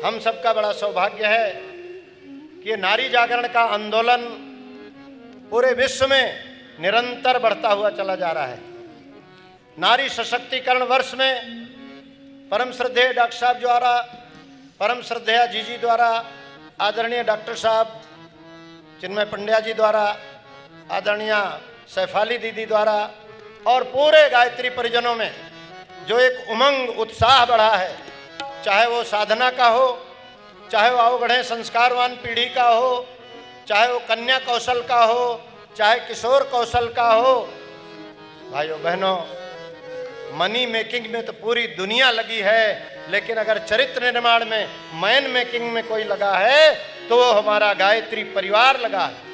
हम सबका बड़ा सौभाग्य है कि नारी जागरण का आंदोलन पूरे विश्व में निरंतर बढ़ता हुआ चला जा रहा है। नारी सशक्तिकरण वर्ष में परम श्रद्धेय डॉक्टर साहब द्वारा, परम श्रद्धेय जीजी द्वारा, आदरणीय डॉक्टर साहब चिन्मय पंड्या जी द्वारा, आदरणीय सैफाली दीदी द्वारा और पूरे गायत्री परिजनों में जो एक उमंग उत्साह बढ़ा है, चाहे वो साधना का हो, चाहे वो अवगढ़े संस्कारवान पीढ़ी का हो, चाहे वो कन्या कौशल का हो, चाहे किशोर कौशल का हो। भाइयों बहनों, मनी मेकिंग में तो पूरी दुनिया लगी है, लेकिन अगर चरित्र निर्माण में, मैन मेकिंग में कोई लगा है तो वो हमारा गायत्री परिवार लगा है।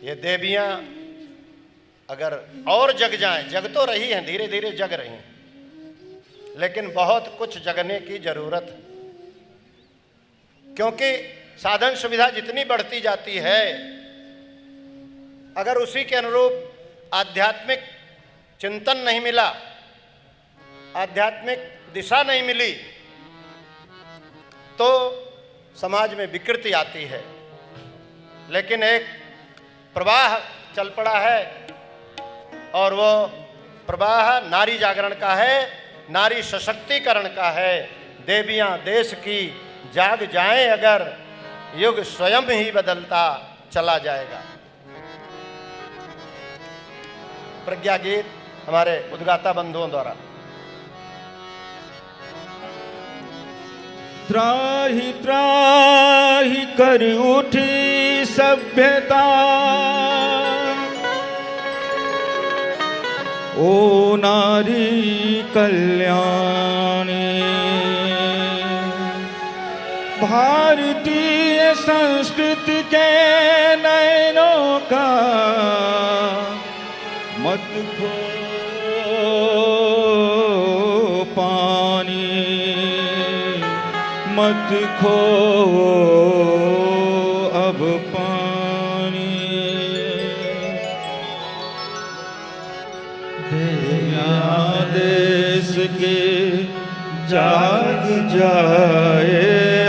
ये देवियां अगर और जग जाएं, जग तो रही हैं, धीरे धीरे जग रही हैं, लेकिन बहुत कुछ जगने की जरूरत है, क्योंकि साधन सुविधा जितनी बढ़ती जाती है, अगर उसी के अनुरूप आध्यात्मिक चिंतन नहीं मिला, आध्यात्मिक दिशा नहीं मिली, तो समाज में विकृति आती है। लेकिन एक प्रवाह चल पड़ा है और वो प्रवाह नारी जागरण का है, नारी सशक्तिकरण का है। देवियां देश की जाग जाएं अगर, युग स्वयं ही बदलता चला जाएगा। प्रज्ञा गीत हमारे उद्गाता बंधुओं द्वारा। त्राहि त्राहि कर उठी सभ्यता, ओ नारी कल्याणी। भारतीय संस्कृति के नयनों का मत खो पानी, मत खो अब पानी। देवियां देश के जाग जाए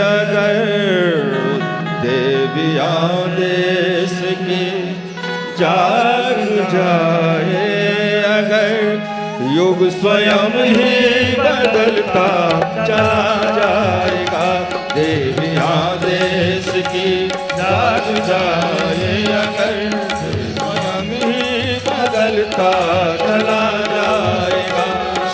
अगर, देवियां देश के जाग जाए अगर, युग स्वयं ही बदलता चला जाएगा। देवियां देश की जाग जाए अगर, स्वयं ही बदलता चला जाएगा।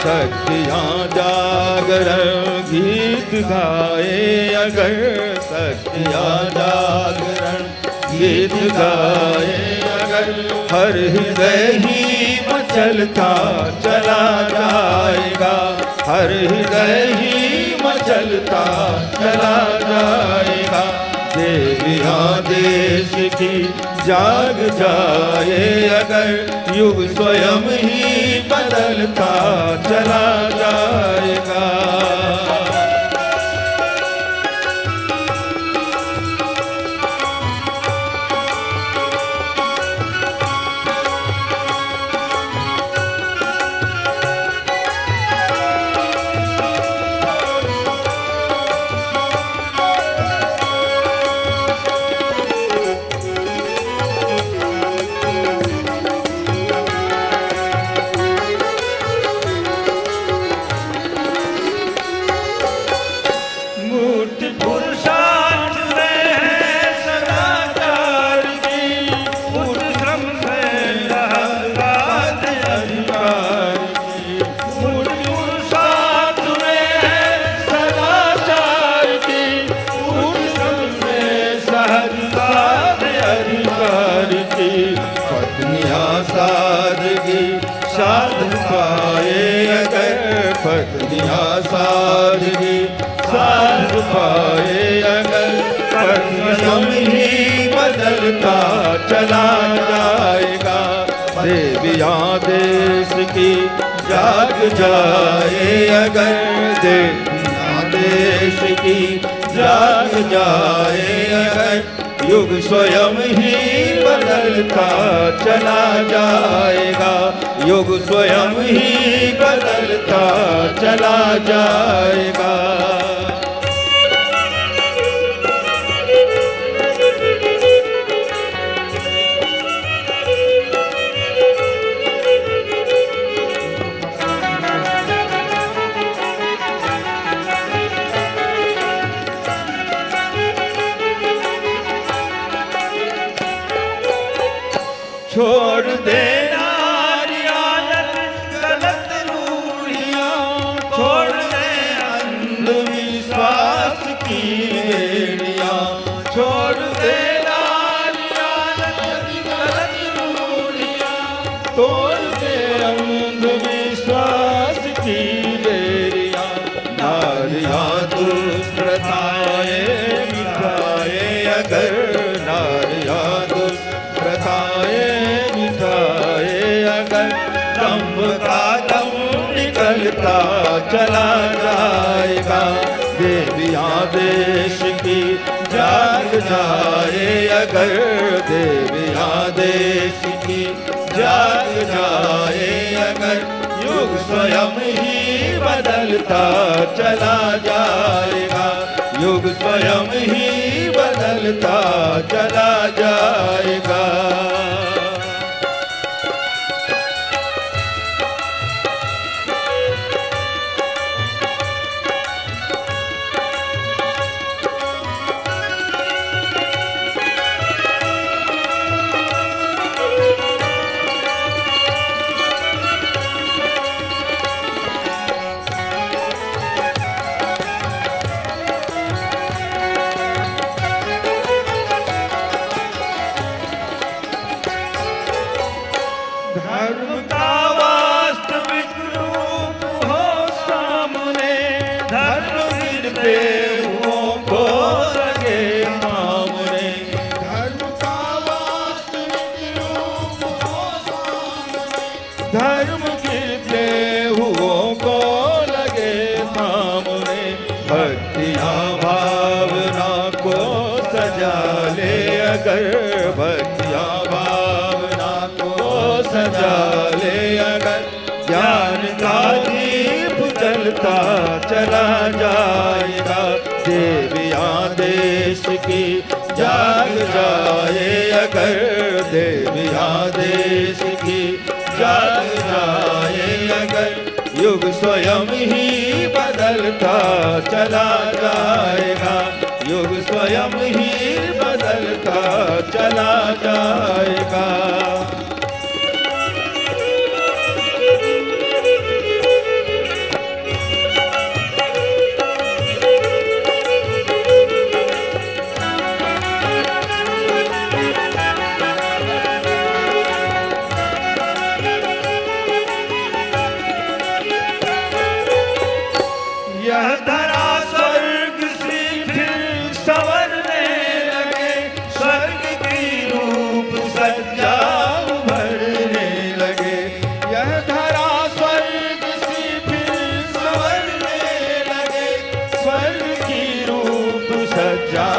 शक्तियां जागरण गीत गाए अगर, शक्तियां जागरण गीत गाए अगर, हर हृदय ही मचलता चला जाएगा। हर हृदय ही मचलता चला जाएगा। देवियां देश की जाग जाए अगर, युग स्वयं ही बदलता चला जाएगा। पत्नियां सादगी साध पाए अगर, स्वयं ही बदलता चला जाएगा। देवियां देश की जाग जाए अगर, देवियां देश की जाग जाए अगर, युग स्वयं ही बदलता चला जाएगा, युग स्वयं ही बदलता चला जाएगा। छोड़ देना रियायत गलत रूढ़ियाँ, छोड़ दे अंधविश्वास की बेड़ियाँ, छोड़ देना रियायत गलत रूढ़ियाँ, तोड़ दे अंधविश्वास की बेड़ियाँ। नारियाँ दुष्प्रथाएं मिटाए अगर, नारियाँ दुष्प्रथाएं दम्भ का दम निकलता चला जाएगा। देवियाँ देश की जाग जाए अगर, देवियाँ देश की जाग जाए अगर, युग स्वयं ही बदलता चला जाएगा, युग स्वयं ही बदलता चला जाएगा। धर्म का वास्तविक रूप हो सामने, धर्म गिरते हुओं को लगे सामने, धर्म का वास्तविक रूप हो सामने, धर्म गिरते हुओं को लगे सामने। भक्तियाँ भावना को सजा ले अगर, भक्तियाँ सजा ले अगर, ज्ञान का दीप जलता चला जाएगा। देवियाँ देश की जाग जाए अगर, देवियाँ देश की जाग जाए अगर, युग स्वयं ही बदलता चला जाएगा, युग स्वयं ही बदलता चला जाएगा। यह धरा स्वर्ग सी फिर संवरने लगे, स्वर्ग की रूप सज्जा उभरने लगे। यह धरा स्वर्ग सी फिर संवरने लगे, स्वर्ग की रूप सज्जा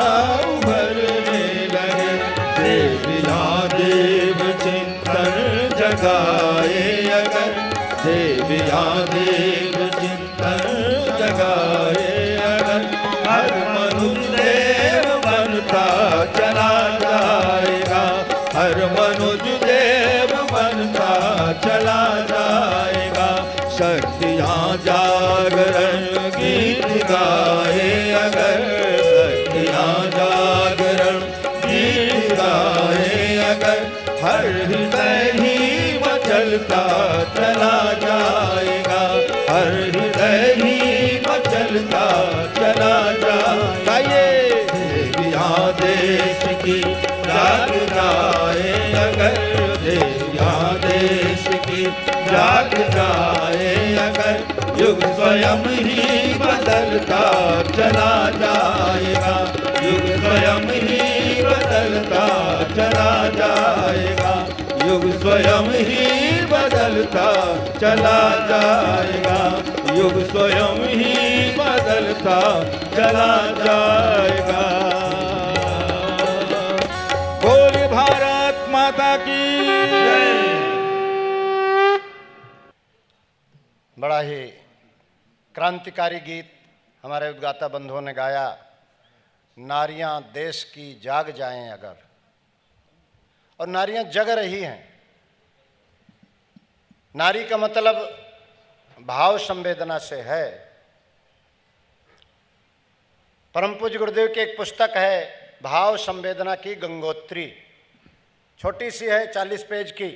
उभरने लगे। देवियाँ देव चिंतन जगाए अगर, देवियाँ देव चिंतन जगाए अगर, हर मनुष्य देव बनता चला जाएगा, हर मनुष्य देव बनता चला जाएगा। शक्तियाँ जागरण गीत गाए अगर, शक्तियाँ जागरण गीत गाए अगर, हर हृदय ही मचलता चला जाएगा, हर हृदय ही मचलता चला जाएगा। देवियाँ देश की जाग जाए अगर, देवियाँ देश की जाग जाए अगर, युग स्वयं ही बदलता चला जाएगा, युग स्वयं ही बदलता चला जाएगा, युग स्वयं ही बदलता चला जाएगा, युग स्वयं ही बदलता चला जाएगा। ही क्रांतिकारी गीत हमारे उद्गाता बंधुओं ने गाया, नारियां देश की जाग जाएं अगर, और नारियां जग रही हैं। नारी का मतलब भाव संवेदना से है। परम पूज्य गुरुदेव की एक पुस्तक है भाव संवेदना की गंगोत्री, छोटी सी है 40 पेज की,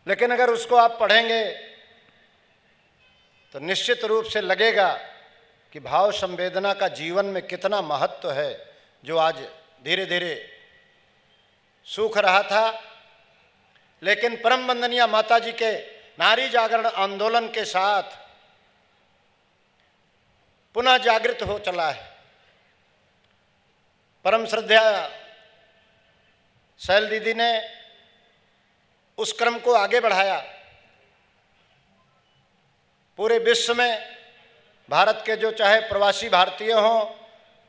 लेकिन अगर उसको आप पढ़ेंगे तो निश्चित रूप से लगेगा कि भाव संवेदना का जीवन में कितना महत्व है, जो आज धीरे धीरे सूख रहा था। लेकिन परम वंदनीय माता जी के नारी जागरण आंदोलन के साथ पुनः जागृत हो चला है। परम श्रद्धा शैल दीदी ने उस क्रम को आगे बढ़ाया। पूरे विश्व में भारत के जो चाहे प्रवासी भारतीय हों,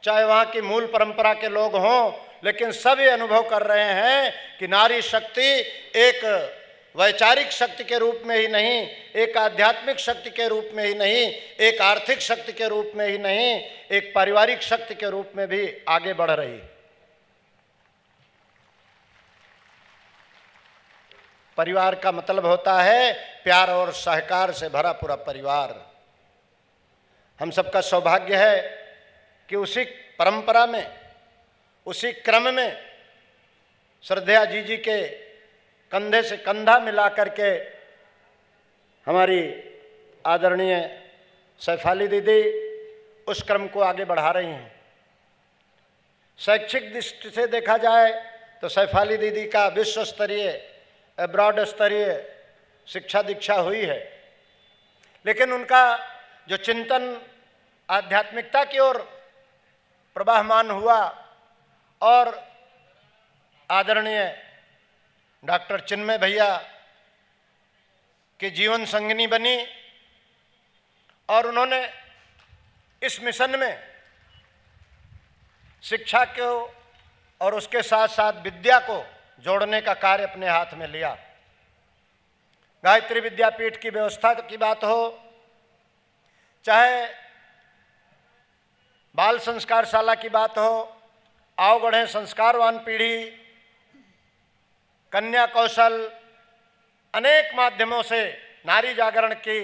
चाहे वहाँ की मूल परंपरा के लोग हों, लेकिन सब ये अनुभव कर रहे हैं कि नारी शक्ति एक वैचारिक शक्ति के रूप में ही नहीं, एक आध्यात्मिक शक्ति के रूप में ही नहीं, एक आर्थिक शक्ति के रूप में ही नहीं, एक पारिवारिक शक्ति के रूप में भी आगे बढ़ रही। परिवार का मतलब होता है प्यार और सहकार से भरा पूरा परिवार। हम सबका सौभाग्य है कि उसी परंपरा में, उसी क्रम में श्रद्धा जी के कंधे से कंधा मिला करके हमारी आदरणीय सैफाली दीदी उस क्रम को आगे बढ़ा रही हैं। शैक्षिक दृष्टि से देखा जाए तो सैफाली दीदी का विश्व स्तरीय, अब्रॉड स्तरीय शिक्षा दीक्षा हुई है, लेकिन उनका जो चिंतन आध्यात्मिकता की ओर प्रवाहमान हुआ और आदरणीय डॉक्टर चिन्मय भैया की जीवन संगिनी बनी, और उन्होंने इस मिशन में शिक्षा को और उसके साथ साथ विद्या को जोड़ने का कार्य अपने हाथ में लिया। गायत्री विद्यापीठ की व्यवस्था की बात हो, चाहे बाल संस्कारशाला की बात हो, आओ गढ़े संस्कारवान पीढ़ी, कन्या कौशल, अनेक माध्यमों से नारी जागरण की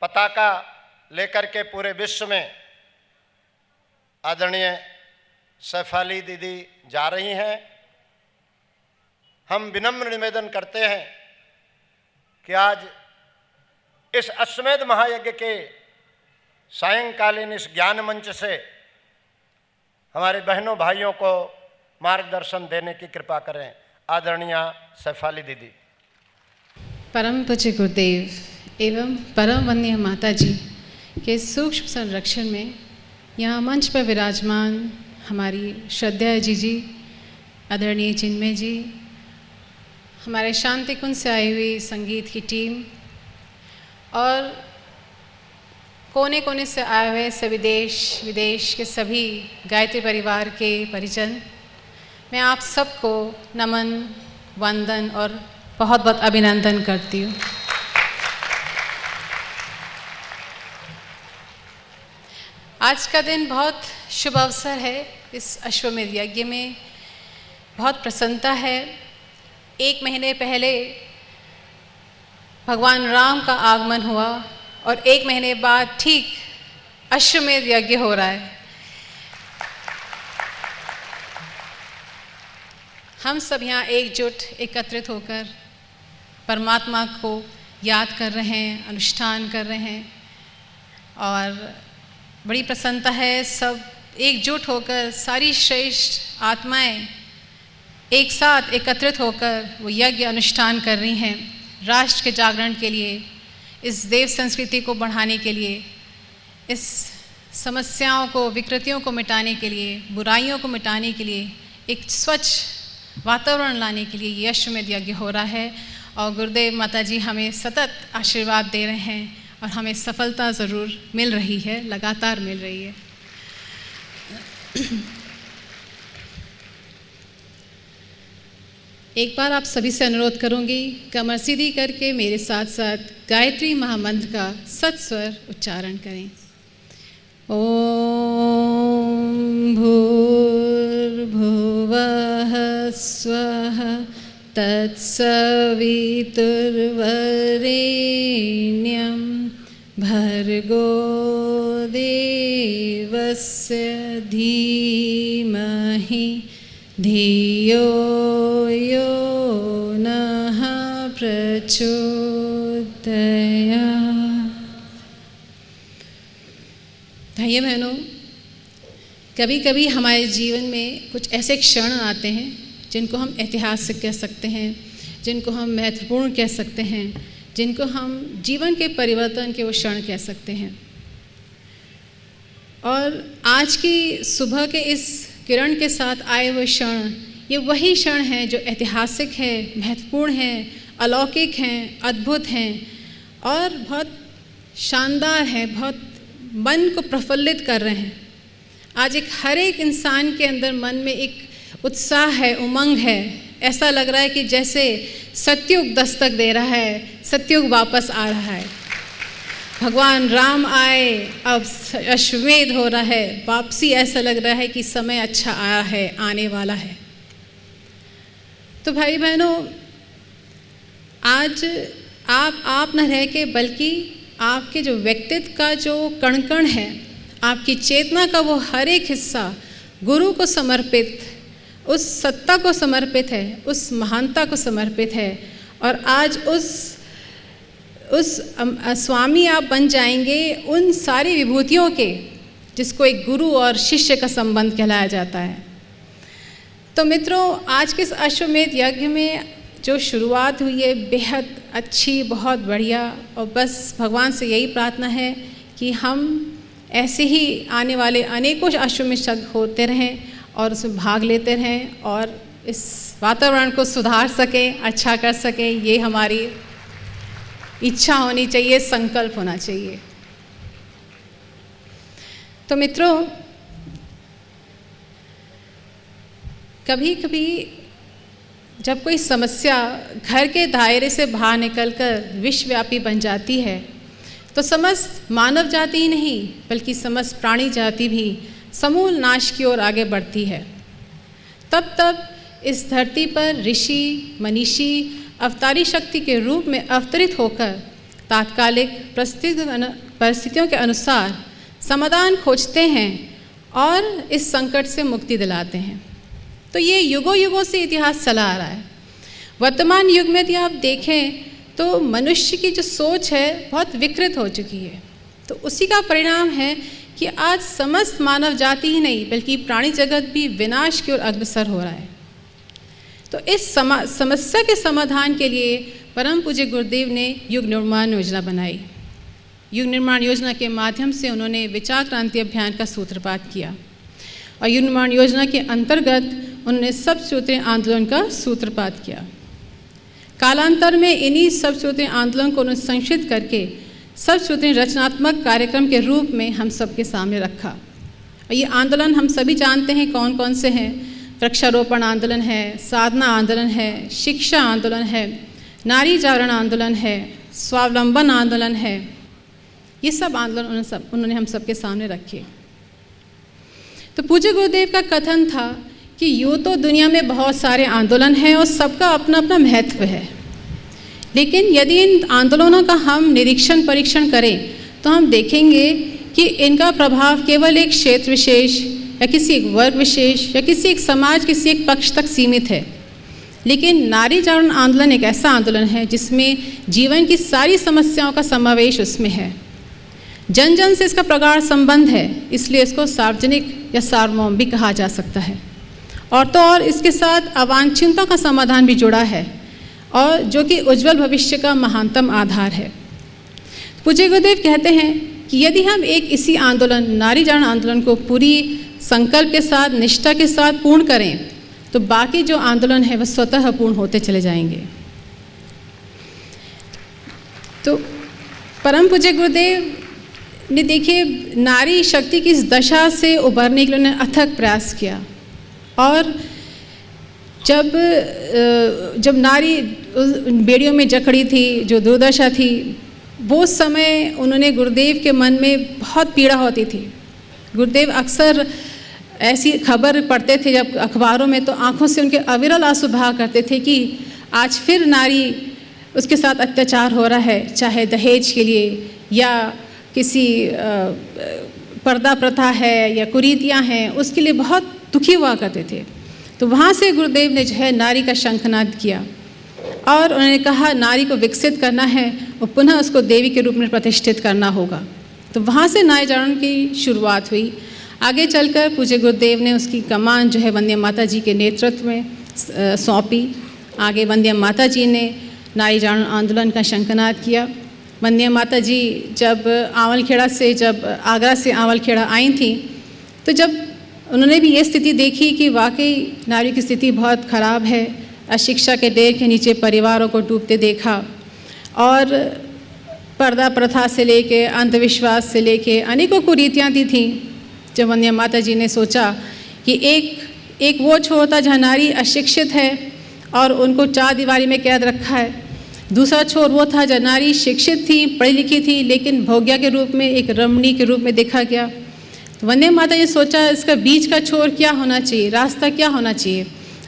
पताका लेकर के पूरे विश्व में आदरणीय सैफाली दीदी जा रही हैं। हम विनम्र निवेदन करते हैं कि आज इस अश्वमेध महायज्ञ के सायंकालीन इस ज्ञान मंच से हमारे बहनों भाइयों को मार्गदर्शन देने की कृपा करें। आदरणीय सैफाली दीदी। परम पूज्य गुरुदेव एवं परम वंदनीय माता जी के सूक्ष्म संरक्षण में यहाँ मंच पर विराजमान हमारी श्रद्धा जी, आदरणीय चिन्मय जी, हमारे शांति कुंज से आई हुई संगीत की टीम और कोने कोने से आए हुए सभी देश विदेश के सभी गायत्री परिवार के परिजन, मैं आप सबको नमन, वंदन और बहुत बहुत अभिनंदन करती हूँ। आज का दिन बहुत शुभ अवसर है। इस अश्वमेध यज्ञ में बहुत प्रसन्नता है। 1 महीने पहले भगवान राम का आगमन हुआ और 1 महीने बाद ठीक अश्वमेध यज्ञ हो रहा है। हम सब यहाँ एकजुट एकत्रित होकर परमात्मा को याद कर रहे हैं, अनुष्ठान कर रहे हैं और बड़ी प्रसन्नता है। सब एकजुट होकर सारी श्रेष्ठ आत्माएं एक साथ एकत्रित होकर वो यज्ञ अनुष्ठान कर रही हैं, राष्ट्र के जागरण के लिए, इस देव संस्कृति को बढ़ाने के लिए, इस समस्याओं को, विकृतियों को मिटाने के लिए, बुराइयों को मिटाने के लिए, एक स्वच्छ वातावरण लाने के लिए ये अश्वमेध यज्ञ हो रहा है। और गुरुदेव माता जी हमें सतत आशीर्वाद दे रहे हैं और हमें सफलता ज़रूर मिल रही है, लगातार मिल रही है। एक बार आप सभी से अनुरोध करूंगी, कमर सीधी करके मेरे साथ साथ गायत्री महामंत्र का सत्स्वर उच्चारण करें। ओम भूर्भुवः स्वः तत्सवितुर्वरेण्यं भर्गो देवस्य धीमहि धियो यो नः प्रचोदयात्। भाइयों बहनों, कभी कभी हमारे जीवन में कुछ ऐसे क्षण आते हैं जिनको हम ऐतिहासिक कह सकते हैं, जिनको हम महत्वपूर्ण कह सकते हैं, जिनको हम जीवन के परिवर्तन के वो क्षण कह सकते हैं। और आज की सुबह के इस किरण के साथ आए हुए क्षण, ये वही क्षण हैं जो ऐतिहासिक है, महत्वपूर्ण हैं, अलौकिक हैं, अद्भुत हैं और बहुत शानदार हैं, बहुत मन को प्रफुल्लित कर रहे हैं। आज हर एक इंसान के अंदर मन में एक उत्साह है, उमंग है। ऐसा लग रहा है कि जैसे सतयुग दस्तक दे रहा है, सतयुग वापस आ रहा है। भगवान राम आए, अब अश्वमेध हो रहा है, वापसी ऐसा लग रहा है कि समय अच्छा आया है, आने वाला है। तो भाई बहनों, आज आप न रह के बल्कि आपके जो व्यक्तित्व का जो कण कण है, आपकी चेतना का वो हर एक हिस्सा गुरु को समर्पित, उस सत्ता को समर्पित है, उस महानता को समर्पित है। और आज उस स्वामी आप बन जाएंगे उन सारी विभूतियों के जिसको एक गुरु और शिष्य का संबंध कहलाया जाता है। तो मित्रों, आज के इस अश्वमेध यज्ञ में जो शुरुआत हुई है बेहद अच्छी, बहुत बढ़िया। और बस भगवान से यही प्रार्थना है कि हम ऐसे ही आने वाले अनेकों अश्वमेध यज्ञ होते रहें और उसमें भाग लेते रहें और इस वातावरण को सुधार सकें, अच्छा कर सकें। ये हमारी इच्छा होनी चाहिए, संकल्प होना चाहिए। तो मित्रों, कभी कभी जब कोई समस्या घर के दायरे से बाहर निकलकर विश्वव्यापी बन जाती है तो समस्त मानव जाति ही नहीं बल्कि समस्त प्राणी जाति भी समूल नाश की ओर आगे बढ़ती है। तब इस धरती पर ऋषि मनीषी अवतारी शक्ति के रूप में अवतरित होकर तात्कालिक परिस्थितियों के अनुसार समाधान खोजते हैं और इस संकट से मुक्ति दिलाते हैं। तो ये युगों युगों से इतिहास चला आ रहा है। वर्तमान युग में यदि आप देखें तो मनुष्य की जो सोच है बहुत विकृत हो चुकी है। तो उसी का परिणाम है कि आज समस्त मानव जाति ही नहीं बल्कि प्राणी जगत भी विनाश की ओर अग्रसर हो रहा है। तो इस समस्या के समाधान के लिए परम पूज्य गुरुदेव ने युग निर्माण योजना बनाई। युग निर्माण योजना के माध्यम से उन्होंने विचार क्रांति अभियान का सूत्रपात किया और युग निर्माण योजना के अंतर्गत उन्होंने सब सूत्रीय आंदोलन का सूत्रपात किया। कालांतर में इन्हीं सब सूत्रीय आंदोलन को उन्होंने संक्षिप्त करके सब सूत्रीय रचनात्मक कार्यक्रम के रूप में हम सबके सामने रखा। और ये आंदोलन हम सभी जानते हैं कौन कौन से हैं। वृक्षारोपण आंदोलन है, साधना आंदोलन है, शिक्षा आंदोलन है, नारी जागरण आंदोलन है, स्वावलंबन आंदोलन है। ये सब आंदोलन उन्होंने हम सबके सामने रखे। तो पूज्य गुरुदेव का कथन था कि यूँ तो दुनिया में बहुत सारे आंदोलन हैं और सबका अपना अपना महत्व है, लेकिन यदि इन आंदोलनों का हम निरीक्षण परीक्षण करें तो हम देखेंगे कि इनका प्रभाव केवल एक क्षेत्र विशेष या किसी एक वर्ग विशेष या किसी एक समाज, किसी एक पक्ष तक सीमित है। लेकिन नारी जागरण आंदोलन एक ऐसा आंदोलन है जिसमें जीवन की सारी समस्याओं का समावेश उसमें है। जन जन से इसका प्रगाढ़ संबंध है, इसलिए इसको सार्वजनिक या सार्वभौम भी कहा जा सकता है। और तो और इसके साथ अवांछितों का समाधान भी जुड़ा है और जो कि उज्जवल भविष्य का महानतम आधार है। पूज्य गुरुदेव कहते हैं कि यदि हम एक इसी आंदोलन नारी जागरण आंदोलन को पूरी संकल्प के साथ, निष्ठा के साथ पूर्ण करें तो बाकी जो आंदोलन है वह स्वतः पूर्ण होते चले जाएंगे। तो परम पूज्य गुरुदेव ने देखिए नारी शक्ति की इस दशा से उभरने के लिए उन्होंने अथक प्रयास किया और जब नारी बेड़ियों में जकड़ी थी, जो दुर्दशा थी, वो समय उन्होंने गुरुदेव के मन में बहुत पीड़ा होती थी। गुरुदेव अक्सर ऐसी खबर पढ़ते थे जब अखबारों में, तो आंखों से उनके अविरल आंसू बहा करते थे कि आज फिर नारी उसके साथ अत्याचार हो रहा है, चाहे दहेज के लिए या किसी पर्दा प्रथा है या कुरीतियाँ हैं, उसके लिए बहुत दुखी हुआ करते थे। तो वहाँ से गुरुदेव ने जो है नारी का शंखनाद किया और उन्होंने कहा नारी को विकसित करना है और पुनः उसको देवी के रूप में प्रतिष्ठित करना होगा। तो वहाँ से नारी जागरण की शुरुआत हुई। आगे चलकर पूज्य गुरुदेव ने उसकी कमान जो है वंदे माता जी के नेतृत्व में सौंपी। आगे वंदे माता जी ने नारी जागरण आंदोलन का शंखनाद किया। वंदे माता जी जब आगरा से आंवलखेड़ा आई थी, तो जब उन्होंने भी ये स्थिति देखी कि वाकई नारी की स्थिति बहुत ख़राब है, अशिक्षा के ढेर के नीचे परिवारों को डूबते देखा और पर्दा प्रथा से लेके अंधविश्वास से लेके अनेकों कुरीतियाँ दी थी। जब वंदे माता जी ने सोचा कि एक वो छोर था जहाँ नारी अशिक्षित है और उनको चार दीवारी में कैद रखा है, दूसरा छोर वो था जहाँ नारी शिक्षित थी, पढ़ी लिखी थी, लेकिन भोग्या के रूप में, एक रमणी के रूप में देखा गया। तो वंदे माता जी सोचा इसका बीच का छोर क्या होना चाहिए, रास्ता क्या होना चाहिए।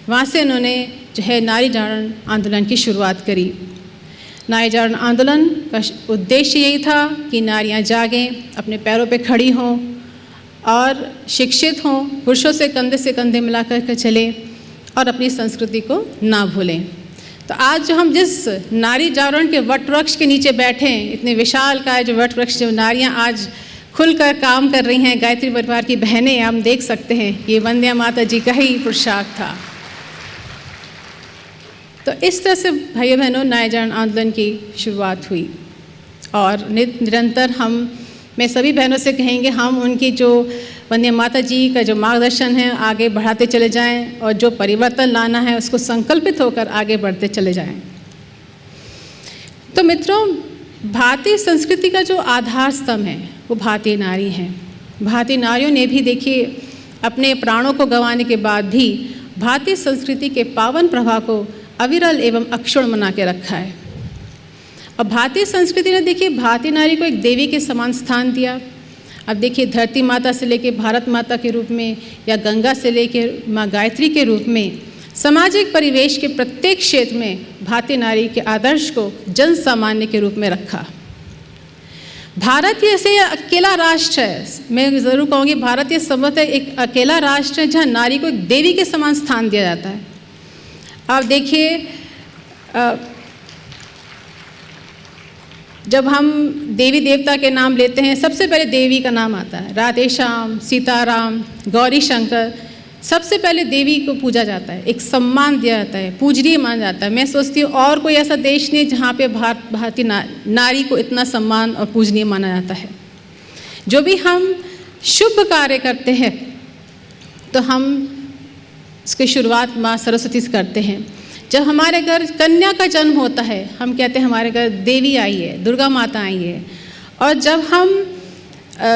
वहाँ से उन्होंने जो है नारी जागरण आंदोलन की शुरुआत करी। नारी जागरण आंदोलन का उद्देश्य यही था कि नारियाँ जागें, अपने पैरों पे खड़ी हों और शिक्षित हों, पुरुषों से कंधे मिला कर चलें और अपनी संस्कृति को ना भूलें। तो आज जो हम जिस नारी जागरण के वट वृक्ष के नीचे बैठे हैं, इतने विशाल का जो वट वृक्ष, जो नारियाँ आज खुलकर काम कर रही हैं, गायत्री परिवार की बहनें, हम देख सकते हैं ये वंदे माता जी का ही पोशाक था। तो इस तरह से भाइयों बहनों नारी जागरण आंदोलन की शुरुआत हुई और निरंतर मैं सभी बहनों से कहेंगे हम उनकी जो वंदे माता जी का जो मार्गदर्शन है आगे बढ़ाते चले जाएं और जो परिवर्तन लाना है उसको संकल्पित होकर आगे बढ़ते चले जाएं। तो मित्रों, भारतीय संस्कृति का जो आधार स्तंभ है वो भारतीय नारी हैं। भारतीय नारियों ने भी देखिए अपने प्राणों को गंवाने के बाद भी भारतीय संस्कृति के पावन प्रवाह को अविरल एवं अक्षुण्ण बना के रखा है। और भारतीय संस्कृति ने देखिए भारतीय नारी को एक देवी के समान स्थान दिया। अब देखिए धरती माता से लेके भारत माता के रूप में या गंगा से लेके माँ गायत्री के रूप में सामाजिक परिवेश के प्रत्येक क्षेत्र में भारतीय नारी के आदर्श को जन सामान्य के रूप में रखा। भारत ऐसे अकेला राष्ट्र है, मैं ज़रूर कहूँगी भारत ये संभवतः एक अकेला राष्ट्र है जहाँ नारी को एक देवी के समान स्थान दिया जाता है। आप देखिए जब हम देवी देवता के नाम लेते हैं सबसे पहले देवी का नाम आता है। राधे श्याम, सीताराम, गौरी शंकर, सबसे पहले देवी को पूजा जाता है, एक सम्मान दिया जाता है, पूजनीय माना जाता है। मैं सोचती हूँ और कोई ऐसा देश नहीं जहाँ पे भारतीय नारी को इतना सम्मान और पूजनीय माना जाता है। जो भी हम शुभ कार्य करते हैं तो हम इसकी शुरुआत माँ सरस्वती से करते हैं। जब हमारे घर कन्या का जन्म होता है हम कहते हैं हमारे घर देवी आई है, दुर्गा माता आई है। और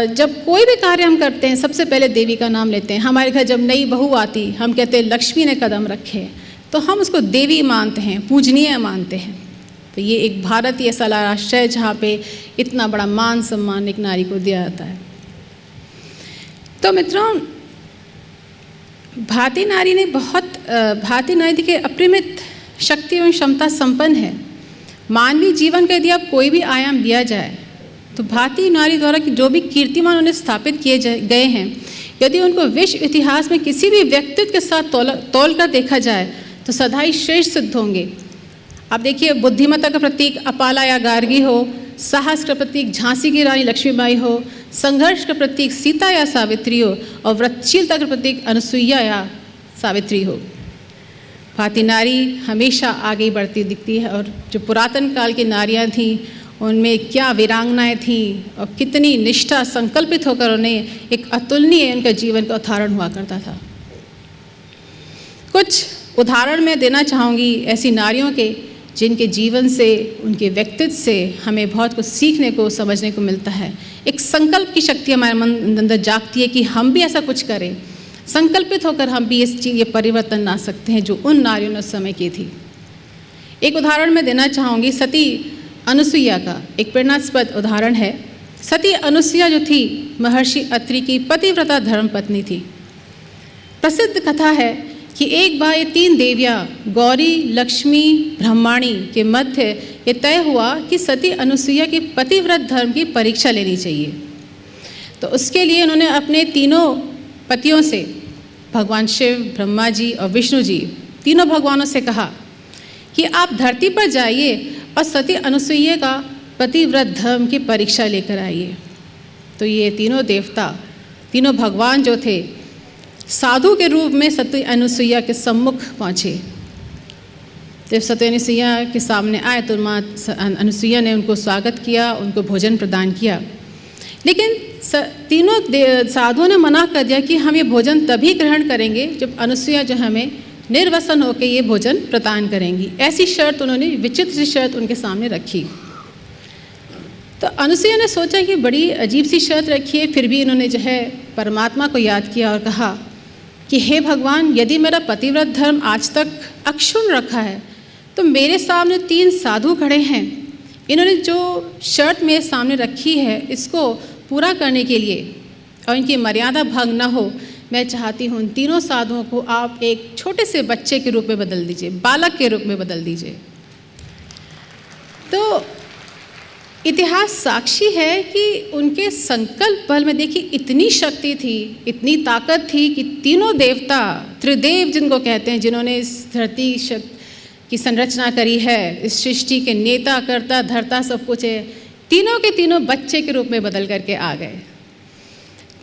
जब कोई भी कार्य हम करते हैं सबसे पहले देवी का नाम लेते हैं। हमारे घर जब नई बहू आती हम कहते हैं लक्ष्मी ने कदम रखे, तो हम उसको देवी मानते हैं, पूजनीय मानते हैं। तो ये एक भारतीय ऐसा राष्ट्र है जहाँ पे इतना बड़ा मान सम्मान एक नारी को दिया जाता है। तो मित्रों, भारतीय नारी के अपरिमित शक्ति एवं क्षमता संपन्न है। मानवीय जीवन का यदि आप कोई भी आयाम लिया जाए तो भारतीय नारी द्वारा जो भी कीर्तिमान उन्हें स्थापित किए गए हैं, यदि उनको विश्व इतिहास में किसी भी व्यक्तित्व के साथ तोल कर देखा जाए तो सदा ही श्रेष्ठ सिद्ध होंगे। आप देखिए बुद्धिमत्ता का प्रतीक अपाला या गार्गी हो, साहस का प्रतीक झांसी की रानी लक्ष्मीबाई हो, संघर्ष का प्रतीक सीता या सावित्री हो और व्रतशीलता का प्रतीक अनुसुईया या सावित्री हो। भारतीय नारी हमेशा आगे बढ़ती दिखती है। और जो पुरातन काल की नारियां थीं उनमें क्या वीरांगनाएं थीं और कितनी निष्ठा संकल्पित होकर उन्हें एक अतुलनीय उनका जीवन का उदाहरण हुआ करता था। कुछ उदाहरण मैं देना चाहूँगी ऐसी नारियों के जिनके जीवन से, उनके व्यक्तित्व से हमें बहुत कुछ सीखने को, समझने को मिलता है। एक संकल्प की शक्ति हमारे मन अंदर जागती है कि हम भी ऐसा कुछ करें। संकल्पित होकर हम भी ये परिवर्तन ला सकते हैं जो उन नारियों ने उस समय की थी। एक उदाहरण मैं देना चाहूँगी सती अनुसुईया का, एक प्रेरणास्पद उदाहरण है। सती अनुसुईया जो थी महर्षि अत्रि की पतिव्रता धर्मपत्नी थी। प्रसिद्ध कथा है कि एक बार ये 3 देवियाँ गौरी, लक्ष्मी, ब्रह्माणी के मध्य ये तय हुआ कि सती अनुसुईया की पतिव्रत धर्म की परीक्षा लेनी चाहिए। तो उसके लिए उन्होंने अपने तीनों पतियों से, भगवान शिव, ब्रह्मा जी और विष्णु जी, तीनों भगवानों से कहा कि आप धरती पर जाइए और सती अनुसुईया का पतिव्रत धर्म की परीक्षा लेकर आइए। तो ये तीनों देवता, तीनों भगवान जो थे साधु के रूप में सती अनुसुईया के सम्मुख पहुँचे। जब सती अनुसुईया के सामने आए तो माँ अनुसुईया ने उनको स्वागत किया, उनको भोजन प्रदान किया। लेकिन तीनों साधुओं ने मना कर दिया कि हम ये भोजन तभी ग्रहण करेंगे जब अनुसुईया जो हमें निर्वसन होकर ये भोजन प्रदान करेंगी। ऐसी शर्त उन्होंने, विचित्र सी शर्त उनके सामने रखी। तो अनुसुईया ने सोचा कि बड़ी अजीब सी शर्त रखी है, फिर भी इन्होंने जो है परमात्मा को याद किया और कहा कि हे भगवान, यदि मेरा पतिव्रत धर्म आज तक अक्षुण्ण रखा है तो मेरे सामने 3 साधु खड़े हैं, इन्होंने जो शर्त मेरे सामने रखी है इसको पूरा करने के लिए और इनकी मर्यादा भंग न हो, मैं चाहती हूँ उन तीनों साधुओं को आप एक छोटे से बच्चे के रूप में बदल दीजिए, बालक के रूप में बदल दीजिए। तो इतिहास साक्षी है कि उनके संकल्प बल में देखिए इतनी शक्ति थी, इतनी ताकत थी कि तीनों देवता, त्रिदेव जिनको कहते हैं, जिन्होंने इस धरती की संरचना करी है, इस सृष्टि के नेता, कर्ता, धर्ता सब कुछ है, तीनों के तीनों बच्चे के रूप में बदल करके आ गए।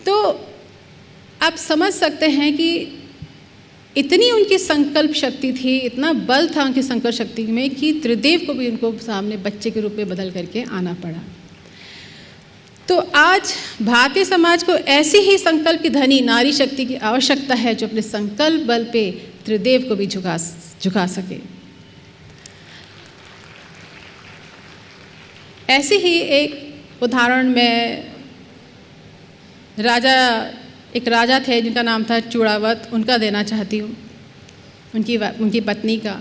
तो आप समझ सकते हैं कि इतनी उनकी संकल्प शक्ति थी, इतना बल था उनकी संकल्प शक्ति में कि त्रिदेव को भी उनको सामने बच्चे के रूप में बदल करके आना पड़ा। तो आज भारतीय समाज को ऐसी ही संकल्प की धनी नारी शक्ति की आवश्यकता है जो अपने संकल्प बल पे त्रिदेव को भी झुका सके। ऐसे ही एक उदाहरण में एक राजा थे जिनका नाम था चूड़ावत, उनका देना चाहती हूँ, उनकी पत्नी का।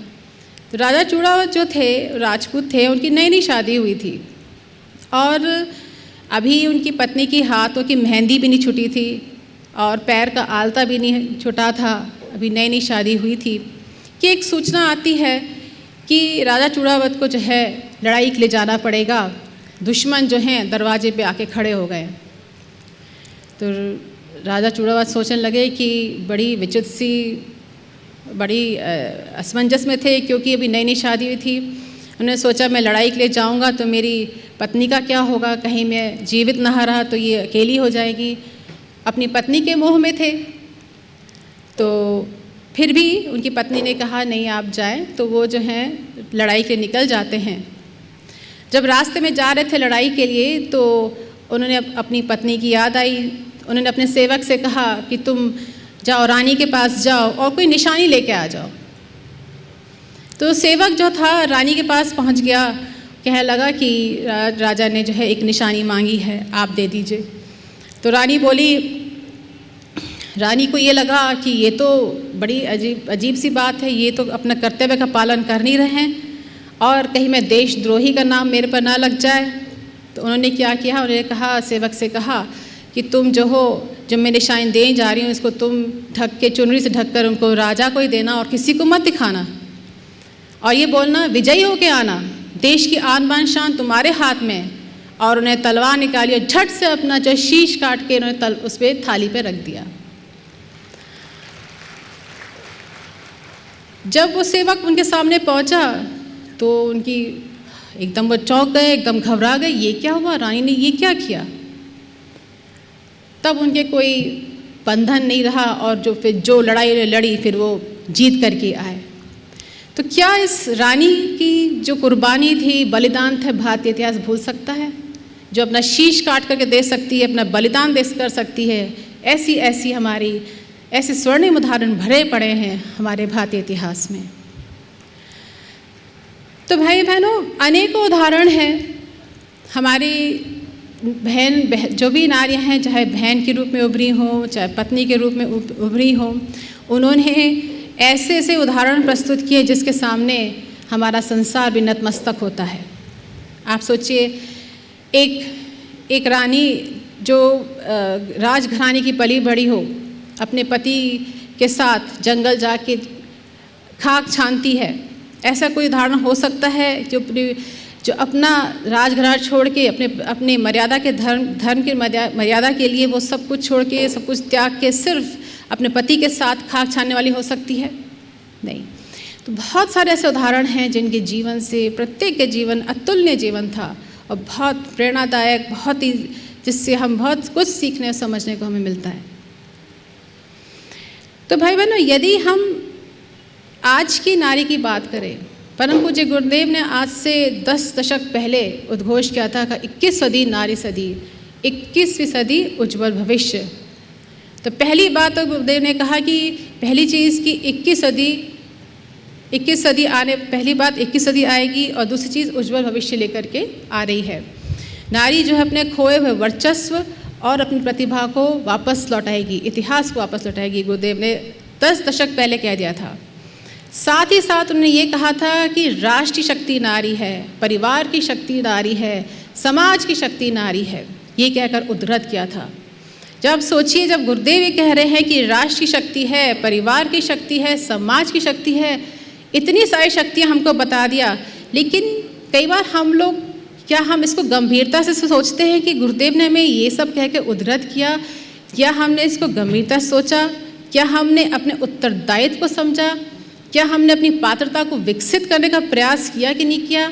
तो राजा चूड़ावत जो थे राजपूत थे, उनकी नई शादी हुई थी और अभी उनकी पत्नी की हाथों की मेहंदी भी नहीं छुटी थी और पैर का आलता भी नहीं छुटा था, अभी नई शादी हुई थी कि एक सूचना आती है कि राजा चूड़ावत को जो है लड़ाई के लिए जाना पड़ेगा, दुश्मन जो हैं दरवाजे पे आके खड़े हो गए। तो राजा चूड़ावत सोचने लगे कि बड़ी विचित्र सी, बड़ी असमंजस में थे क्योंकि अभी नई शादी हुई थी। उन्होंने सोचा मैं लड़ाई के लिए जाऊंगा तो मेरी पत्नी का क्या होगा, कहीं मैं जीवित ना रहा तो ये अकेली हो जाएगी। अपनी पत्नी के मोह में थे तो फिर भी उनकी पत्नी ने कहा नहीं आप जाएं, तो वो जो हैं लड़ाई के निकल जाते हैं। जब रास्ते में जा रहे थे लड़ाई के लिए तो उन्होंने अपनी पत्नी की याद आई। उन्होंने अपने सेवक से कहा कि तुम जाओ रानी के पास जाओ और कोई निशानी लेके आ जाओ। तो सेवक जो था रानी के पास पहुंच गया, कहने लगा कि राजा ने जो है एक निशानी मांगी है, आप दे दीजिए। तो रानी बोली, रानी को ये लगा कि ये तो बड़ी अजीब सी बात है, ये तो अपना कर्तव्य का पालन कर नहीं रहे हैं और कहीं मैं देशद्रोही का नाम मेरे पर ना लग जाए। तो उन्होंने क्या किया, उन्होंने कहा, सेवक से कहा कि तुम जो मैं निशानी देने जा रही हूँ इसको तुम ढक के, चुनरी से ढक कर उनको राजा को ही देना और किसी को मत दिखाना और ये बोलना विजयी होके आना, देश की आन बान शान तुम्हारे हाथ में। और उन्हें तलवार निकाली और झट से अपना जो शीश काट के उन्होंने उस पर थाली पे रख दिया। जब वो सेवक उनके सामने पहुंचा तो उनकी एकदम वो चौंक गए, एकदम घबरा गए, ये क्या हुआ, रानी ने ये क्या किया। तब उनके कोई बंधन नहीं रहा और जो लड़ाई लड़ी फिर वो जीत करके आए। तो क्या इस रानी की जो कुर्बानी थी, बलिदान थे, भारतीय इतिहास भूल सकता है? जो अपना शीश काट करके दे सकती है, अपना बलिदान दे कर सकती है, ऐसी हमारी ऐसे स्वर्णिम उदाहरण भरे पड़े हैं हमारे भारतीय इतिहास में। तो भाई बहनों, अनेकों उदाहरण हैं हमारी जो भी नारियां हैं, चाहे बहन के रूप में उभरी हों, चाहे पत्नी के रूप में उभरी हों, उन्होंने ऐसे ऐसे उदाहरण प्रस्तुत किए जिसके सामने हमारा संसार भी नतमस्तक होता है। आप सोचिए, एक रानी जो राजघराने की पली बड़ी हो, अपने पति के साथ जंगल जाके खाक छानती है। ऐसा कोई उदाहरण हो सकता है जो अपना राजघराना छोड़ के अपने मर्यादा के धर्म की मर्यादा के लिए वो सब कुछ छोड़ के, सब कुछ त्याग के सिर्फ अपने पति के साथ खाक छानने वाली हो सकती है? नहीं। तो बहुत सारे ऐसे उदाहरण हैं जिनके जीवन से प्रत्येक के जीवन अतुल्य जीवन था और बहुत प्रेरणादायक, बहुत ही जिससे हम बहुत कुछ सीखने और समझने को हमें मिलता है। तो भाई बहनों, यदि हम आज की नारी की बात करें, परम पूज्य गुरुदेव ने आज से 10 दशक पहले उद्घोष किया था कि 21 सदी नारी सदी, 21वीं सदी उज्जवल भविष्य। तो पहली बात तो गुरुदेव ने कहा कि पहली चीज़ कि 21 सदी आने, पहली बात 21 सदी आएगी और दूसरी चीज़ उज्जवल भविष्य लेकर के आ रही है। नारी जो है अपने खोए हुए वर्चस्व और अपनी प्रतिभा को वापस लौटाएगी, इतिहास को वापस लौटाएगी। गुरुदेव ने 10 दशक पहले कह दिया था। साथ ही साथ उन्होंने ये कहा था कि राष्ट्र की शक्ति नारी है, परिवार की शक्ति नारी है, समाज की शक्ति नारी है, ये कहकर उद्धृत किया था। जब सोचिए, जब गुरुदेव ये कह रहे हैं कि राष्ट्र की शक्ति है, परिवार की शक्ति है, समाज की शक्ति है, इतनी सारी शक्तियाँ हमको बता दिया, लेकिन कई बार हम इसको गंभीरता से सोचते हैं कि गुरुदेव ने हमें ये सब कह के उद्धृत किया? क्या हमने इसको गंभीरता से सोचा? क्या हमने अपने उत्तरदायित्व को समझा? क्या हमने अपनी पात्रता को विकसित करने का प्रयास किया कि नहीं किया?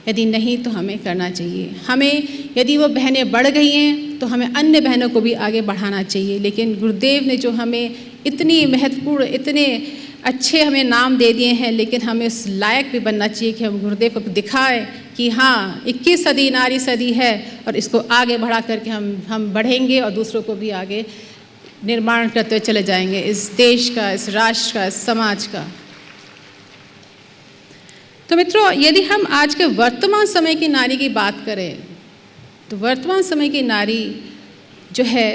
यदि नहीं तो हमें करना चाहिए। हमें, यदि वो बहनें बढ़ गई हैं तो हमें अन्य बहनों को भी आगे बढ़ाना चाहिए। लेकिन गुरुदेव ने जो हमें इतनी महत्वपूर्ण, इतने अच्छे हमें नाम दे दिए हैं, लेकिन हमें उस लायक भी बनना चाहिए कि हम गुरुदेव को दिखाएं कि हाँ, 21 सदी नारी सदी है और इसको आगे बढ़ा करके हम बढ़ेंगे और दूसरों को भी आगे निर्माण करते हुए चले जाएंगे, इस देश का, इस राष्ट्र का, इस समाज का। तो मित्रों, यदि हम आज के वर्तमान समय की नारी की बात करें तो वर्तमान समय की नारी जो है,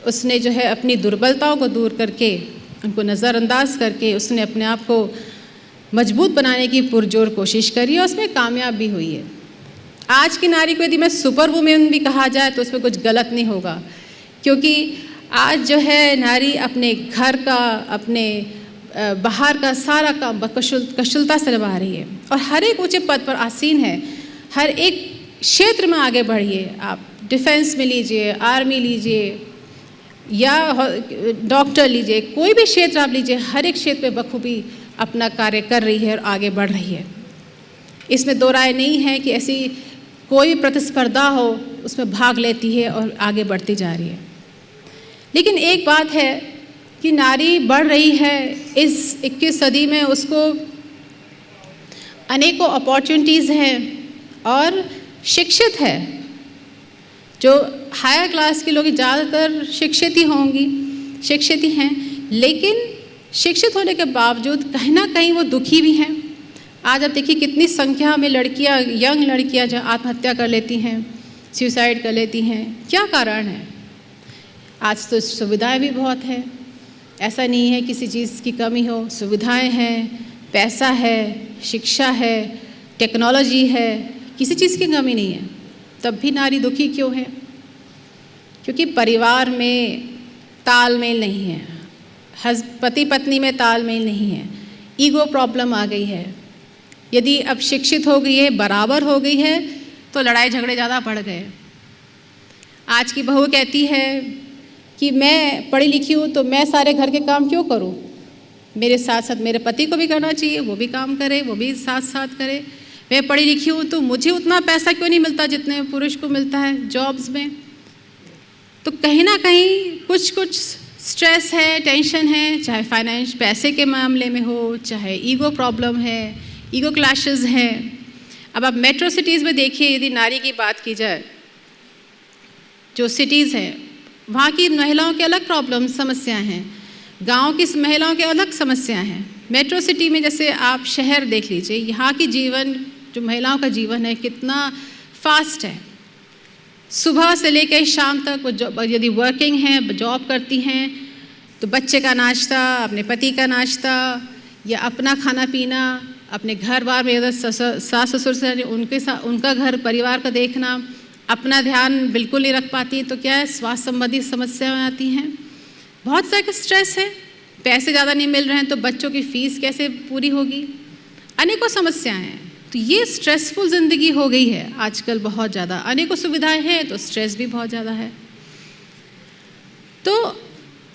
उसने जो है अपनी दुर्बलताओं को दूर करके, उनको नज़रअंदाज करके उसने अपने आप को मजबूत बनाने की पुरजोर कोशिश करी और उसमें कामयाब भी हुई है। आज की नारी को यदि मैं सुपर वुमेन भी कहा जाए तो उसमें कुछ गलत नहीं होगा, क्योंकि आज जो है नारी अपने घर का, अपने बाहर का सारा काम कुशलता से निभा रही है और हर एक ऊंचे पद पर आसीन है। हर एक क्षेत्र में आगे बढ़िए, आप डिफेंस में लीजिए, आर्मी लीजिए या डॉक्टर लीजिए, कोई भी क्षेत्र आप लीजिए, हर एक क्षेत्र में बखूबी अपना कार्य कर रही है और आगे बढ़ रही है। इसमें दो राय नहीं है कि ऐसी कोई भी प्रतिस्पर्धा हो उसमें भाग लेती है और आगे बढ़ती जा रही है। लेकिन एक बात है कि नारी बढ़ रही है इस 21 सदी में, उसको अनेकों अपॉर्चुनिटीज़ हैं और शिक्षित है। जो हायर क्लास के लोग ज़्यादातर शिक्षित ही होंगी, शिक्षित ही हैं, लेकिन शिक्षित होने के बावजूद कहीं ना कहीं वो दुखी भी हैं। आज आप देखिए कितनी संख्या में लड़कियां, यंग लड़कियां जो आत्महत्या कर लेती हैं, सुसाइड कर लेती हैं। क्या कारण है? आज तो सुविधाएं भी बहुत है, ऐसा नहीं है किसी चीज़ की कमी हो। सुविधाएं हैं, पैसा है, शिक्षा है, टेक्नोलॉजी है, किसी चीज़ की कमी नहीं है, तब भी नारी दुखी क्यों है? क्योंकि परिवार में तालमेल नहीं है, पति पत्नी में तालमेल नहीं है, ईगो प्रॉब्लम आ गई है। यदि अब शिक्षित हो गई है, बराबर हो गई है, तो लड़ाई झगड़े ज़्यादा बढ़ गए। आज की बहू कहती है कि मैं पढ़ी लिखी हूँ तो मैं सारे घर के काम क्यों करूँ, मेरे साथ साथ मेरे पति को भी करना चाहिए, वो भी काम करे, वो भी साथ साथ करे। मैं पढ़ी लिखी हूँ तो मुझे उतना पैसा क्यों नहीं मिलता जितने पुरुष को मिलता है जॉब्स में। तो कहीं ना कहीं कुछ स्ट्रेस है, टेंशन है, चाहे फाइनेंस पैसे के मामले में हो, चाहे ईगो प्रॉब्लम है, ईगो क्लैशेस हैं। अब आप मेट्रो सिटीज़ में देखिए, यदि नारी की बात की जाए, जो सिटीज़ हैं वहाँ की महिलाओं के अलग प्रॉब्लम समस्याएं हैं, गांव की महिलाओं के अलग समस्याएं हैं। मेट्रो सिटी में जैसे आप शहर देख लीजिए, यहाँ की जीवन, जो महिलाओं का जीवन है, कितना फास्ट है। सुबह से लेकर शाम तक वो यदि वर्किंग हैं, जॉब करती हैं, तो बच्चे का नाश्ता, अपने पति का नाश्ता या अपना खाना पीना, अपने घर बार में अगर सास ससुर से उनके साथ उनका घर परिवार का देखना, अपना ध्यान बिल्कुल नहीं रख पाती, तो क्या है, स्वास्थ्य संबंधी समस्याएं आती हैं। बहुत सारा स्ट्रेस है, पैसे ज़्यादा नहीं मिल रहे हैं तो बच्चों की फ़ीस कैसे पूरी होगी, अनेकों समस्याएं हैं। तो ये स्ट्रेसफुल ज़िंदगी हो गई है आजकल बहुत ज़्यादा, अनेकों सुविधाएं हैं तो स्ट्रेस भी बहुत ज़्यादा है। तो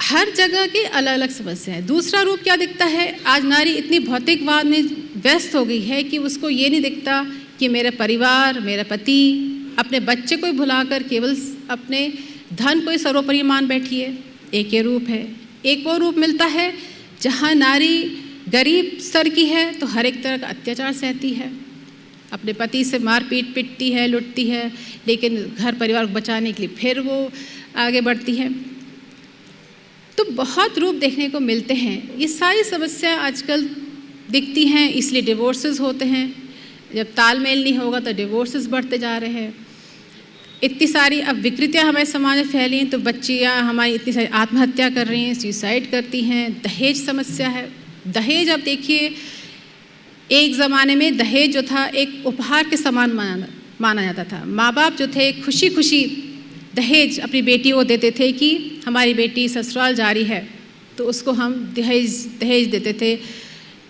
हर जगह की अलग अलग समस्या है। दूसरा रूप क्या दिखता है, आज नारी इतनी भौतिकवाद में व्यस्त हो गई है कि उसको ये नहीं दिखता कि मेरा परिवार, मेरा पति, अपने बच्चे को भुलाकर केवल अपने धन को ही सर्वोपरि मान बैठी है। एक ये रूप है। एक और रूप मिलता है जहाँ नारी गरीब स्तर की है तो हर एक तरह का अत्याचार सहती है, अपने पति से मारपीट पिटती है, लुटती है, लेकिन घर परिवार को बचाने के लिए फिर वो आगे बढ़ती है। तो बहुत रूप देखने को मिलते हैं। ये सारी समस्या आजकल दिखती हैं, इसलिए डिवोर्सेस होते हैं। जब तालमेल नहीं होगा तो डिवोर्सेस बढ़ते जा रहे हैं। इतनी सारी अब विकृतियाँ हमारे समाज में फैली हैं तो बच्चियाँ हमारी इतनी सारी आत्महत्या कर रही हैं, सुसाइड करती हैं। दहेज समस्या है। दहेज, अब देखिए, एक ज़माने में दहेज जो था एक उपहार के समान माना जाता था। माँ बाप जो थे खुशी खुशी दहेज अपनी बेटी को देते थे कि हमारी बेटी ससुराल जा रही है तो उसको हम दहेज देते थे,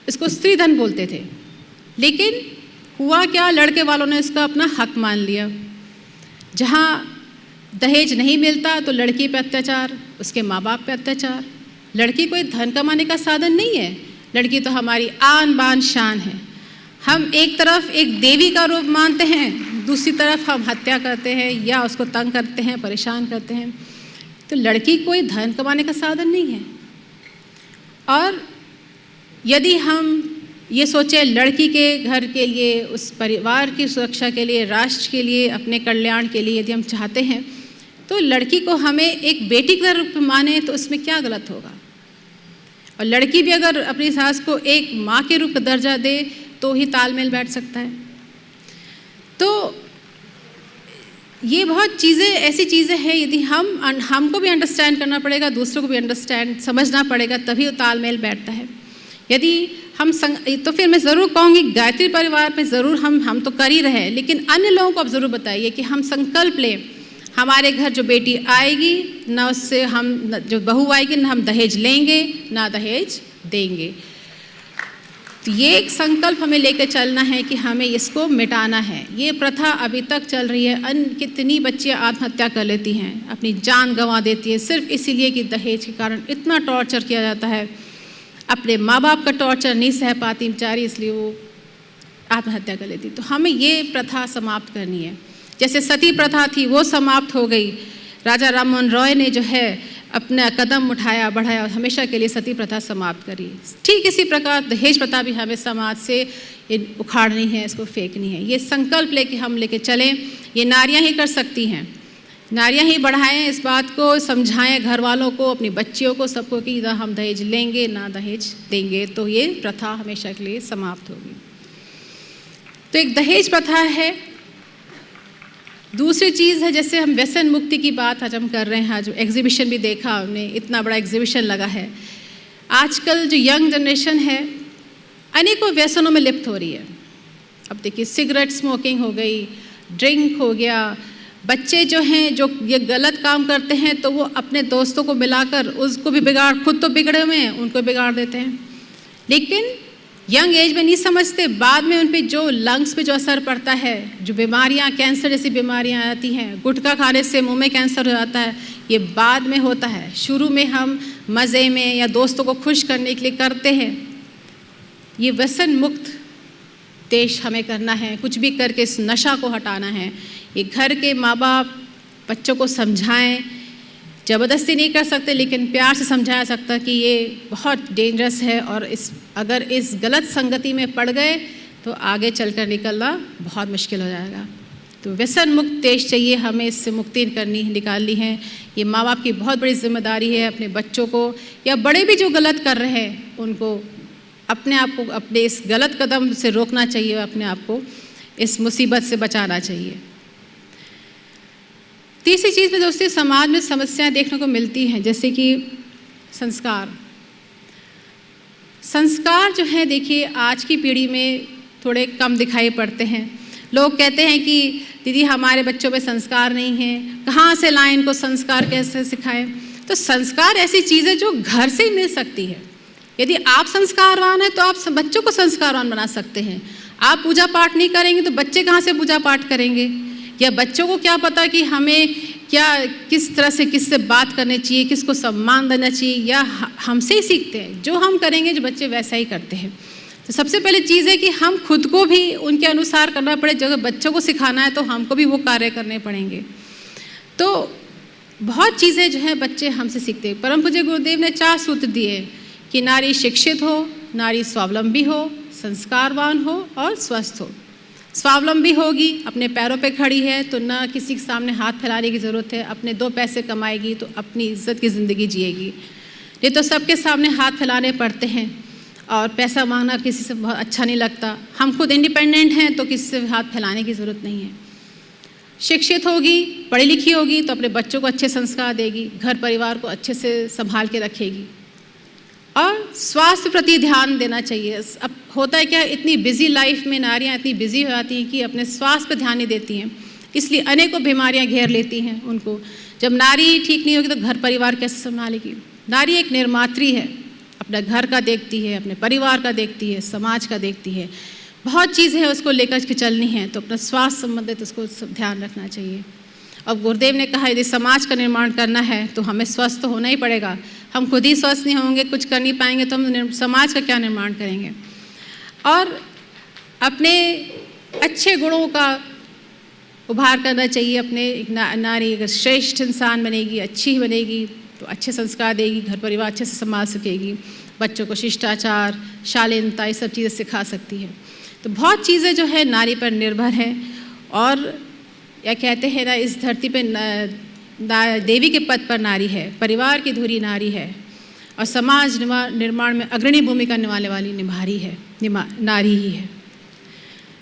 इसको स्त्री धन बोलते थे। लेकिन हुआ क्या, लड़के वालों ने इसका अपना हक मान लिया। जहाँ दहेज नहीं मिलता तो लड़की पे अत्याचार, उसके माँ बाप पे अत्याचार। लड़की कोई धन कमाने का साधन नहीं है, लड़की तो हमारी आन बान शान है। हम एक तरफ एक देवी का रूप मानते हैं, दूसरी तरफ हम हत्या करते हैं या उसको तंग करते हैं, परेशान करते हैं। तो लड़की कोई धन कमाने का साधन नहीं है। और यदि हम ये सोचें लड़की के घर के लिए, उस परिवार की सुरक्षा के लिए, राष्ट्र के लिए, अपने कल्याण के लिए यदि हम चाहते हैं तो लड़की को हमें एक बेटी के रूप में माने तो उसमें क्या गलत होगा। और लड़की भी अगर अपनी सास को एक माँ के रूप का दर्जा दे तो ही तालमेल बैठ सकता है। तो ये बहुत चीज़ें, ऐसी चीज़ें हैं, यदि हमको भी अंडरस्टैंड करना पड़ेगा, दूसरों को भी अंडरस्टैंड समझना पड़ेगा, तभी वो तालमेल बैठता है। यदि हम तो फिर मैं ज़रूर कहूँगी गायत्री परिवार में ज़रूर हम तो कर ही रहे, लेकिन अन्य लोगों को आप ज़रूर बताइए कि हम संकल्प लें, हमारे घर जो बेटी आएगी ना उससे हम, जो बहू आएगी ना हम दहेज लेंगे ना दहेज देंगे। तो ये एक संकल्प हमें लेकर चलना है कि हमें इसको मिटाना है। ये प्रथा अभी तक चल रही है। कितनी बच्चियाँ आत्महत्या कर लेती हैं, अपनी जान गंवा देती हैं सिर्फ इसीलिए कि दहेज के कारण इतना टॉर्चर किया जाता है। अपने माँ बाप का टॉर्चर नहीं सह पाती बेचारी, इसलिए वो आत्महत्या कर लेती। तो हमें ये प्रथा समाप्त करनी है। जैसे सती प्रथा थी वो समाप्त हो गई, राजा राम मोहन रॉय ने जो है अपना कदम उठाया, बढ़ाया, हमेशा के लिए सती प्रथा समाप्त करी। ठीक इसी प्रकार दहेज प्रथा भी हमें समाज से उखाड़नी है, इसको फेंकनी है। ये संकल्प लेके हम लेके चलें, ये नारियां ही कर सकती हैं। नारियां ही बढ़ाएं, इस बात को समझाएं घर वालों को, अपनी बच्चियों को, सबको कि ना हम दहेज लेंगे ना दहेज देंगे, तो ये प्रथा हमेशा के लिए समाप्त होगी। तो एक दहेज प्रथा है। दूसरी चीज़ है, जैसे हम व्यसन मुक्ति की बात आज हम कर रहे हैं, जो एग्जीबिशन भी देखा हमने, इतना बड़ा एग्जीबिशन लगा है। आजकल जो यंग जनरेशन है अनेकों व्यसनों में लिप्त हो रही है। अब देखिए सिगरेट स्मोकिंग हो गई, ड्रिंक हो गया। बच्चे जो हैं जो ये गलत काम करते हैं तो वो अपने दोस्तों को मिलाकर उसको भी बिगाड़, खुद तो बिगड़े हुए हैं उनको बिगाड़ देते हैं। लेकिन यंग एज में नहीं समझते, बाद में उन पे जो लंग्स पे जो असर पड़ता है, जो बीमारियां, कैंसर जैसी बीमारियां आती हैं, गुटखा खाने से मुंह में कैंसर हो जाता है, ये बाद में होता है। शुरू में हम मज़े में या दोस्तों को खुश करने के लिए करते हैं। ये व्यसन मुक्त देश हमें करना है, कुछ भी करके इस नशा को हटाना है। ये घर के माँ बाप बच्चों को समझाएं, ज़बरदस्ती नहीं कर सकते लेकिन प्यार से समझाया सकता कि ये बहुत डेंजरस है और अगर इस गलत संगति में पड़ गए तो आगे चलकर निकलना बहुत मुश्किल हो जाएगा। तो व्यसन मुक्त देश चाहिए हमें, इससे मुक्ति निकालनी है। ये माँ बाप की बहुत बड़ी जिम्मेदारी है, अपने बच्चों को या बड़े भी जो गलत कर रहे हैं उनको अपने आप को अपने इस गलत कदम से रोकना चाहिए, अपने आप को इस मुसीबत से बचाना चाहिए। तीसरी चीज़ में दोस्तों, समाज में समस्याएं देखने को मिलती हैं, जैसे कि संस्कार। संस्कार जो है देखिए आज की पीढ़ी में थोड़े कम दिखाई पड़ते हैं। लोग कहते हैं कि दीदी हमारे बच्चों में संस्कार नहीं है, कहाँ से लाएं इनको संस्कार, कैसे सिखाएं। तो संस्कार ऐसी चीज़ है जो घर से ही मिल सकती है। यदि आप संस्कारवान हैं तो आप बच्चों को संस्कारवान बना सकते हैं। आप पूजा पाठ नहीं करेंगे तो बच्चे कहाँ से पूजा पाठ करेंगे, या बच्चों को क्या पता कि हमें क्या किस तरह से किससे बात करनी चाहिए, किसको सम्मान देना चाहिए, या हमसे ही सीखते हैं। जो हम करेंगे जो बच्चे वैसा ही करते हैं। तो सबसे पहले चीज़ है कि हम खुद को भी उनके अनुसार करना पड़े। जब बच्चों को सिखाना है तो हमको भी वो कार्य करने पड़ेंगे। तो बहुत चीज़ें जो है बच्चे हमसे सीखते हैं। परम पूज्य गुरुदेव ने 4 सूत्र दिए कि नारी शिक्षित हो, नारी स्वावलंबी हो, संस्कारवान हो और स्वस्थ हो। स्वावलंबी होगी, अपने पैरों पे खड़ी है तो ना किसी के सामने हाथ फैलाने की ज़रूरत है। अपने 2 पैसे कमाएगी तो अपनी इज्जत की ज़िंदगी जिएगी। ये तो सबके सामने हाथ फैलाने पड़ते हैं और पैसा मांगना किसी से बहुत अच्छा नहीं लगता। हम खुद इंडिपेंडेंट हैं तो किसी से हाथ फैलाने की ज़रूरत नहीं है। शिक्षित होगी, पढ़ी लिखी होगी तो अपने बच्चों को अच्छे संस्कार देगी, घर परिवार को अच्छे से संभाल के रखेगी। और स्वास्थ्य प्रति ध्यान देना चाहिए। अब होता है क्या, इतनी बिजी लाइफ में नारियां इतनी बिजी हो जाती हैं कि अपने स्वास्थ्य पर ध्यान नहीं देती हैं, इसलिए अनेकों बीमारियां घेर लेती हैं उनको। जब नारी ठीक नहीं होगी तो घर परिवार कैसे संभालेगी। नारी एक निर्मात्री है, अपने घर का देखती है, अपने परिवार का देखती है, समाज का देखती है। बहुत चीज़ें हैं उसको लेकर के चलनी है, तो अपना स्वास्थ्य संबंधित उसको ध्यान रखना चाहिए। अब गुरुदेव ने कहा यदि समाज का निर्माण करना है तो हमें स्वस्थ होना ही पड़ेगा। हम खुद ही स्वस्थ नहीं होंगे, कुछ कर नहीं पाएंगे तो हम समाज का क्या निर्माण करेंगे। और अपने अच्छे गुणों का उभार करना चाहिए। अपने एक नारी अगर श्रेष्ठ इंसान बनेगी, अच्छी बनेगी तो अच्छे संस्कार देगी, घर परिवार अच्छे से संभाल सकेगी, बच्चों को शिष्टाचार, शालीनता, ये सब चीज़ें सिखा सकती है। तो बहुत चीज़ें जो है नारी पर निर्भर हैं। और या कहते हैं ना, इस धरती पे देवी के पद पर नारी है, परिवार की धुरी नारी है और समाज निर्माण में अग्रणी भूमिका निभाने वाली नारी ही है।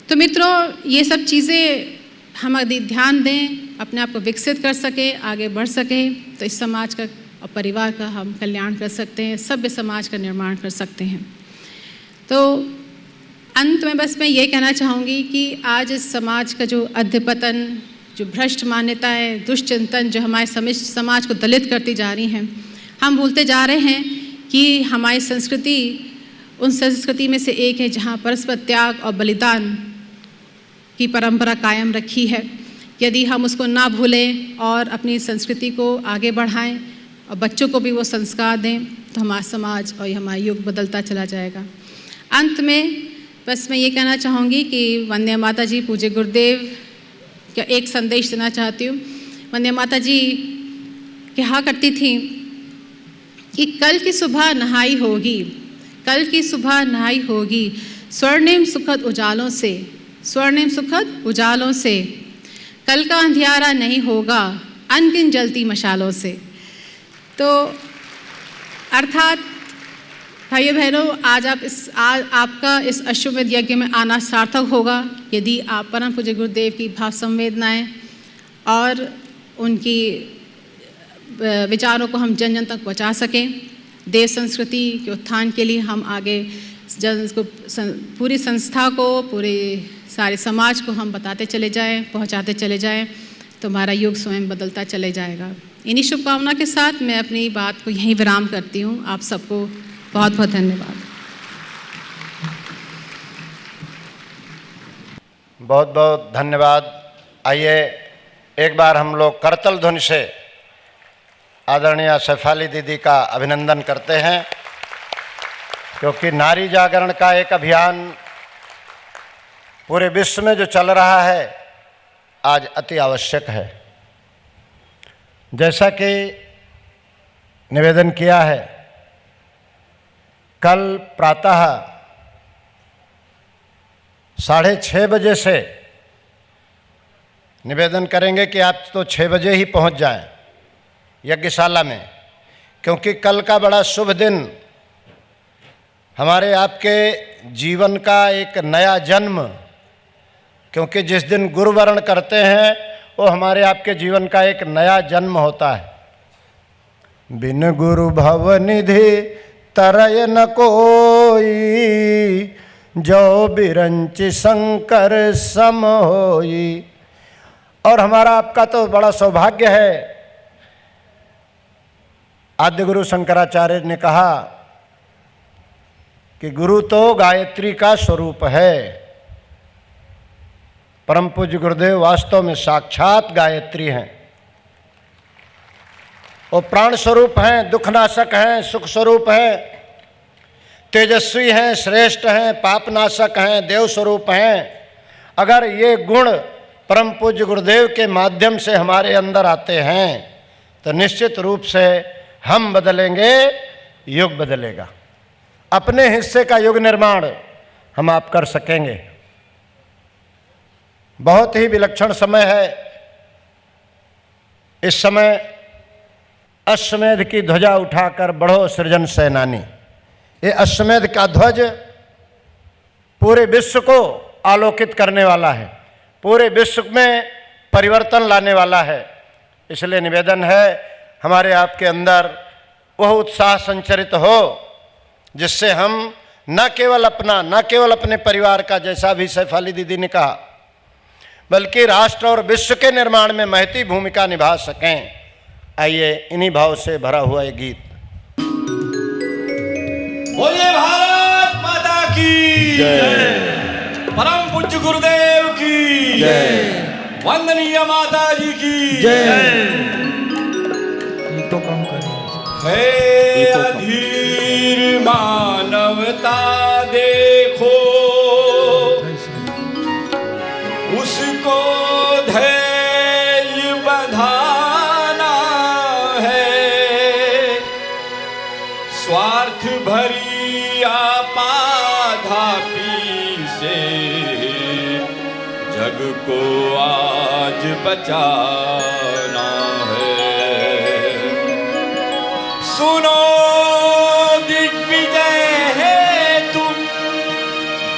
तो मित्रों, ये सब चीज़ें हम यदि ध्यान दें, अपने आप को विकसित कर सकें, आगे बढ़ सकें, तो इस समाज का और परिवार का हम कल्याण कर सकते हैं, सभ्य समाज का निर्माण कर सकते हैं। तो अंत में बस मैं ये कहना चाहूँगी कि आज इस समाज का जो अध्यपतन, जो भ्रष्ट मान्यताएं, दुष्चिंतन जो हमारे समाज को दलित करती जा रही हैं, हम भूलते जा रहे हैं कि हमारी संस्कृति उन संस्कृति में से एक है जहाँ परस्पर त्याग और बलिदान की परंपरा कायम रखी है। यदि हम उसको ना भूलें और अपनी संस्कृति को आगे बढ़ाएं और बच्चों को भी वो संस्कार दें तो हमारा समाज और हमारा युग बदलता चला जाएगा। अंत में बस मैं ये कहना चाहूँगी कि वंदे माता जी, पूज्य गुरुदेव का एक संदेश देना चाहती हूँ। वंदे माता जी कहा करती थी कि कल की सुबह नहाई होगी, कल की सुबह नहाई होगी स्वर्णिम सुखद उजालों से, स्वर्णिम सुखद उजालों से, कल का अंधियारा नहीं होगा अनगिन जलती मशालों से। तो अर्थात भाइयों बहनों, आज आपका इस अश्वमेध यज्ञ में आना सार्थक होगा यदि आप परम पूज्य गुरुदेव की भाव संवेदनाएं और उनकी विचारों को हम जन जन तक पहुंचा सकें। देव संस्कृति के उत्थान के लिए हम आगे पूरी संस्था को, पूरे सारे समाज को हम बताते चले जाएं, पहुंचाते चले जाएं, तो हमारा युग स्वयं बदलता चले जाएगा। इन्हीं शुभकामना के साथ मैं अपनी बात को यहीं विराम करती हूँ। आप सबको बहुत बहुत धन्यवाद। बहुत बहुत धन्यवाद। आइए एक बार हम लोग करतल ध्वनि से आदरणीय शेफाली दीदी का अभिनंदन करते हैं, क्योंकि नारी जागरण का एक अभियान पूरे विश्व में जो चल रहा है आज अति आवश्यक है। जैसा कि निवेदन किया है, कल प्रातः 6:30 बजे से निवेदन करेंगे कि आप तो 6 बजे ही पहुंच जाएं यज्ञशाला में, क्योंकि कल का बड़ा शुभ दिन, हमारे आपके जीवन का एक नया जन्म, क्योंकि जिस दिन गुरुवरण करते हैं वो हमारे आपके जीवन का एक नया जन्म होता है। बिन गुरु भव निधि तरय न कोई, जो बिरंच शंकर सम होई। और हमारा आपका तो बड़ा सौभाग्य है। आद्य गुरु शंकराचार्य ने कहा कि गुरु तो गायत्री का स्वरूप है। परम पूज्य गुरुदेव वास्तव में साक्षात गायत्री हैं। वो प्राण स्वरूप हैं, दुखनाशक हैं, सुख स्वरूप हैं, तेजस्वी हैं, श्रेष्ठ हैं, पापनाशक हैं, देव स्वरूप हैं। अगर ये गुण परम पूज्य गुरुदेव के माध्यम से हमारे अंदर आते हैं तो निश्चित रूप से हम बदलेंगे, युग बदलेगा। अपने हिस्से का युग निर्माण हम आप कर सकेंगे। बहुत ही विलक्षण समय है। इस समय अश्वमेध की ध्वजा उठाकर बढ़ो सृजन सेनानी। ये अश्वमेध का ध्वज पूरे विश्व को आलोकित करने वाला है, पूरे विश्व में परिवर्तन लाने वाला है। इसलिए निवेदन है हमारे आपके अंदर वह उत्साह संचरित हो जिससे हम न केवल अपने परिवार का, जैसा भी सैफाली दीदी ने कहा, बल्कि राष्ट्र और विश्व के निर्माण में महती भूमिका निभा सकें। आइए इन्हीं भाव से भरा हुआ ये गीत। बोलिए भारत माता की जय, परम पूज्य गुरुदेव की जय, वंदनीय माता जी की जय। तो कम करें। हे अधीर मानवता देखो, उसको धैर्य बंधाना है। स्वार्थ भरी आपाधापी से जग को आज बचाना है। सुनो दिग्विजय है तुम,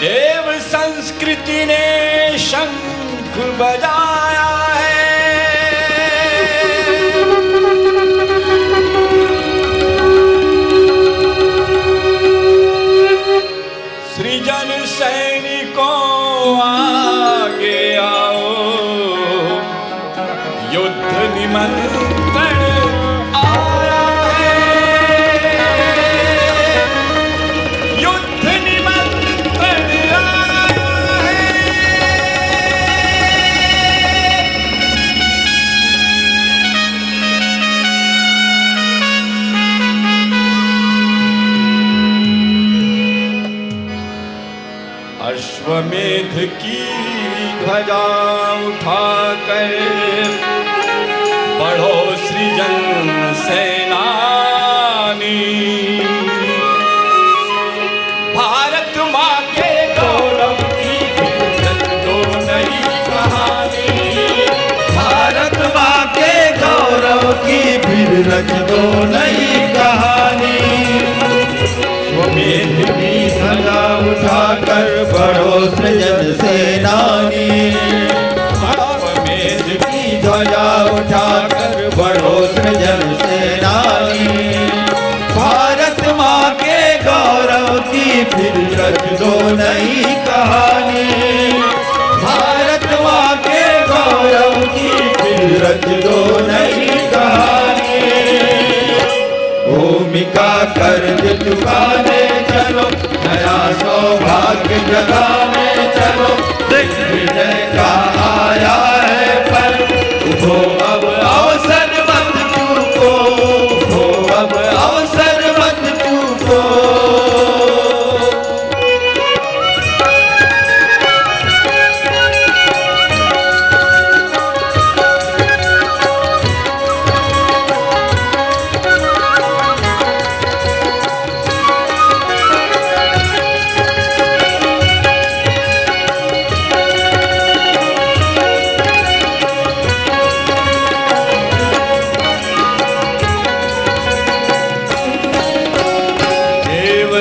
देव संस्कृति ने शंख बजाया है। सृजन सैनिकों आगे आओ, युद्ध निमंत्रण आया है। युद्ध निमंत्रण आया है। अश्वमेध की ध्वजा उठाकर बढ़ो सृजन सेनानी। भारत माँ के गौरव की रच दो नई कहानी। भारत माँ के गौरव की फिर रच दो नई कहानी। अश्वमेध की ध्वजा उठाकर बढ़ो सृजन सेनानी। अश्वमेध की ध्वजा उठाकर बढ़ो सृजन सेनानी। भारत माँ के गौरव की फिर रच दो नई कहानी। भारत माँ के गौरव की फिर रच दो नई कहानी। भूमिका कर्ज चुकाने चलो, नया सौभाग्य जगाने चलो। दिग्विजय का आया है पर, उठो अब अवसर मत चूको, उठो अब अवसर मत चूको।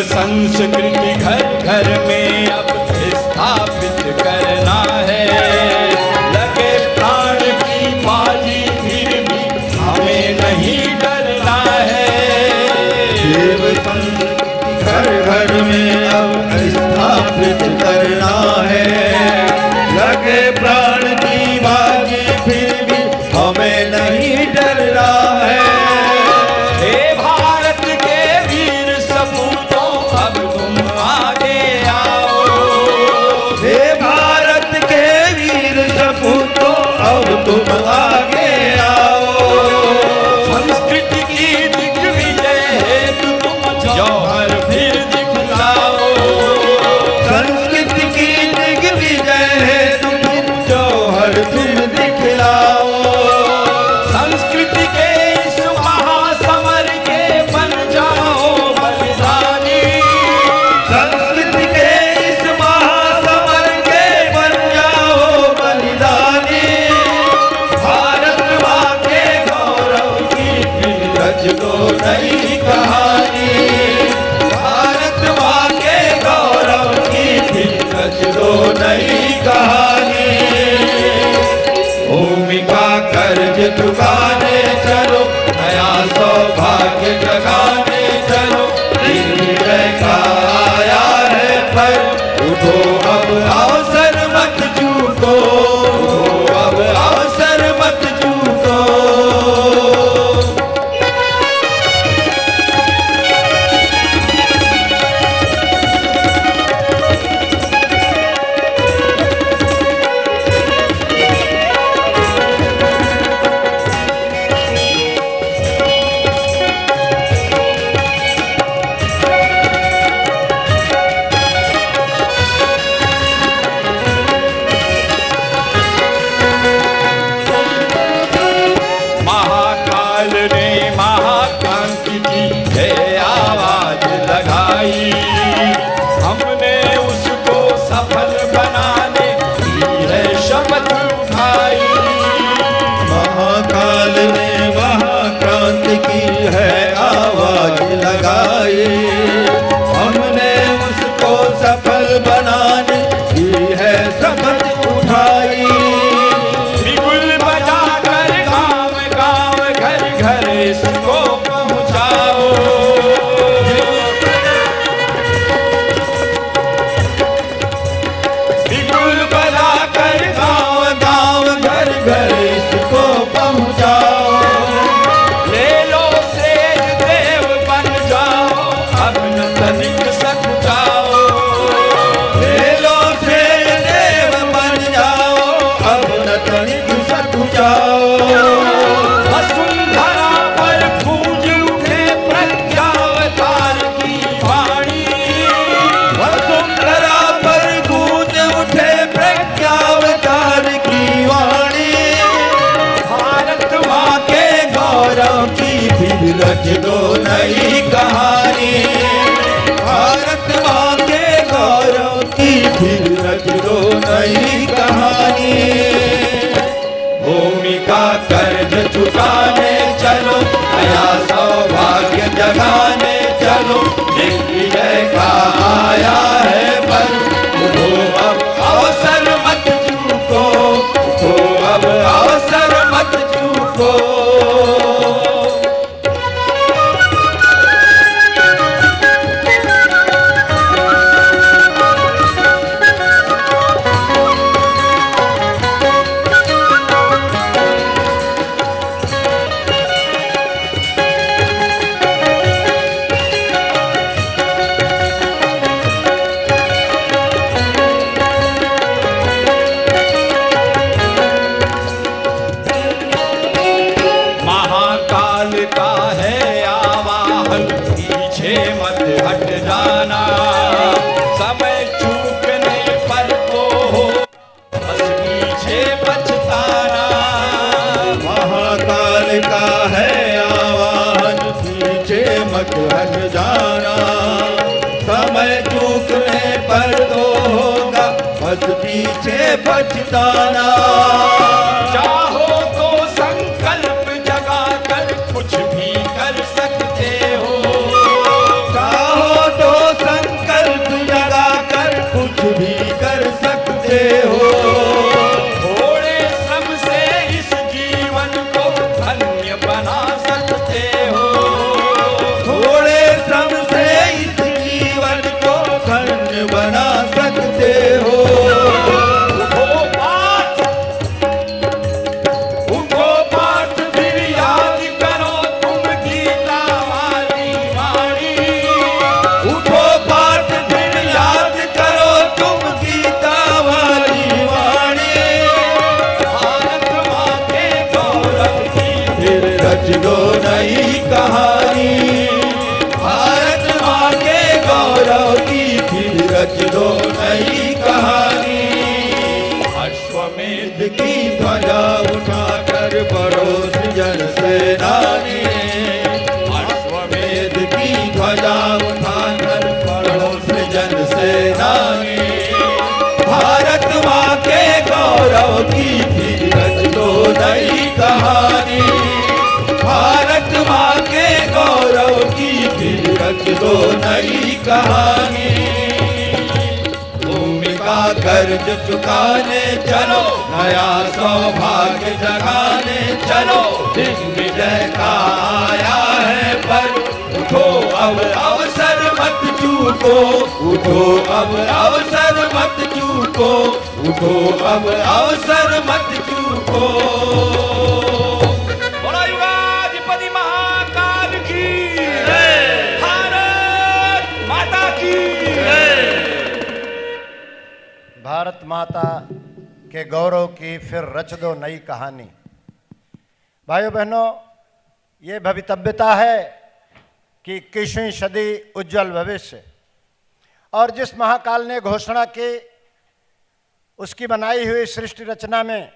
संस्कृति घर घर में अब स्थापित करना है। लगे प्राण की नहीं डरना है। देव संस्कृति घर घर में अब स्थापित करना है। लगे प्राण की बाजी फिर भी हमें नहीं डरना है। हे भारत के वीर सपूतों अब तुम आगे आओ। हे भारत के वीर सपूतों अब तुम आगे आओ। संस्कृति की दिग्विजय हेतु तुम जौहर फिर दिखलाओ। संस्कृति की दिग्विजय हेतु तुम जौहर तुम दिखलाओ। संस्कृति के इस महासमर के बन जाओ बलिदानी। संस्कृति के इस महासमर के बन जाओ बलिदानी। भारत माँ के गौरव की फिर रच दो नई कहानी। भारत माँ के गौरव की फिर रच दो नई कहानी। भूमि का कर्ज चुकाने चलो, नया सौभाग्य जगाने चलो। निर्णय का आया है पर उठो अब अवसर मत चूको। उठो अब अवसर मत चूको। महाकाल ने महाक्रांति की है आवाज लगाई। हमने उसको सफल बनाने की है शपथ उठाई। महाकाल ने महाक्रांति की है आवाज लगाई। हमने उसको सफल बनाने की है शपथ उठाई। बिगुल बजाकर गाँव गाँव घर घर इसको पहुँचाओ। बिगुल बजाकर गाँव गाँव घर घर इसको पहुँचाओ। ले लो सेज देव बन जाओ, अब न तनिक सकुचाओ। ले लो से देव बन जाओ, अब न तनिक सकुचाओ। वसुंधरा पर गूंज उठे प्रज्ञावतार की वाणी। वसुंधरा पर गूंज उठे प्रज्ञावतार की वाणी। भारत माँ के गौरव की फिर रच दो नई कहानी। भारत माँ के गौरव की फिर रच दो नई कहानी। भूमि का कर्ज चुकाने चलो, नया सौभाग्य जगाने चलो। दिग्विजय का आया है पर उठो अब अवसर मत चूको। उठो अब अवसर मत चूको। महाकाल का है आवाहन, पीछे मत हट जाना। समय चूकने पर तो हो बस पीछे पछताना। महाकाल का है आवाहन, पीछे मत हट जाना। समय चूकने पर तो होगा बस पीछे पछताना। चाहो तो संकल्प जगा कर कुछ भी कर सकते हो। चाहो तो संकल्प जगा कर कुछ भी कर सकते हो। थोड़े श्रम से इस जीवन को धन्य बना सकते रच दो नई कहानी, भारत माँ के गौरव की फिर रच दो नई कहानी। अश्वमेध की ध्वजा उठाकर बढ़ो सृजन सेनानी, अश्वमेध की ध्वजा उठाकर बढ़ो सृजन सेनानी। भारत माँ के गौरव की फिर रच दो नई कहानी, भारत माँ के गौरव की फिर रच दो नई कहानी। भूमि का कर्ज चुकाने चलो, नया सौभाग्य जगाने चलो, दिन विजय का आया है पर उठो अब अवसर मत चूको, उठो अब अवसर मत चूको, उठो अब अवसर मत चूको। बोलो युगाधिपति महाकाल की जय, भारत माता की जय। भारत माता के गौरव की फिर रच दो नई कहानी। भाइयों बहनों, ये भवितव्यता है कि 21वीं सदी उज्जवल भविष्य, और जिस महाकाल ने घोषणा की उसकी बनाई हुई सृष्टि रचना में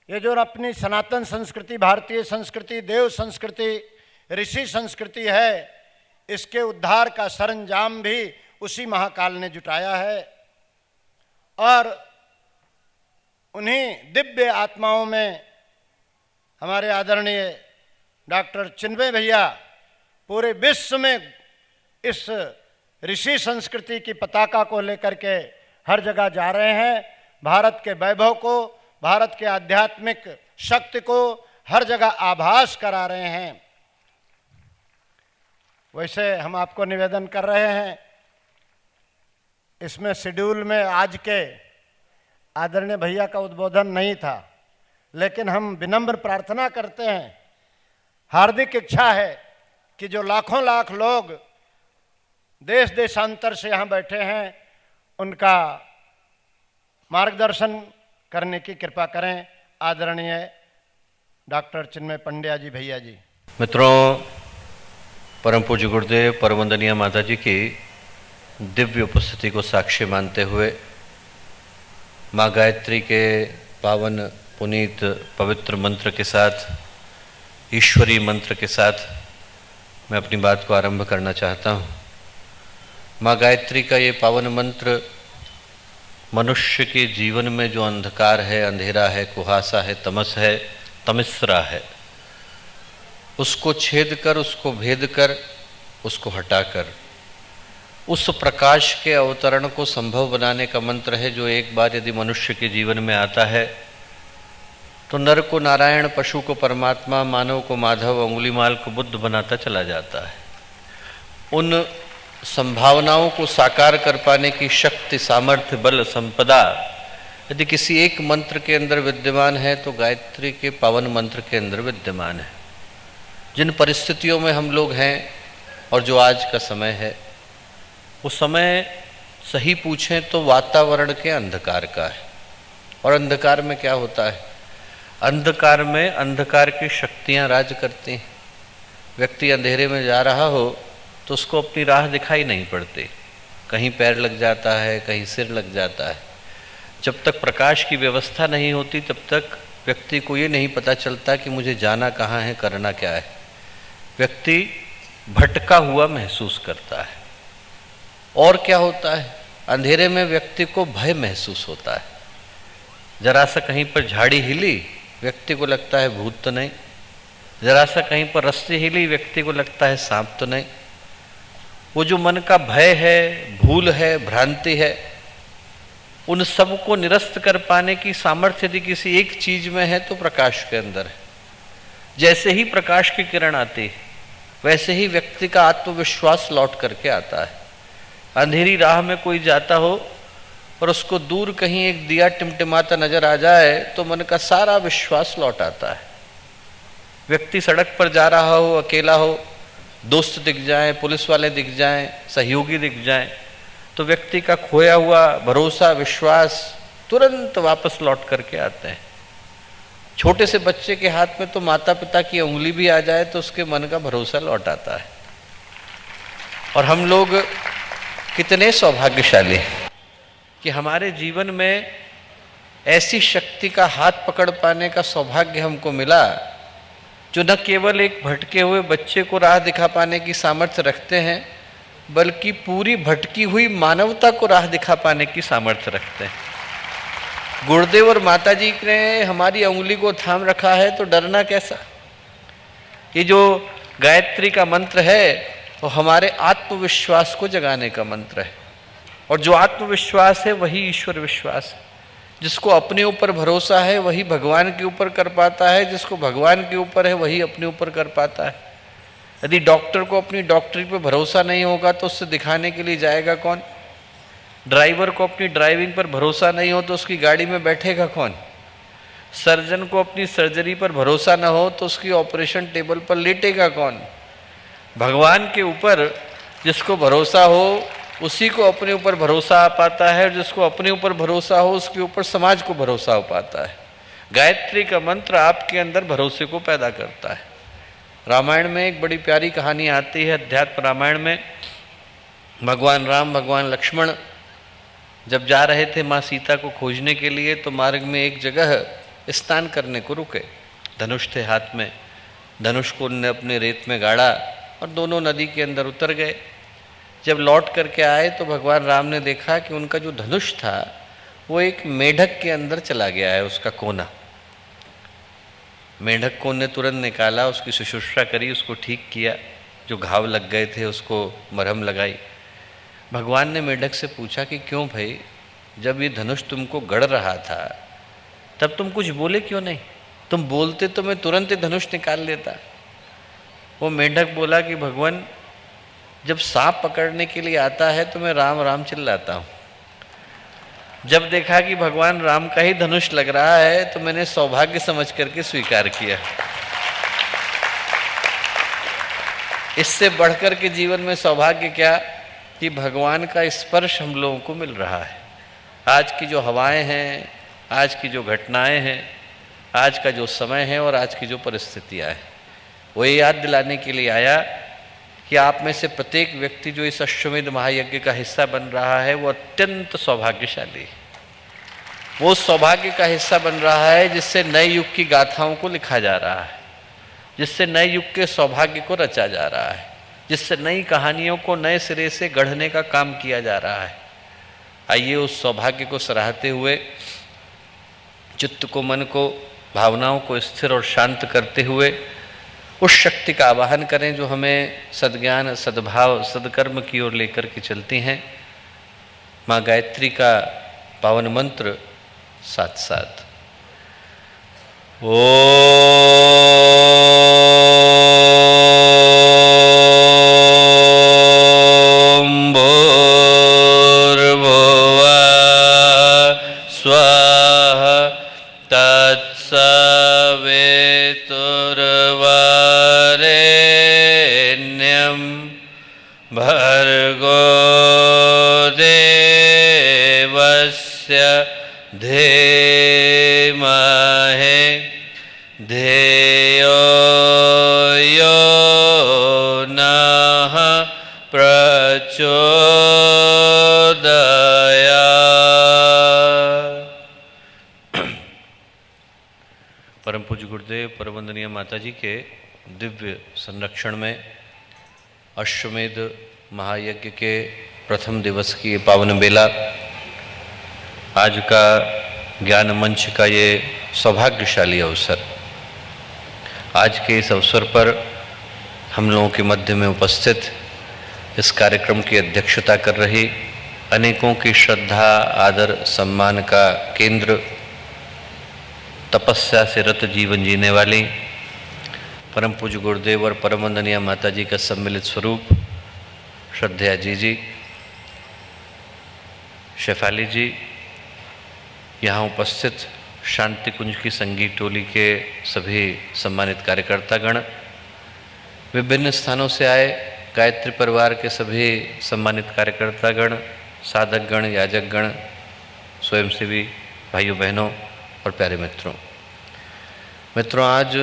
ये जो अपनी सनातन संस्कृति, भारतीय संस्कृति, देव संस्कृति, ऋषि संस्कृति है, इसके उद्धार का सरंजाम भी उसी महाकाल ने जुटाया है। और उन्हीं दिव्य आत्माओं में हमारे आदरणीय डॉक्टर चिन्मय भैया पूरे विश्व में इस ऋषि संस्कृति की पताका को लेकर के हर जगह जा रहे हैं। भारत के वैभव को, भारत के आध्यात्मिक शक्ति को हर जगह आभास करा रहे हैं। वैसे हम आपको निवेदन कर रहे हैं, इसमें शेड्यूल में आज के आदरणीय भैया का उद्बोधन नहीं था, लेकिन हम विनम्र प्रार्थना करते हैं, हार्दिक इच्छा है कि जो लाखों लाख लोग देश देशांतर से यहाँ बैठे हैं उनका मार्गदर्शन करने की कृपा करें। आदरणीय डॉक्टर चिन्मय पंड्या जी भैया जी। मित्रों, परम पूज्य गुरुदेव परमवंदनीय माता जी की दिव्य उपस्थिति को साक्षी मानते हुए माँ गायत्री के पावन पुनीत पवित्र मंत्र के साथ, ईश्वरीय मंत्र के साथ मैं अपनी बात को आरंभ करना चाहता हूँ। माँ गायत्री का ये पावन मंत्र मनुष्य के जीवन में जो अंधकार है, अंधेरा है, कुहासा है, तमस है, तमिस्रा है, उसको छेद कर, उसको भेद कर, उसको हटाकर उस प्रकाश के अवतरण को संभव बनाने का मंत्र है, जो एक बार यदि मनुष्य के जीवन में आता है तो नर को नारायण, पशु को परमात्मा, मानव को माधव, अंगुलीमाल को बुद्ध बनाता चला जाता है। उन संभावनाओं को साकार कर पाने की शक्ति, सामर्थ्य, बल, संपदा यदि किसी एक मंत्र के अंदर विद्यमान है तो गायत्री के पावन मंत्र के अंदर विद्यमान है। जिन परिस्थितियों में हम लोग हैं और जो आज का समय है, वो समय सही पूछें तो वातावरण के अंधकार का है। और अंधकार में क्या होता है? अंधकार में अंधकार की शक्तियां राज करती हैं। व्यक्ति अंधेरे में जा रहा हो तो उसको अपनी राह दिखाई नहीं पड़ती, कहीं पैर लग जाता है, कहीं सिर लग जाता है। जब तक प्रकाश की व्यवस्था नहीं होती तब तक व्यक्ति को ये नहीं पता चलता कि मुझे जाना कहाँ है, करना क्या है। व्यक्ति भटका हुआ महसूस करता है। और क्या होता है? अंधेरे में व्यक्ति को भय महसूस होता है। जरा सा कहीं पर झाड़ी हिली, व्यक्ति को लगता है भूत तो नहीं। जरा सा कहीं पर रस्सी हिली, व्यक्ति को लगता है सांप तो नहीं। वो जो मन का भय है, भूल है, भ्रांति है, उन सब को निरस्त कर पाने की सामर्थ्य यदि किसी एक चीज में है तो प्रकाश के अंदर है। जैसे ही प्रकाश की किरण आती है वैसे ही व्यक्ति का आत्मविश्वास लौट करके आता है। अंधेरी राह में कोई जाता हो और उसको दूर कहीं एक दिया टिमटिमाता नजर आ जाए तो मन का सारा विश्वास लौट आता है। व्यक्ति सड़क पर जा रहा हो, अकेला हो, दोस्त दिख जाएं, पुलिस वाले दिख जाएं, सहयोगी दिख जाएं, तो व्यक्ति का खोया हुआ भरोसा, विश्वास तुरंत वापस लौट करके आते हैं। छोटे से बच्चे के हाथ में तो माता पिता की उंगली भी आ जाए तो उसके मन का भरोसा लौट आता है। और हम लोग कितने सौभाग्यशाली हैं कि हमारे जीवन में ऐसी शक्ति का हाथ पकड़ पाने का सौभाग्य हमको मिला, जो न केवल एक भटके हुए बच्चे को राह दिखा पाने की सामर्थ्य रखते हैं, बल्कि पूरी भटकी हुई मानवता को राह दिखा पाने की सामर्थ्य रखते हैं। गुरुदेव और माता जी ने हमारी उंगली को थाम रखा है तो डरना कैसा। ये जो गायत्री का मंत्र है वो हमारे आत्मविश्वास को जगाने का मंत्र है, और जो आत्मविश्वास है वही ईश्वर विश्वास है। जिसको अपने ऊपर भरोसा है वही भगवान के ऊपर कर पाता है, जिसको भगवान के ऊपर है वही अपने ऊपर कर पाता है। यदि डॉक्टर को अपनी डॉक्टरी पर भरोसा नहीं होगा तो उससे दिखाने के लिए जाएगा कौन? ड्राइवर को अपनी ड्राइविंग पर भरोसा नहीं हो तो उसकी गाड़ी में बैठेगा कौन? सर्जन को अपनी सर्जरी पर भरोसा न हो तो उसकी ऑपरेशन टेबल पर लेटेगा कौन? भगवान के ऊपर जिसको भरोसा हो उसी को अपने ऊपर भरोसा आ पाता है, और जिसको अपने ऊपर भरोसा हो उसके ऊपर समाज को भरोसा हो पाता है। गायत्री का मंत्र आपके अंदर भरोसे को पैदा करता है। रामायण में एक बड़ी प्यारी कहानी आती है, अध्यात्म रामायण में। भगवान राम भगवान लक्ष्मण जब जा रहे थे माँ सीता को खोजने के लिए, तो मार्ग में एक जगह स्नान करने को रुके। धनुष थे हाथ में, धनुष को उन्होंने अपने रेत में गाड़ा और दोनों नदी के अंदर उतर गए। जब लौट करके आए तो भगवान राम ने देखा कि उनका जो धनुष था वो एक मेढक के अंदर चला गया है, उसका कोना। मेढक को उन्हें तुरंत निकाला, उसकी शुश्रूषा करी, उसको ठीक किया, जो घाव लग गए थे उसको मरहम लगाई। भगवान ने मेढक से पूछा कि क्यों भाई, जब ये धनुष तुमको गड़ रहा था तब तुम कुछ बोले क्यों नहीं? तुम बोलते तो मैं तुरंत ही धनुष निकाल लेता। वो मेढक बोला कि भगवान, जब सांप पकड़ने के लिए आता है तो मैं राम राम चिल्लाता हूँ। जब देखा कि भगवान राम का ही धनुष लग रहा है तो मैंने सौभाग्य समझ करके स्वीकार किया। इससे बढ़कर के जीवन में सौभाग्य क्या कि भगवान का स्पर्श हम लोगों को मिल रहा है। आज की जो हवाएं हैं, आज की जो घटनाएं हैं, आज का जो समय है और आज की जो परिस्थितियां हैं, वो ये याद दिलाने के लिए आया कि आप में से प्रत्येक व्यक्ति जो इस अश्वमेध महायज्ञ का हिस्सा बन रहा है वो अत्यंत सौभाग्यशाली है। वो सौभाग्य का हिस्सा बन रहा है जिससे नए युग की गाथाओं को लिखा जा रहा है, जिससे नए युग के सौभाग्य को रचा जा रहा है, जिससे नई कहानियों को नए सिरे से गढ़ने का काम किया जा रहा है। आइए उस सौभाग्य को सराहते हुए, चित्त को, मन को, भावनाओं को स्थिर और शांत करते हुए उस शक्ति का आवाहन करें जो हमें सद्ज्ञान, सद्भाव, सद्कर्म की ओर लेकर के चलती हैं। माँ गायत्री का पावन मंत्र साथ साथ भर्गो देवस्य धीमहि धियो यो नः प्रचोदयात्। परम पूज्य गुरुदेव परमवंदनीय माता जी के दिव्य संरक्षण में अश्वमेध महायज्ञ के प्रथम दिवस की ये पावन बेला, आज का ज्ञान मंच का ये सौभाग्यशाली अवसर, आज के इस अवसर पर हम लोगों के मध्य में उपस्थित इस कार्यक्रम की अध्यक्षता कर रही, अनेकों की श्रद्धा, आदर, सम्मान का केंद्र, तपस्या से रत जीवन जीने वाली परम पूज्य गुरुदेव और परम वंदनीय माता जी का सम्मिलित स्वरूप श्रद्धेया जी, शेफाली जी, यहाँ उपस्थित शांति कुंज की संगीत टोली के सभी सम्मानित कार्यकर्तागण, विभिन्न स्थानों से आए गायत्री परिवार के सभी सम्मानित कार्यकर्तागण, साधकगण, याजकगण, स्वयंसेवी भाइयों बहनों और प्यारे मित्रों, मित्रों, आज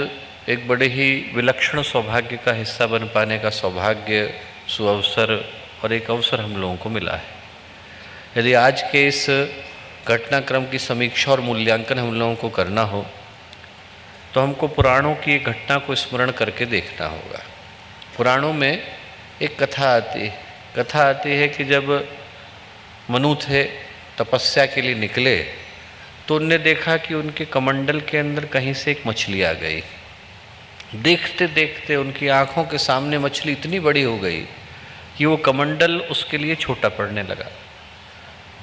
एक बड़े ही विलक्षण सौभाग्य का हिस्सा बन पाने का सौभाग्य, सुअवसर और एक अवसर हम लोगों को मिला है। यदि आज के इस घटनाक्रम की समीक्षा और मूल्यांकन हम लोगों को करना हो तो हमको पुराणों की एक घटना को स्मरण करके देखना होगा। पुराणों में एक कथा आती है कि जब मनु थे तपस्या के लिए निकले तो उनने देखा कि उनके कमंडल के अंदर कहीं से एक मछली आ गई। देखते देखते उनकी आँखों के सामने मछली इतनी बड़ी हो गई कि वो कमंडल उसके लिए छोटा पड़ने लगा।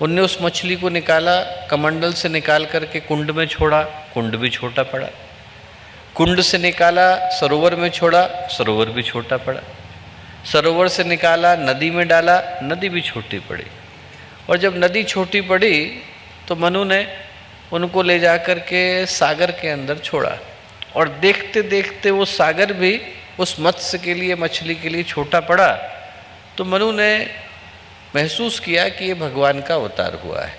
उनने उस मछली को निकाला, कमंडल से निकाल करके कुंड में छोड़ा, कुंड भी छोटा पड़ा। कुंड से निकाला, सरोवर में छोड़ा, सरोवर भी छोटा पड़ा। सरोवर से निकाला, नदी में डाला, नदी भी छोटी पड़ी। और जब नदी छोटी पड़ी तो मनु ने उनको ले जा कर के सागर के अंदर छोड़ा। और देखते देखते वो सागर भी उस मत्स्य के लिए, मछली के लिए छोटा पड़ा। तो मनु ने महसूस किया कि ये भगवान का अवतार हुआ है।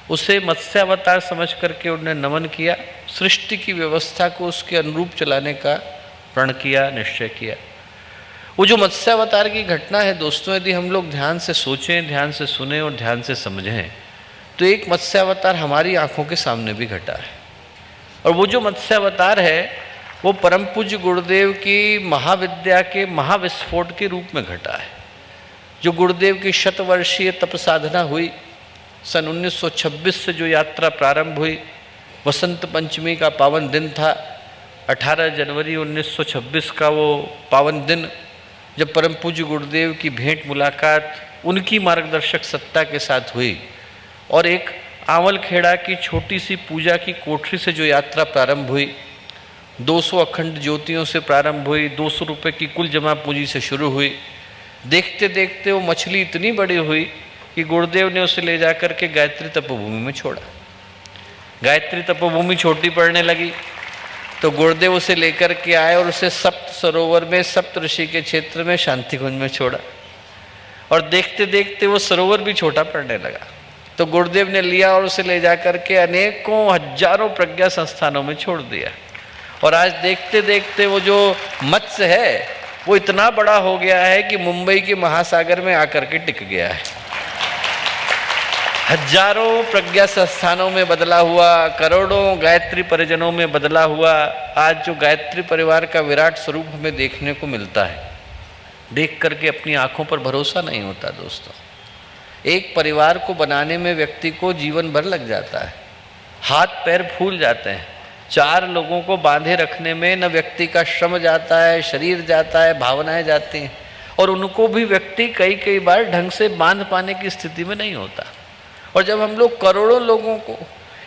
उसे मत्स्यावतार समझ करके उन्होंने नमन किया, सृष्टि की व्यवस्था को उसके अनुरूप चलाने का प्रण किया, निश्चय किया। वो जो मत्स्यावतार की घटना है दोस्तों, यदि हम लोग ध्यान से सोचें, ध्यान से सुने और ध्यान से समझें तो एक मत्स्यावतार हमारी आंखों के सामने भी घटा है। और वो जो मत्स्यावतार है वो परम पूज्य गुरुदेव की महाविद्या के महाविस्फोट के रूप में घटा है। जो गुरुदेव की शतवर्षीय तप साधना हुई, सन 1926 से जो यात्रा प्रारंभ हुई, वसंत पंचमी का पावन दिन था, 18 जनवरी 1926 का वो पावन दिन, जब परम पूज्य गुरुदेव की भेंट मुलाकात उनकी मार्गदर्शक सत्ता के साथ हुई और एक आंवल खेड़ा की छोटी सी पूजा की कोठरी से जो यात्रा प्रारंभ हुई, 200 अखंड ज्योतियों से प्रारंभ हुई, 200 रुपये की कुल जमा पूंजी से शुरू हुई। देखते देखते वो मछली इतनी बड़ी हुई कि गुरुदेव ने उसे ले जाकर के गायत्री तपोभूमि में छोड़ा। गायत्री तपोभूमि छोटी पड़ने लगी तो गुरुदेव उसे लेकर के आए और उसे सप्त सरोवर में, सप्त ऋषि के क्षेत्र में, शांति कुंज में छोड़ा। और देखते देखते वो सरोवर भी छोटा पड़ने लगा तो गुरुदेव ने लिया और उसे ले जाकर के अनेकों हजारों प्रज्ञा संस्थानों में छोड़ दिया। और आज देखते देखते वो जो मत्स्य है वो इतना बड़ा हो गया है कि मुंबई के महासागर में आकर के टिक गया है। हजारों प्रज्ञा संस्थानों में बदला हुआ, करोड़ों गायत्री परिजनों में बदला हुआ आज जो गायत्री परिवार का विराट स्वरूप हमें देखने को मिलता है, देख करके अपनी आंखों पर भरोसा नहीं होता दोस्तों। एक परिवार को बनाने में व्यक्ति को जीवन भर लग जाता है, हाथ पैर फूल जाते हैं। 4 लोगों को बांधे रखने में न व्यक्ति का श्रम जाता है, शरीर जाता है, भावनाएं जाती हैं, और उनको भी व्यक्ति कई कई बार ढंग से बांध पाने की स्थिति में नहीं होता। और जब हम लोग करोड़ों लोगों को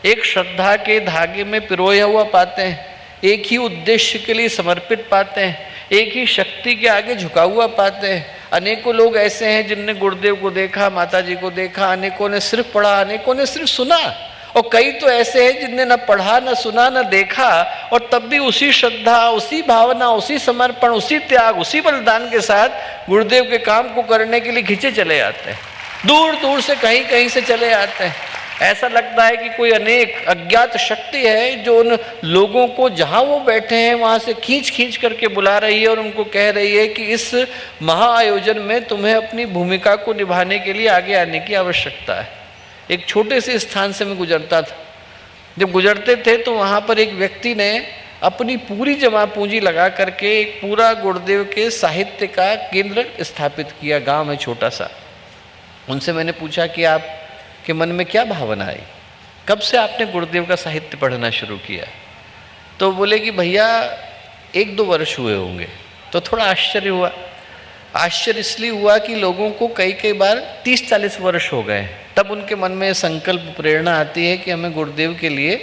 एक श्रद्धा के धागे में पिरोया हुआ पाते हैं, एक ही उद्देश्य के लिए समर्पित पाते हैं, एक ही शक्ति के आगे झुका हुआ पाते हैं। अनेकों लोग ऐसे हैं जिनने गुरुदेव को देखा, माता जी को देखा, अनेकों ने सिर्फ पढ़ा, अनेकों ने सिर्फ सुना, और कई तो ऐसे हैं जिनने न पढ़ा, न सुना, न देखा, और तब भी उसी श्रद्धा, उसी भावना, उसी समर्पण, उसी त्याग, उसी बलिदान के साथ गुरुदेव के काम को करने के लिए खिंचे चले आते हैं। दूर दूर से, कहीं कहीं से चले आते हैं। ऐसा लगता है कि कोई अनेक अज्ञात शक्ति है जो उन लोगों को जहाँ वो बैठे हैं वहाँ से खींच खींच करके बुला रही है और उनको कह रही है कि इस महाआयोजन में तुम्हें अपनी भूमिका को निभाने के लिए आगे आने की आवश्यकता है। एक छोटे से स्थान से मैं गुजरता था, जब गुजरते थे तो वहाँ पर एक व्यक्ति ने अपनी पूरी जमा पूंजी लगा करके एक पूरा गुरुदेव के साहित्य का केंद्र स्थापित किया, गाँव में छोटा सा। उनसे मैंने पूछा कि आप के मन में क्या भावना आई, कब से आपने गुरुदेव का साहित्य पढ़ना शुरू किया? तो बोले कि भैया 1-2 वर्ष हुए होंगे। तो थोड़ा आश्चर्य हुआ। आश्चर्य इसलिए हुआ कि लोगों को कई बार 30-40 वर्ष हो गए, तब उनके मन में संकल्प, प्रेरणा आती है कि हमें गुरुदेव के लिए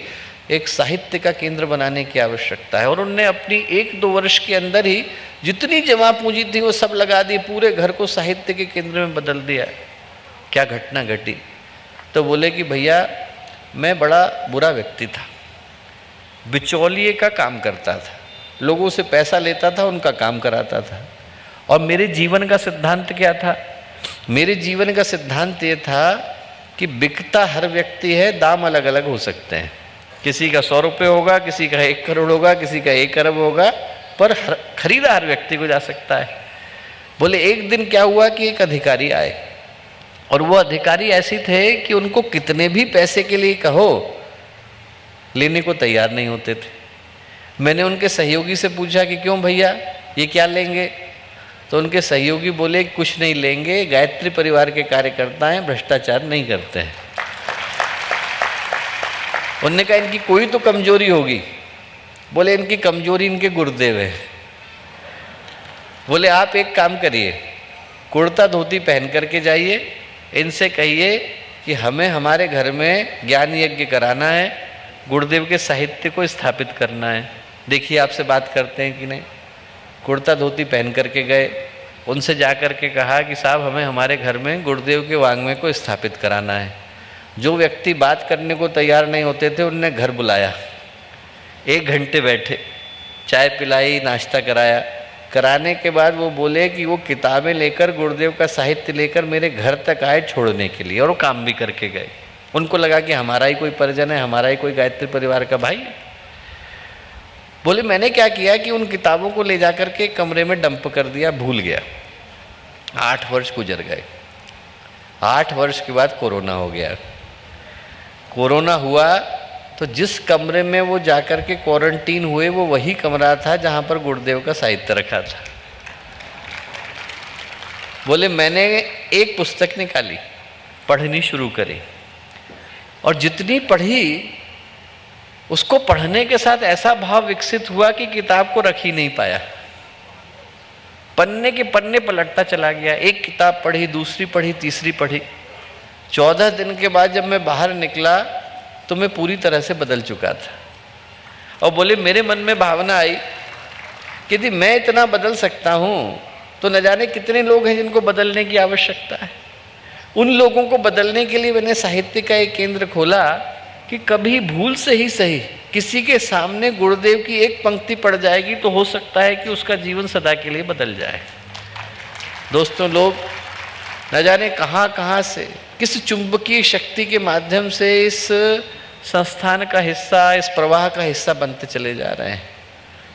एक साहित्य का केंद्र बनाने की आवश्यकता है। और उनने अपनी 1-2 वर्ष के अंदर ही जितनी जमा पूंजी थी वो सब लगा दी, पूरे घर को साहित्य के केंद्र में बदल दिया। क्या घटना घटी? तो बोले कि भैया मैं बड़ा बुरा व्यक्ति था, बिचौलिए का काम करता था, लोगों से पैसा लेता था, उनका काम कराता था। और मेरे जीवन का सिद्धांत क्या था? मेरे जीवन का सिद्धांत ये था कि बिकता हर व्यक्ति है, दाम अलग अलग हो सकते हैं। किसी का 100 रुपये होगा, किसी का 1 करोड़ होगा, किसी का 1 अरब होगा, पर खरीदा हर व्यक्ति को जा सकता है। बोले एक दिन क्या हुआ कि एक अधिकारी आए और वो अधिकारी ऐसे थे कि उनको कितने भी पैसे के लिए कहो लेने को तैयार नहीं होते थे। मैंने उनके सहयोगी से पूछा कि क्यों भैया ये क्या लेंगे, तो उनके सहयोगी बोले कुछ नहीं लेंगे, गायत्री परिवार के कार्यकर्ता हैं, भ्रष्टाचार नहीं करते हैं। उन्होंने कहा इनकी कोई तो कमजोरी होगी। बोले इनकी कमजोरी इनके गुरुदेव है। बोले आप एक काम करिए, कुर्ता धोती पहन करके जाइए, इनसे कहिए कि हमें हमारे घर में ज्ञान यज्ञ कराना है, गुरुदेव के साहित्य को स्थापित करना है, देखिए आपसे बात करते हैं कि नहीं। कुर्ता धोती पहन करके गए, उनसे जा कर के कहा कि साहब हमें हमारे घर में गुरुदेव के वाङ्मय को स्थापित कराना है। जो व्यक्ति बात करने को तैयार नहीं होते थे उनने घर बुलाया, 1 घंटे बैठे, चाय पिलाई, नाश्ता कराया। कराने के बाद वो बोले कि वो किताबें लेकर, गुरुदेव का साहित्य लेकर मेरे घर तक आए छोड़ने के लिए, और वो काम भी करके गए। उनको लगा कि हमारा ही कोई परिजन है, हमारा ही कोई गायत्री परिवार का भाई है। बोले मैंने क्या किया कि उन किताबों को ले जाकर के कमरे में डंप कर दिया, भूल गया। 8 वर्ष गुजर गए। 8 वर्ष के बाद कोरोना हो गया। कोरोना हुआ तो जिस कमरे में वो जाकर के क्वारंटीन हुए वो वही कमरा था जहाँ पर गुरुदेव का साहित्य रखा था। बोले मैंने एक पुस्तक निकाली, पढ़नी शुरू करी, और जितनी पढ़ी उसको पढ़ने के साथ ऐसा भाव विकसित हुआ कि किताब को रख ही नहीं पाया। पन्ने के पन्ने पलटता चला गया। एक किताब पढ़ी, दूसरी पढ़ी, तीसरी पढ़ी। 14 दिन के बाद जब मैं बाहर निकला तो मैं पूरी तरह से बदल चुका था। और बोले मेरे मन में भावना आई कि यदि मैं इतना बदल सकता हूँ तो न जाने कितने लोग हैं जिनको बदलने की आवश्यकता है। उन लोगों को बदलने के लिए मैंने साहित्य का एक केंद्र खोला कि कभी भूल से ही सही किसी के सामने गुरुदेव की एक पंक्ति पढ़ जाएगी तो हो सकता है कि उसका जीवन सदा के लिए बदल जाए। दोस्तों, लोग न जाने कहाँ कहाँ से किस चुंबकीय शक्ति के माध्यम से इस संस्थान का हिस्सा, इस प्रवाह का हिस्सा बनते चले जा रहे हैं।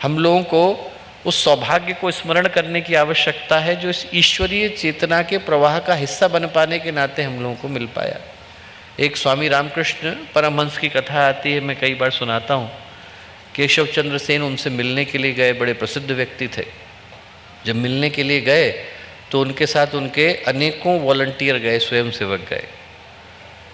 हम लोगों को उस सौभाग्य को स्मरण करने की आवश्यकता है जो इस ईश्वरीय चेतना के प्रवाह का हिस्सा बन पाने के नाते हम लोगों को मिल पाया। एक स्वामी रामकृष्ण परमहंस की कथा आती है, मैं कई बार सुनाता हूँ। केशव चंद्र सेन उनसे मिलने के लिए गए, बड़े प्रसिद्ध व्यक्ति थे। जब मिलने के लिए गए तो उनके साथ उनके अनेकों वॉलंटियर गए, स्वयंसेवक गए।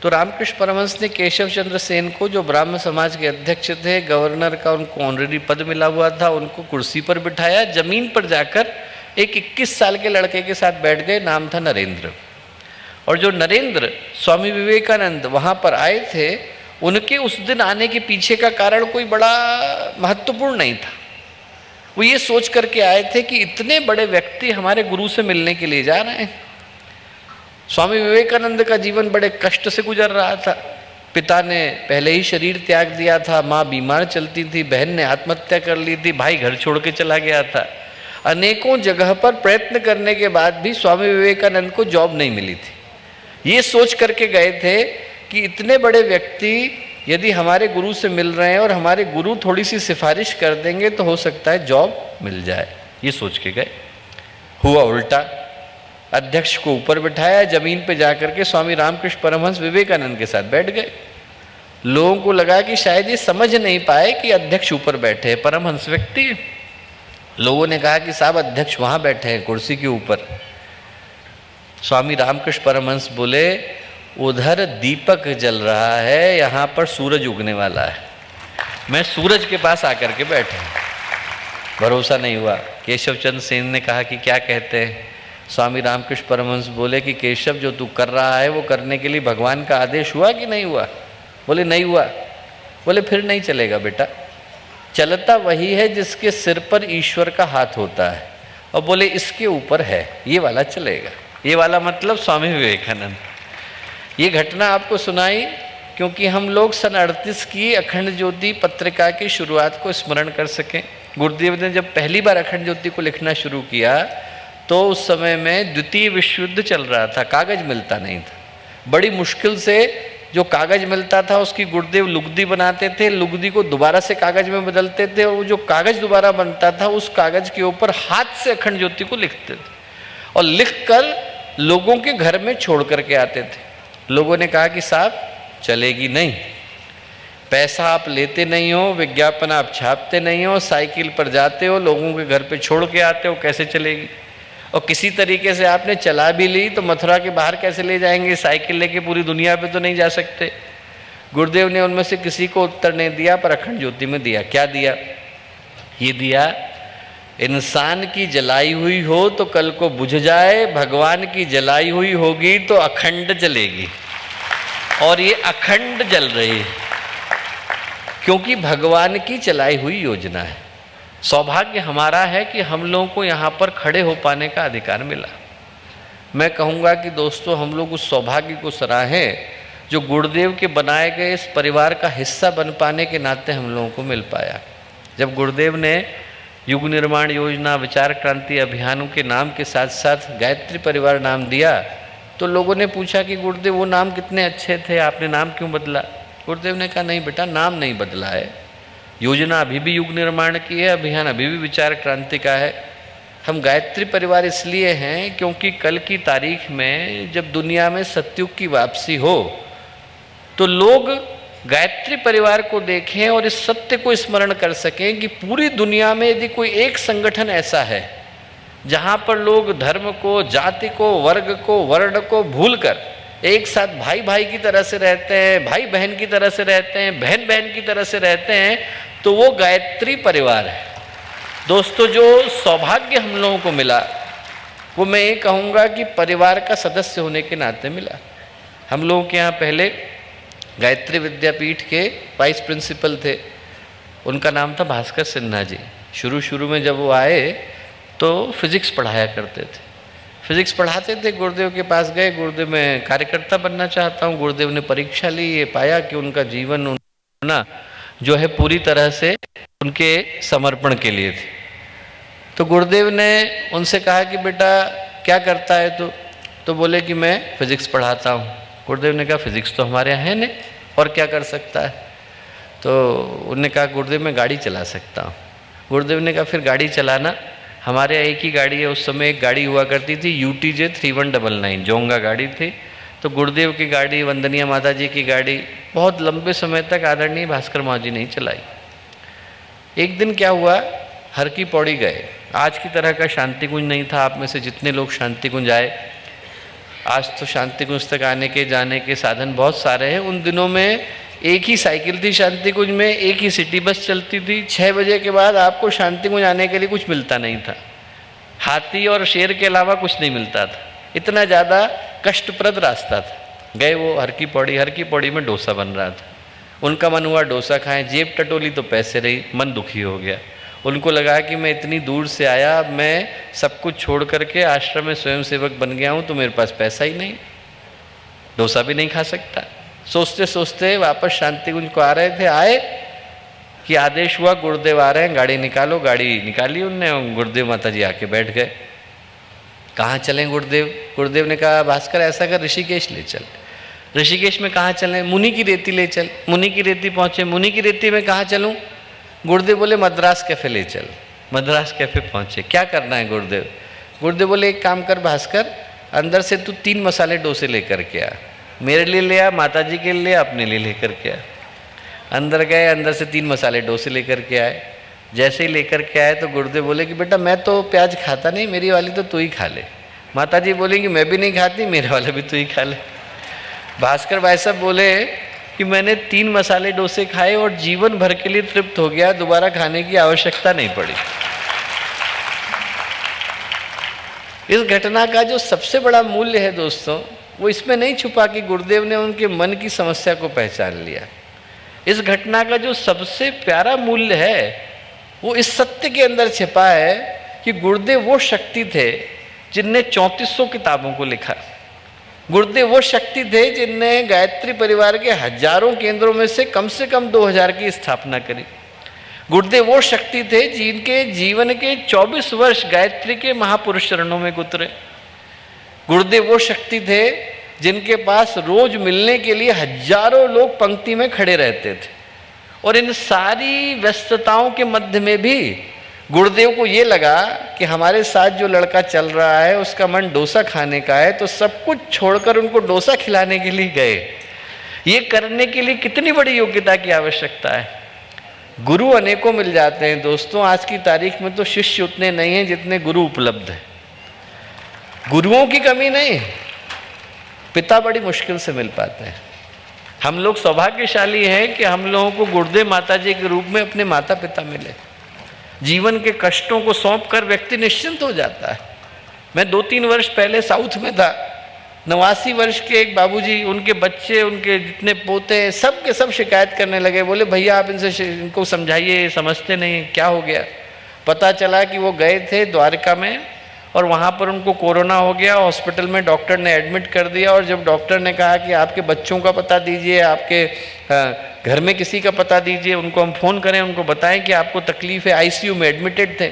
तो रामकृष्ण परमहंस ने केशव चंद्र सेन को, जो ब्राह्म समाज के अध्यक्ष थे, गवर्नर का उनको ऑनरेरी पद मिला हुआ था, उनको कुर्सी पर बिठाया, जमीन पर जाकर एक 21 साल के लड़के के साथ बैठ गए। नाम था नरेंद्र। और जो नरेंद्र स्वामी विवेकानंद वहाँ पर आए थे, उनके उस दिन आने के पीछे का कारण कोई बड़ा महत्वपूर्ण नहीं था। वो ये सोच करके आए थे कि इतने बड़े व्यक्ति हमारे गुरु से मिलने के लिए जा रहे हैं। स्वामी विवेकानंद का जीवन बड़े कष्ट से गुजर रहा था। पिता ने पहले ही शरीर त्याग दिया था, माँ बीमार चलती थी, बहन ने आत्महत्या कर ली थी, भाई घर छोड़ के चला गया था। अनेकों जगह पर प्रयत्न करने के बाद भी स्वामी विवेकानंद को जॉब नहीं मिली थी। ये सोच करके गए थे कि इतने बड़े व्यक्ति यदि हमारे गुरु से मिल रहे हैं और हमारे गुरु थोड़ी सी सिफारिश कर देंगे तो हो सकता है जॉब मिल जाए। ये सोच के गए। हुआ उल्टा। अध्यक्ष को ऊपर बिठाया, जमीन पे जाकर के स्वामी रामकृष्ण परमहंस विवेकानंद के साथ बैठ गए। लोगों को लगा कि शायद ये समझ नहीं पाए कि अध्यक्ष ऊपर बैठे हैं, परमहंस व्यक्ति। लोगों ने कहा कि साहब अध्यक्ष वहाँ बैठे हैं कुर्सी के ऊपर। स्वामी रामकृष्ण परमहंस बोले उधर दीपक जल रहा है, यहाँ पर सूरज उगने वाला है, मैं सूरज के पास आकर के बैठा हूँ। भरोसा नहीं हुआ। केशव चंद्र सेन ने कहा कि क्या कहते हैं? स्वामी रामकृष्ण परमहंस बोले कि केशव जो तू कर रहा है वो करने के लिए भगवान का आदेश हुआ कि नहीं हुआ? बोले नहीं हुआ। बोले फिर नहीं चलेगा बेटा, चलता वही है जिसके सिर पर ईश्वर का हाथ होता है। और बोले इसके ऊपर है, ये वाला चलेगा। ये वाला मतलब स्वामी विवेकानंद। ये घटना आपको सुनाई क्योंकि हम लोग सन 38 की अखंड ज्योति पत्रिका की शुरुआत को स्मरण कर सकें। गुरुदेव ने जब पहली बार अखंड ज्योति को लिखना शुरू किया तो उस समय में द्वितीय विश्व युद्ध चल रहा था, कागज मिलता नहीं था। बड़ी मुश्किल से जो कागज मिलता था उसकी गुरुदेव लुगदी बनाते थे, लुगदी को दोबारा से कागज में बदलते थे, और वो जो कागज दोबारा बनता था उस कागज के ऊपर हाथ से अखंड ज्योति को लिखते थे और लिखकर लोगों के घर में छोड़ करके आते थे। लोगों ने कहा कि साहब चलेगी नहीं, पैसा आप लेते नहीं हो, विज्ञापन आप छापते नहीं हो, साइकिल पर जाते हो, लोगों के घर पे छोड़ के आते हो, कैसे चलेगी? और किसी तरीके से आपने चला भी ली तो मथुरा के बाहर कैसे ले जाएंगे? साइकिल लेके पूरी दुनिया पे तो नहीं जा सकते। गुरुदेव ने उनमें से किसी को उत्तर नहीं दिया, पर अखंड ज्योति में दिया। क्या दिया? ये दिया, इंसान की जलाई हुई हो तो कल को बुझ जाए, भगवान की जलाई हुई होगी तो अखंड जलेगी। और ये अखंड जल रही है क्योंकि भगवान की चलाई हुई योजना है। सौभाग्य हमारा है कि हम लोगों को यहाँ पर खड़े हो पाने का अधिकार मिला। मैं कहूँगा कि दोस्तों, हम लोग उस सौभाग्य को सराहें जो गुरुदेव के बनाए गए इस परिवार का हिस्सा बन पाने के नाते हम लोगों को मिल पाया। जब गुरुदेव ने युग निर्माण योजना, विचार क्रांति अभियानों के नाम के साथ साथ गायत्री परिवार नाम दिया तो लोगों ने पूछा कि गुरुदेव वो नाम कितने अच्छे थे, आपने नाम क्यों बदला? गुरुदेव ने कहा नहीं बेटा, नाम नहीं बदला है, योजना अभी भी युग निर्माण की है, अभियान अभी भी विचार क्रांति का है। हम गायत्री परिवार इसलिए हैं क्योंकि कल की तारीख में जब दुनिया में सतयुग की वापसी हो तो लोग गायत्री परिवार को देखें और इस सत्य को स्मरण कर सकें कि पूरी दुनिया में यदि कोई एक संगठन ऐसा है जहाँ पर लोग धर्म को, जाति को, वर्ग को, वर्ण को भूलकर एक साथ भाई भाई की तरह से रहते हैं, भाई बहन की तरह से रहते हैं, बहन बहन की तरह से रहते हैं, तो वो गायत्री परिवार है। दोस्तों, जो सौभाग्य हम लोगों को मिला वो मैं ये कहूँगा कि परिवार का सदस्य होने के नाते मिला। हम लोगों के यहाँ पहले गायत्री विद्यापीठ के वाइस प्रिंसिपल थे, उनका नाम था भास्कर सिन्हा जी। शुरू में जब वो आए तो फिजिक्स पढ़ाया करते थे, फिजिक्स पढ़ाते थे। गुरुदेव के पास गए, गुरुदेव मैं कार्यकर्ता बनना चाहता हूँ। गुरुदेव ने परीक्षा ली, ये पाया कि उनका जीवन ना जो है पूरी तरह से उनके समर्पण के लिए थे। तो गुरुदेव ने उनसे कहा कि बेटा क्या करता है तो बोले कि मैं फिजिक्स पढ़ाता हूँ। गुरुदेव ने कहा फिजिक्स तो हमारे यहाँ है नहीं, और क्या कर सकता है? तो उन्होंने कहा गुरुदेव मैं गाड़ी चला सकता हूँ। गुरुदेव ने कहा फिर गाड़ी चलाना, हमारे यहाँ एक ही गाड़ी है। उस समय एक गाड़ी हुआ करती थी UTJ 3199, जोंगा गाड़ी थी। तो गुरुदेव की गाड़ी, वंदनीय माता जी की गाड़ी बहुत लंबे समय तक आदरणीय भास्कर माँ जी नहीं चलाई। एक दिन क्या हुआ, हर की पौड़ी गए। आज की तरह का शांति कुंज नहीं था। आप में से जितने लोग शांति कुंज आए, आज तो शांति कुंज तक आने के जाने के साधन बहुत सारे हैं। उन दिनों में एक ही साइकिल थी शांति कुंज में, एक ही सिटी बस चलती थी। 6 बजे के बाद आपको शांति कुंज आने के लिए कुछ मिलता नहीं था, हाथी और शेर के अलावा कुछ नहीं मिलता था। इतना ज़्यादा कष्टप्रद रास्ता था। गए वो हर की पौड़ी में डोसा बन रहा था। उनका मन हुआ डोसा खाएं, जेब टटोली तो पैसे रही, मन दुखी हो गया। उनको लगा कि मैं इतनी दूर से आया, मैं सब कुछ छोड़ करके आश्रम में स्वयंसेवक बन गया हूँ, तो मेरे पास पैसा ही नहीं, डोसा भी नहीं खा सकता। सोचते सोचते वापस शांति कुंज को आ रहे थे, आए कि आदेश हुआ गुरुदेव आ रहे हैं, गाड़ी निकालो। गाड़ी निकाली उनने और गुरुदेव माता जी आके बैठ गए। कहाँ चलें गुरुदेव? गुरुदेव ने कहा भास्कर ऐसा कर, ऋषिकेश ले चल। ऋषिकेश में कहाँ चलें? मुनि की रेती ले चल। मुनि की रेती पहुँचे। मुनि की रेती में कहाँ चलूँ? गुरुदेव बोले मद्रास कैफ़े ले चल। मद्रास कैफ़े पहुँचे। क्या करना है गुरुदेव? गुरुदेव बोले एक काम कर भास्कर, अंदर से तू 3 मसाले डोसे लेकर के आ। मेरे लिए ले आ, माता जी के लिए, अपने लिए लेकर के आ। अंदर गए, अंदर से 3 मसाले डोसे लेकर के आए। जैसे ही लेकर के आए तो गुरुदेव बोले कि बेटा मैं तो प्याज खाता नहीं, मेरी वाली तो तू ही खा ले। माता जी बोली कि मैं भी नहीं खाती, मेरे वाला भी तू ही खा ले। भास्कर भाई साहब बोले कि मैंने 3 मसाले डोसे खाए और जीवन भर के लिए तृप्त हो गया, दोबारा खाने की आवश्यकता नहीं पड़ी। इस घटना का जो सबसे बड़ा मूल्य है दोस्तों, वो इसमें नहीं छुपा कि गुरुदेव ने उनके मन की समस्या को पहचान लिया। इस घटना का जो सबसे प्यारा मूल्य है वो इस सत्य के अंदर छिपा है कि गुरुदेव वो शक्ति थे जिनने 3400 किताबों को लिखा। गुरुदेव वो शक्ति थे जिनने गायत्री परिवार के हजारों केंद्रों में से कम 2000 की स्थापना करी। गुरुदेव वो शक्ति थे जिनके जीवन के 24 वर्ष गायत्री के महापुरुष चरणों में गुजरे। गुरुदेव वो शक्ति थे जिनके पास रोज मिलने के लिए हजारों लोग पंक्ति में खड़े रहते थे। और इन सारी व्यस्तताओं के मध्य में भी गुरुदेव को ये लगा कि हमारे साथ जो लड़का चल रहा है उसका मन डोसा खाने का है, तो सब कुछ छोड़कर उनको डोसा खिलाने के लिए गए। ये करने के लिए कितनी बड़ी योग्यता की आवश्यकता है। गुरु अनेकों मिल जाते हैं दोस्तों, आज की तारीख में तो शिष्य उतने नहीं हैं जितने गुरु उपलब्ध हैं। गुरुओं की कमी नहीं, पिता बड़ी मुश्किल से मिल पाते हैं। हम लोग सौभाग्यशाली हैं कि हम लोगों को गुरुदेव माता जी के रूप में अपने माता पिता मिले। जीवन के कष्टों को सौंप कर व्यक्ति निश्चिंत हो जाता है। मैं 2-3 वर्ष पहले साउथ में था, 89 वर्ष के एक बाबूजी, उनके बच्चे, उनके जितने पोते हैं, सब के सब शिकायत करने लगे। बोले भैया आप इनको समझाइए, समझते नहीं, क्या हो गया। पता चला कि वो गए थे द्वारका में और वहाँ पर उनको कोरोना हो गया। हॉस्पिटल में डॉक्टर ने एडमिट कर दिया और जब डॉक्टर ने कहा कि आपके बच्चों का पता दीजिए, आपके घर में किसी का पता दीजिए, उनको हम फ़ोन करें, उनको बताएं कि आपको तकलीफ़ है, आईसीयू में एडमिटेड थे।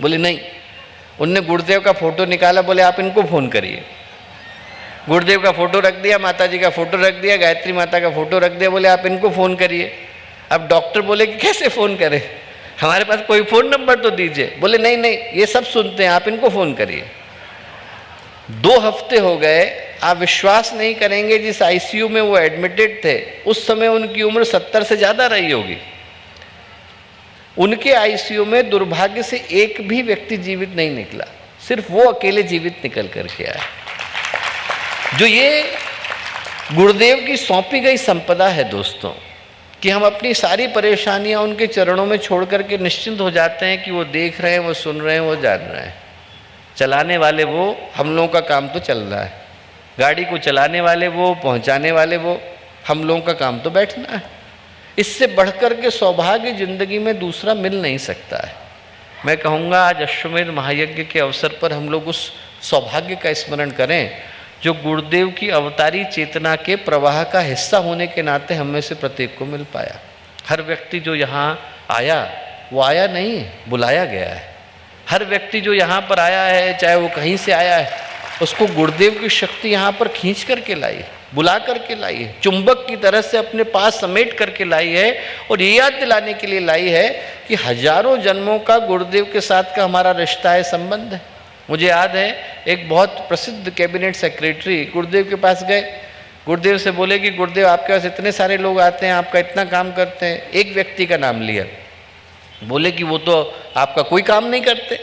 बोले नहीं। उनने गुरुदेव का फ़ोटो निकाला, बोले आप इनको फ़ोन करिए। गुरुदेव का फ़ोटो रख दिया, माता जी का फ़ोटो रख दिया, गायत्री माता का फ़ोटो रख दिया, बोले आप इनको फ़ोन करिए। अब डॉक्टर बोले कि कैसे फ़ोन करें, हमारे पास कोई फ़ोन नंबर तो दीजिए। बोले नहीं नहीं, ये सब सुनते हैं, आप इनको फ़ोन करिए। 2 हफ्ते हो गए, आप विश्वास नहीं करेंगे, जिस आईसीयू में वो एडमिटेड थे उस समय उनकी उम्र 70 से ज़्यादा रही होगी। उनके आईसीयू में दुर्भाग्य से एक भी व्यक्ति जीवित नहीं निकला, सिर्फ वो अकेले जीवित निकल करके आए। जो ये गुरुदेव की सौंपी गई संपदा है दोस्तों, कि हम अपनी सारी परेशानियां उनके चरणों में छोड़ करके निश्चिंत हो जाते हैं कि वो देख रहे हैं, वो सुन रहे हैं, वो जान रहे हैं। चलाने वाले वो, हम लोगों का काम तो चल रहा है। गाड़ी को चलाने वाले वो, पहुंचाने वाले वो, हम लोगों का काम तो बैठना है। इससे बढ़कर के सौभाग्य जिंदगी में दूसरा मिल नहीं सकता है। मैं कहूँगा आज अश्वमेध महायज्ञ के अवसर पर हम लोग उस सौभाग्य का स्मरण करें जो गुरुदेव की अवतारी चेतना के प्रवाह का हिस्सा होने के नाते हम में से प्रत्येक को मिल पाया। हर व्यक्ति जो यहाँ आया वो आया नहीं, बुलाया गया है। हर व्यक्ति जो यहाँ पर आया है, चाहे वो कहीं से आया है, उसको गुरुदेव की शक्ति यहाँ पर खींच करके लाई है, बुला करके लाई है, चुंबक की तरह से अपने पास समेट करके लाई है और ये याद दिलाने के लिए लाई है कि हजारों जन्मों का गुरुदेव के साथ का हमारा रिश्ता है, संबंध है। मुझे याद है एक बहुत प्रसिद्ध कैबिनेट सेक्रेटरी गुरुदेव के पास गए, गुरुदेव से बोले कि गुरुदेव आपके पास इतने सारे लोग आते हैं, आपका इतना काम करते हैं। एक व्यक्ति का नाम लिया, बोले कि वो तो आपका कोई काम नहीं करते,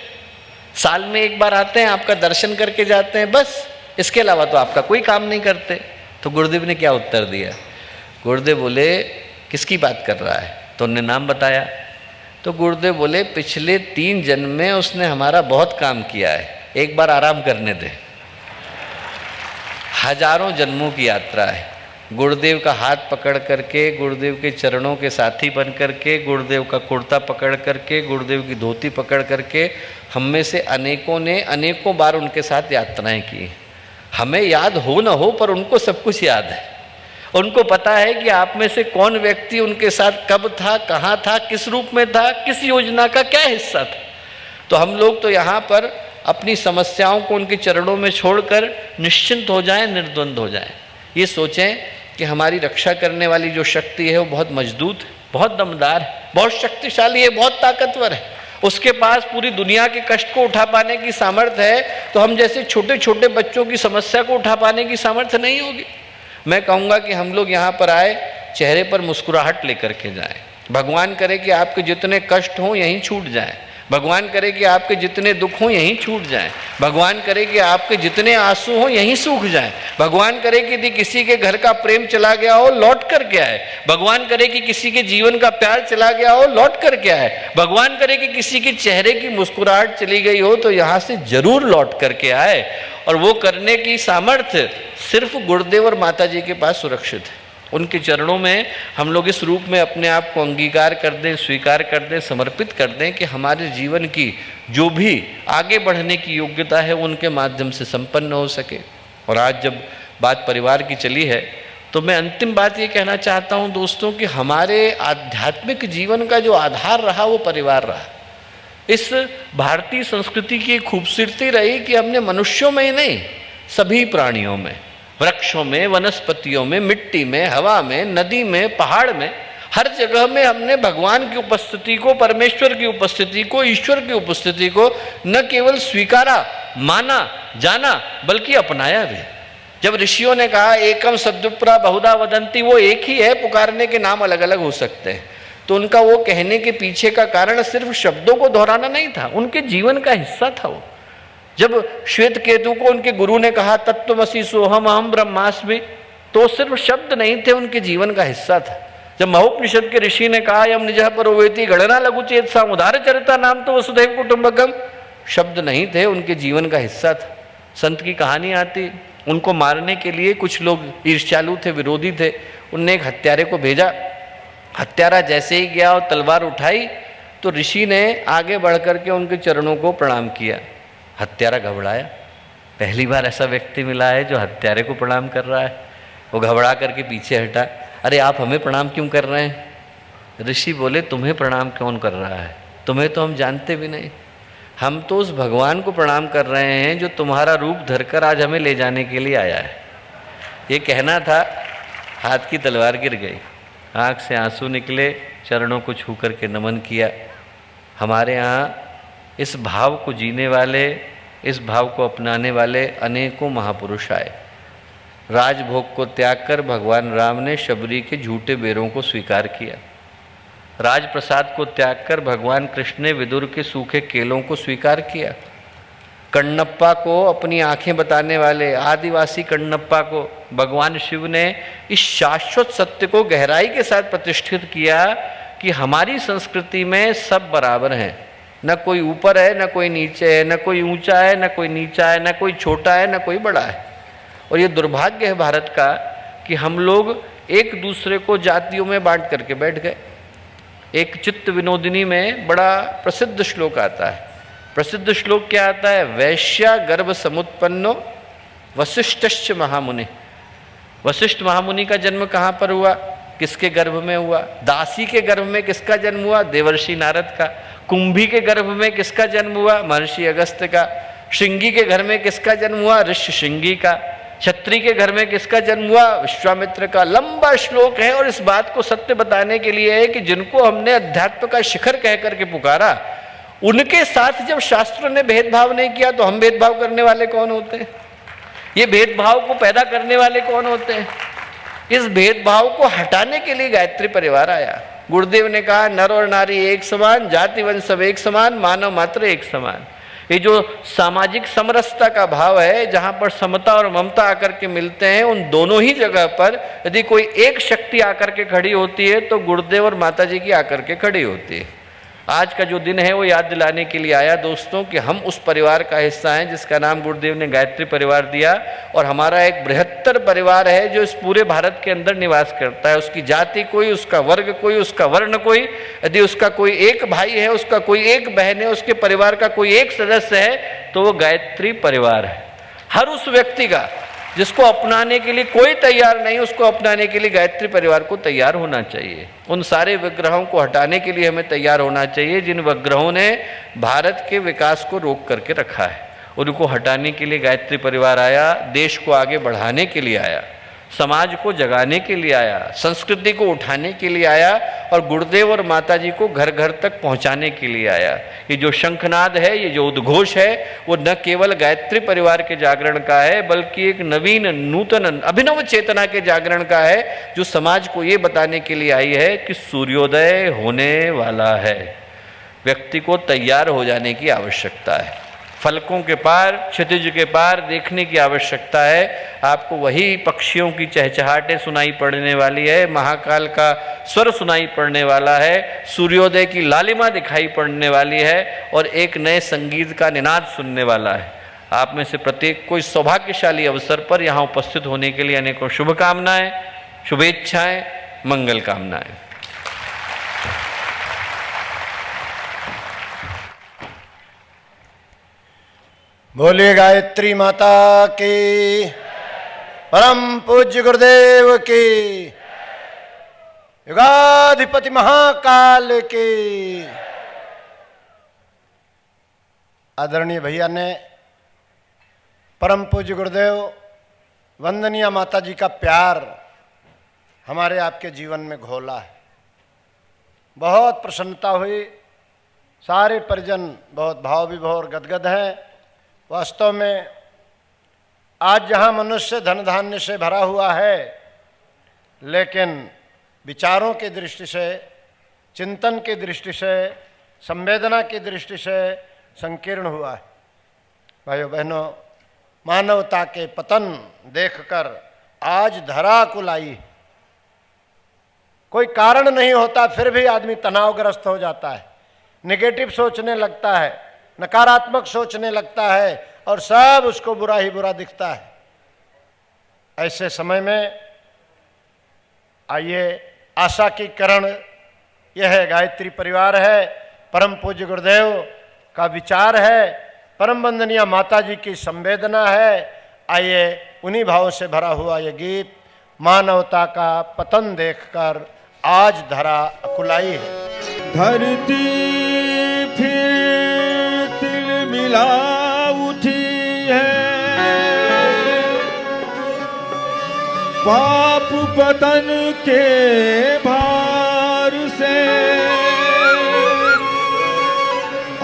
साल में एक बार आते हैं, आपका दर्शन करके जाते हैं, बस इसके अलावा तो आपका कोई काम नहीं करते। तो गुरुदेव ने क्या उत्तर दिया? गुरुदेव बोले किसकी बात कर रहा है? तो उन्होंने नाम बताया। तो गुरुदेव बोले पिछले 3 जन्म में उसने हमारा बहुत काम किया है, एक बार आराम करने दे। हजारों जन्मों की यात्रा है। गुरुदेव का हाथ पकड़ करके, गुरुदेव के चरणों के साथी बन करके, गुरुदेव का कुर्ता पकड़ करके, गुरुदेव की धोती पकड़ करके हम में से अनेकों ने अनेकों बार उनके साथ यात्राएं की। हमें याद हो न हो पर उनको सब कुछ याद है। उनको पता है कि आप में से कौन व्यक्ति उनके साथ कब था, कहाँ था, किस रूप में था, किस योजना का क्या हिस्सा था। तो हम लोग तो यहाँ पर अपनी समस्याओं को उनके चरणों में छोड़कर निश्चिंत हो जाएं, निर्द्वंद हो जाएं। ये सोचें कि हमारी रक्षा करने वाली जो शक्ति है वो बहुत मजबूत है, बहुत दमदार है, बहुत शक्तिशाली है, बहुत ताकतवर है। उसके पास पूरी दुनिया के कष्ट को उठा पाने की सामर्थ्य है, तो हम जैसे छोटे छोटे बच्चों की समस्या को उठा पाने की सामर्थ्य नहीं होगी। मैं कहूँगा कि हम लोग यहाँ पर आए, चेहरे पर मुस्कुराहट लेकर के जाएं। भगवान करे कि आपके जितने कष्ट हों यहीं छूट जाएं। भगवान करे कि आपके जितने दुख हों यहीं छूट जाएं। भगवान करे कि आपके जितने आंसू हों यहीं सूख जाएं। भगवान करे कि यदि किसी के घर का प्रेम चला गया हो लौट कर के आए। भगवान करे कि किसी के जीवन का प्यार चला गया हो लौट कर के आए। भगवान करे कि किसी के चेहरे की मुस्कुराहट चली गई हो तो यहाँ से जरूर लौट करके आए। और वो करने की सामर्थ्य सिर्फ गुरुदेव और माता जी के पास सुरक्षित है। उनके चरणों में हम लोग इस रूप में अपने आप को अंगीकार कर दें, स्वीकार कर दें, समर्पित कर दें कि हमारे जीवन की जो भी आगे बढ़ने की योग्यता है उनके माध्यम से संपन्न हो सके। और आज जब बात परिवार की चली है तो मैं अंतिम बात ये कहना चाहता हूँ दोस्तों कि हमारे आध्यात्मिक जीवन का जो आधार रहा वो परिवार रहा। इस भारतीय संस्कृति की खूबसूरती रही कि हमने मनुष्यों में ही नहीं, सभी प्राणियों में, वृक्षों में, वनस्पतियों में, मिट्टी में, हवा में, नदी में, पहाड़ में, हर जगह में हमने भगवान की उपस्थिति को, परमेश्वर की उपस्थिति को, ईश्वर की उपस्थिति को न केवल स्वीकारा, माना, जाना, बल्कि अपनाया भी। जब ऋषियों ने कहा एकम सद्विप्रा बहुधा वदंती, वो एक ही है, पुकारने के नाम अलग अलग हो सकते हैं, तो उनका वो कहने के पीछे का कारण सिर्फ शब्दों को दोहराना नहीं था, उनके जीवन का हिस्सा था वो। जब श्वेत केतु को उनके गुरु ने कहा तत्त्वमसि सोहम अहम ब्रह्मास्मि, तो सिर्फ शब्द नहीं थे, उनके जीवन का हिस्सा था। जब महोपनिषद के ऋषि ने कहा यम निजः परोवेति गणना लघु चेत सा उदार चरिता नाम तो वसुधैव कुटुंबकम, शब्द नहीं थे, उनके जीवन का हिस्सा था। संत की कहानी आती, उनको मारने के लिए कुछ लोग ईर्ष्यालु थे, विरोधी थे, उनने एक हत्यारे को भेजा। हत्यारा जैसे ही गया और तलवार उठाई तो ऋषि ने आगे बढ़ करके उनके चरणों को प्रणाम किया। हत्यारा घबराया, पहली बार ऐसा व्यक्ति मिला है जो हत्यारे को प्रणाम कर रहा है। वो घबरा करके पीछे हटा, अरे आप हमें प्रणाम क्यों कर रहे हैं? ऋषि बोले तुम्हें प्रणाम कौन कर रहा है, तुम्हें तो हम जानते भी नहीं, हम तो उस भगवान को प्रणाम कर रहे हैं जो तुम्हारा रूप धरकर आज हमें ले जाने के लिए आया है। ये कहना था, हाथ की तलवार गिर गई, आँख से आंसू निकले, चरणों को छू करके नमन किया। हमारे यहाँ इस भाव को जीने वाले, इस भाव को अपनाने वाले अनेकों महापुरुष आए। राजभोग को त्याग कर भगवान राम ने शबरी के झूठे बेरों को स्वीकार किया। राजप्रसाद को त्याग कर भगवान कृष्ण ने विदुर के सूखे केलों को स्वीकार किया। कण्णप्पा को, अपनी आंखें बताने वाले आदिवासी कण्णप्पा को भगवान शिव ने इस शाश्वत सत्य को गहराई के साथ प्रतिष्ठित किया कि हमारी संस्कृति में सब बराबर हैं, न कोई ऊपर है, न कोई नीचे है, न कोई ऊंचा है, न कोई नीचा है, न कोई छोटा है, न कोई बड़ा है। और ये दुर्भाग्य है भारत का कि हम लोग एक दूसरे को जातियों में बांट करके बैठ गए। एक चित्त विनोदिनी में बड़ा प्रसिद्ध श्लोक आता है। प्रसिद्ध श्लोक क्या आता है? वैश्या गर्भ समुत्पन्नो वसिष्ठश्च महामुनि। वशिष्ठ महामुनि का जन्म कहाँ पर हुआ? किसके गर्भ में हुआ? दासी के गर्भ में किसका जन्म हुआ? देवर्षि नारद का। कुंभी के गर्भ में किसका जन्म हुआ? महर्षि अगस्त्य का। श्रृंगी के घर में किसका जन्म हुआ? ऋषि श्रृंगी का। छत्री के घर में किसका जन्म हुआ? विश्वामित्र का। लंबा श्लोक है और इस बात को सत्य बताने के लिए है कि जिनको हमने अध्यात्म का शिखर कह करके पुकारा, उनके साथ जब शास्त्रों ने भेदभाव नहीं किया तो हम भेदभाव करने वाले कौन होते हैं? ये भेदभाव को पैदा करने वाले कौन होते हैं? इस भेदभाव को हटाने के लिए गायत्री परिवार आया। गुरुदेव ने कहा नर और नारी एक समान, जाति वंश सब एक समान, मानव मात्र एक समान। ये जो सामाजिक समरसता का भाव है, जहाँ पर समता और ममता आकर के मिलते हैं, उन दोनों ही जगह पर यदि कोई एक शक्ति आकर के खड़ी होती है तो गुरुदेव और माता जी की आकर के खड़ी होती है। आज का जो दिन है वो याद दिलाने के लिए आया दोस्तों कि हम उस परिवार का हिस्सा हैं जिसका नाम गुरुदेव ने गायत्री परिवार दिया, और हमारा एक बृहत्तर परिवार है जो इस पूरे भारत के अंदर निवास करता है। उसकी जाति कोई, उसका वर्ग कोई, उसका वर्ण कोई, यदि उसका कोई एक भाई है, उसका कोई एक बहन है, उसके परिवार का कोई एक सदस्य है, तो वो गायत्री परिवार है। हर उस व्यक्ति का जिसको अपनाने के लिए कोई तैयार नहीं, उसको अपनाने के लिए गायत्री परिवार को तैयार होना चाहिए। उन सारे विग्रहों को हटाने के लिए हमें तैयार होना चाहिए जिन विग्रहों ने भारत के विकास को रोक करके रखा है। उनको हटाने के लिए गायत्री परिवार आया, देश को आगे बढ़ाने के लिए आया, समाज को जगाने के लिए आया, संस्कृति को उठाने के लिए आया, और गुरुदेव और माता जी को घर घर तक पहुंचाने के लिए आया। ये जो शंखनाद है, ये जो उद्घोष है, वो न केवल गायत्री परिवार के जागरण का है, बल्कि एक नवीन, नूतन, अभिनव चेतना के जागरण का है, जो समाज को ये बताने के लिए आई है कि सूर्योदय होने वाला है। व्यक्ति को तैयार हो जाने की आवश्यकता है। फलकों के पार, क्षितिज के पार देखने की आवश्यकता है। आपको वही पक्षियों की चहचहाहटें सुनाई पड़ने वाली है, महाकाल का स्वर सुनाई पड़ने वाला है, सूर्योदय की लालिमा दिखाई पड़ने वाली है, और एक नए संगीत का निनाद सुनने वाला है। आप में से प्रत्येक को इस सौभाग्यशाली अवसर पर यहाँ उपस्थित होने के लिए अनेकों शुभकामनाएं, शुभेच्छाएं, मंगल कामनाएं। बोलिए गायत्री माता की, परम पूज्य गुरुदेव की, युगाधिपति महाकाल की। आदरणीय भैया ने परम पूज्य गुरुदेव वंदनीय माता जी का प्यार हमारे आपके जीवन में घोला है। बहुत प्रसन्नता हुई, सारे परिजन बहुत भाव विभोर गदगद हैं। वास्तव में आज जहाँ मनुष्य धन धान्य से भरा हुआ है, लेकिन विचारों की दृष्टि से, चिंतन की दृष्टि से, संवेदना की दृष्टि से संकीर्ण हुआ है। भाइयों बहनों, मानवता के पतन देखकर आज धरा कुलाई। कोई कारण नहीं होता फिर भी आदमी तनावग्रस्त हो जाता है, नेगेटिव सोचने लगता है, नकारात्मक सोचने लगता है और सब उसको बुरा ही बुरा दिखता है। ऐसे समय में आइए, आशा की किरण यह गायत्री परिवार है, परम पूज्य गुरुदेव का विचार है, परम वंदनीय माता जी की संवेदना है। आइए उन्हीं भाव से भरा हुआ ये गीत मानवता का पतन देखकर आज धरा अकुलाई है। धरती फिर तिलमिला उठी है, पाप पतन के भार से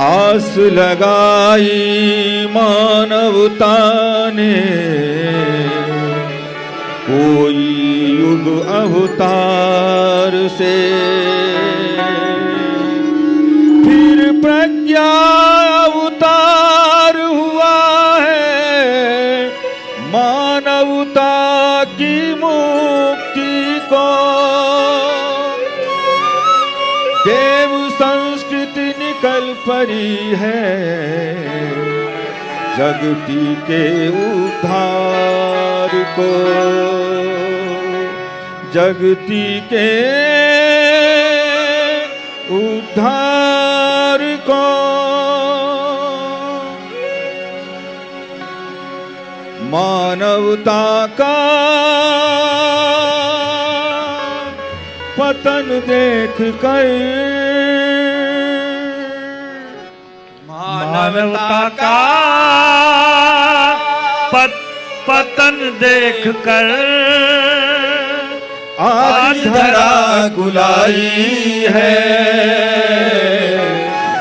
आस लगाई मानवता ने, कोई युग अवतार से फिर प्रज्ञा अवतार हुआ है, मानवता की मुक्ति को देव संस्कृति निकल पड़ी है, जगती के उद्धार को, जगती के उद्धार को। मानवता का पतन देख कर, मानवता का पतन देख कर आज धरा कुलाई है,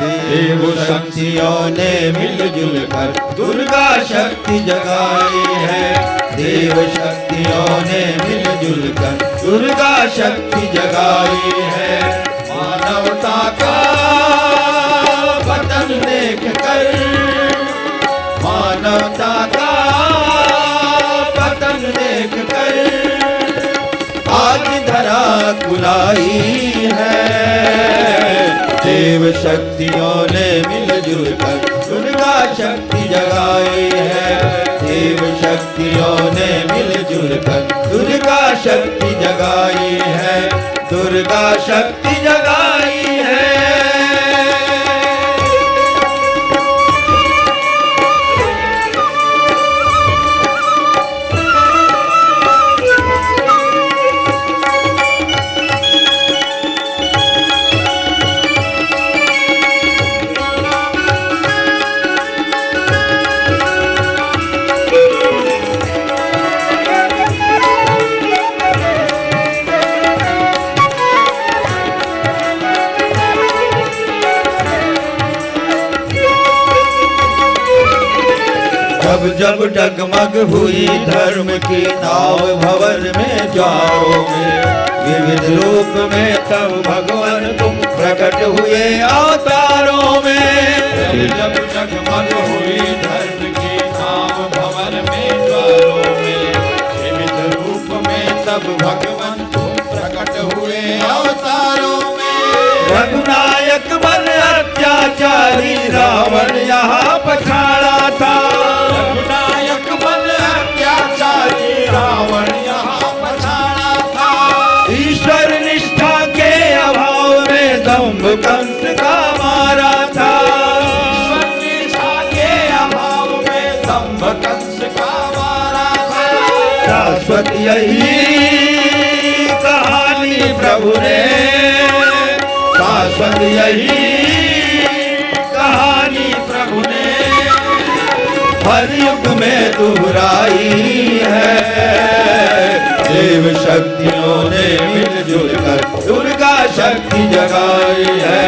देव शक्तियों ने मिलजुल कर दुर्गा शक्ति जगाई है, देव शक्तियों ने मिलजुल कर दुर्गा शक्ति जगाई है। मानवता का पतन देख कर, मानवता का पतन देख कर आज धरा कुलाई है, देव शक्तियों ने मिलजुल कर दुर्गा शक्ति जगाई है, देव शक्तियों ने मिलजुल कर दुर्गा शक्ति जगाई है, दुर्गा शक्ति जगाई है। जब जब डगमग हुई धर्म की नाव भवन में ज्वारों में, विविध रूप में तब भगवान तुम प्रकट हुए अवतारों में। जब डगमग हुई धर्म की नाव भवन में ज्वारों में, विविध रूप में तब भगवान तुम प्रकट हुए अवतारों में। रघुनायक बन अत्याचारी रावण यहाँ पछाड़ा था, रघुनायक बन अत्याचारी रावण यहाँ पछाड़ा था। ईश्वर निष्ठा के अभाव में दंभ कंस का मारा था, ईश्वर निष्ठा के अभाव में दंभ कंस का मारा था। शाश्वत यही कहानी प्रभु ने, शाश्वत यही कहानी प्रभु ने हर युग में दोहराई है। देव शक्तियों ने मिलजुल कर दुर्गा शक्ति जगाई है।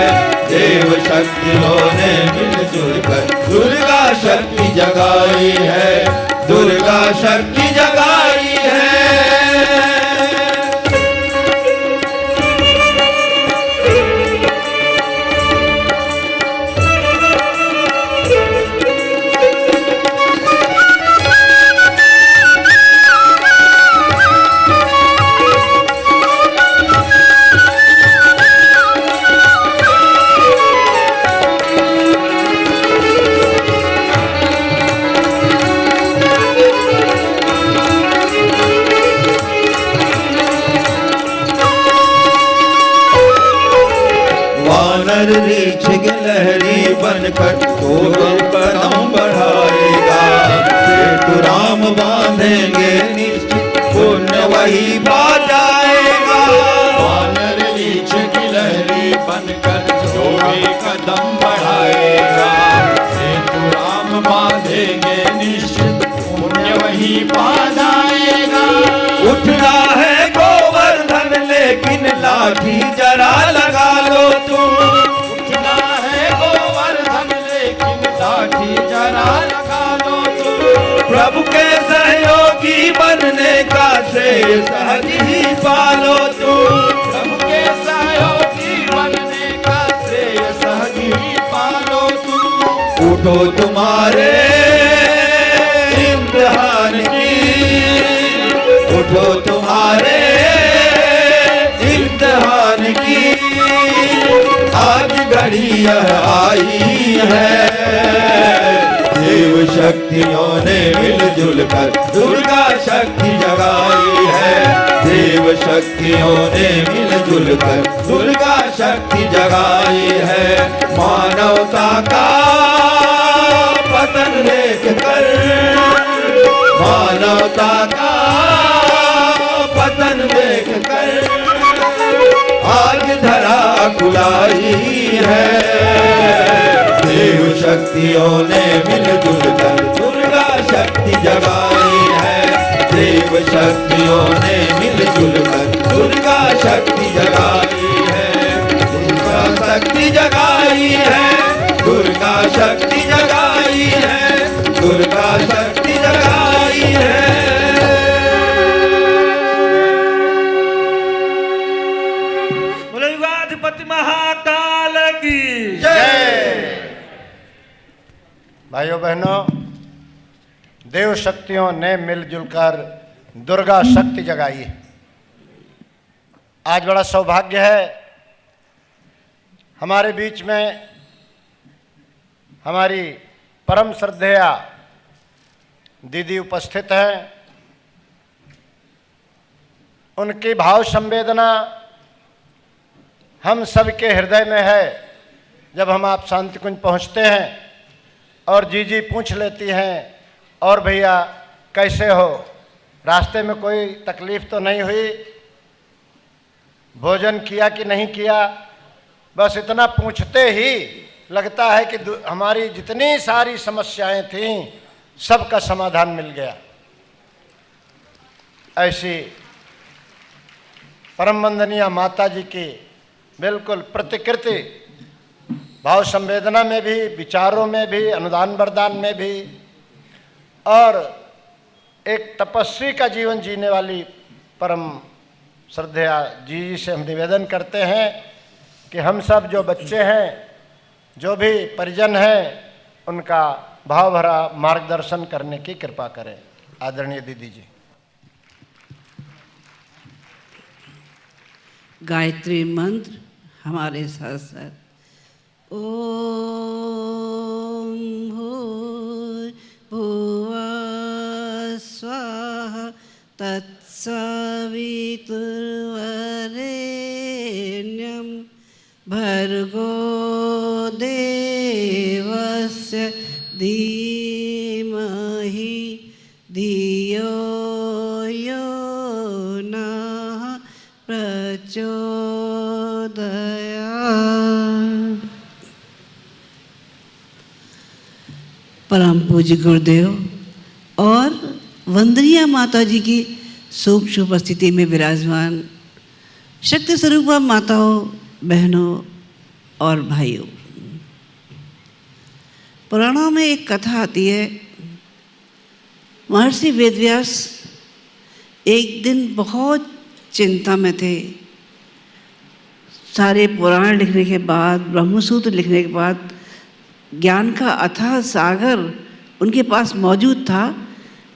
देव शक्तियों ने मिलजुल कर दुर्गा शक्ति जगाई है। दुर्गा शक्ति जगाई है। रीछ गिलहरी बनकर तो कदम बढ़ाएगा। सेतु राम बांधेंगे निश्चित पुण्य वही पा जाएगा। वानर रीछ गिलहरी बनकर जो भी कदम बढ़ाएगा। सेतु राम बांधेंगे निश्चित पुण्य वही पा जाएगा। उठना है गोवर्धन लेकिन लाठी जरा लगा लो तुम। प्रभु के सहयोगी बनने का श्रेय सहज ही पालो तुम। प्रभु के सहयोगी बनने का श्रेय सहज ही पालो तुम। उठो तुम्हारे इम्तिहान की, उठो तुम्हारे इम्तिहान की। आज घड़ी यह आई है। देव शक्तियों ने मिलजुल कर दुर्गा शक्ति जगाई है। देव शक्तियों ने मिलजुल कर दुर्गा शक्ति जगाई है। मानवता का पतन देख कर, मानवता का पतन देख कर आज धरा कुलाई है। देव शक्तियों ने मिलजुल कर दुर्गा शक्ति जगाई है। देव शक्तियों ने मिलजुल कर दुर्गा शक्ति जगाई है। दुर्गा शक्ति जगाई है। दुर्गा शक्ति जगाई है। दुर्गा शक्ति जगाई है। बोलो युगाधिपति महाकाल की भाइयों बहनों, देव शक्तियों ने मिलजुल कर दुर्गा शक्ति जगाई है। आज बड़ा सौभाग्य है हमारे बीच में हमारी परम श्रद्धेया दीदी उपस्थित हैं। उनकी भाव संवेदना हम सबके हृदय में है। जब हम आप शांति कुंज पहुँचते हैं और जी पूछ लेती हैं, और भैया कैसे हो, रास्ते में कोई तकलीफ़ तो नहीं हुई, भोजन किया कि नहीं किया, बस इतना पूछते ही लगता है कि हमारी जितनी सारी समस्याएं थीं सबका समाधान मिल गया। ऐसी परम वंदनीय माता जी की बिल्कुल प्रतिकृति भाव संवेदना में भी, विचारों में भी, अनुदान वरदान में भी, और एक तपस्वी का जीवन जीने वाली परम श्रद्धेया जी से हम निवेदन करते हैं कि हम सब जो बच्चे हैं, जो भी परिजन हैं, उनका भाव भरा मार्गदर्शन करने की कृपा करें। आदरणीय दीदी जी। गायत्री मंत्र हमारे साथ साथ। ओम भूर्भुवः स्वः तत्सवितुर्वरेण्यं भर्गो देवस्य धीमहि धियो यो नः प्रचोदयात्। परम पूज्य गुरुदेव और वंदनीय माता जी की सूक्ष्म उपस्थिति में विराजमान शक्ति स्वरूपा माताओं, बहनों और भाइयों, पुराणों में एक कथा आती है। महर्षि वेदव्यास एक दिन बहुत चिंता में थे। सारे पुराण लिखने के बाद, ब्रह्मसूत्र लिखने के बाद ज्ञान का अथाह सागर उनके पास मौजूद था,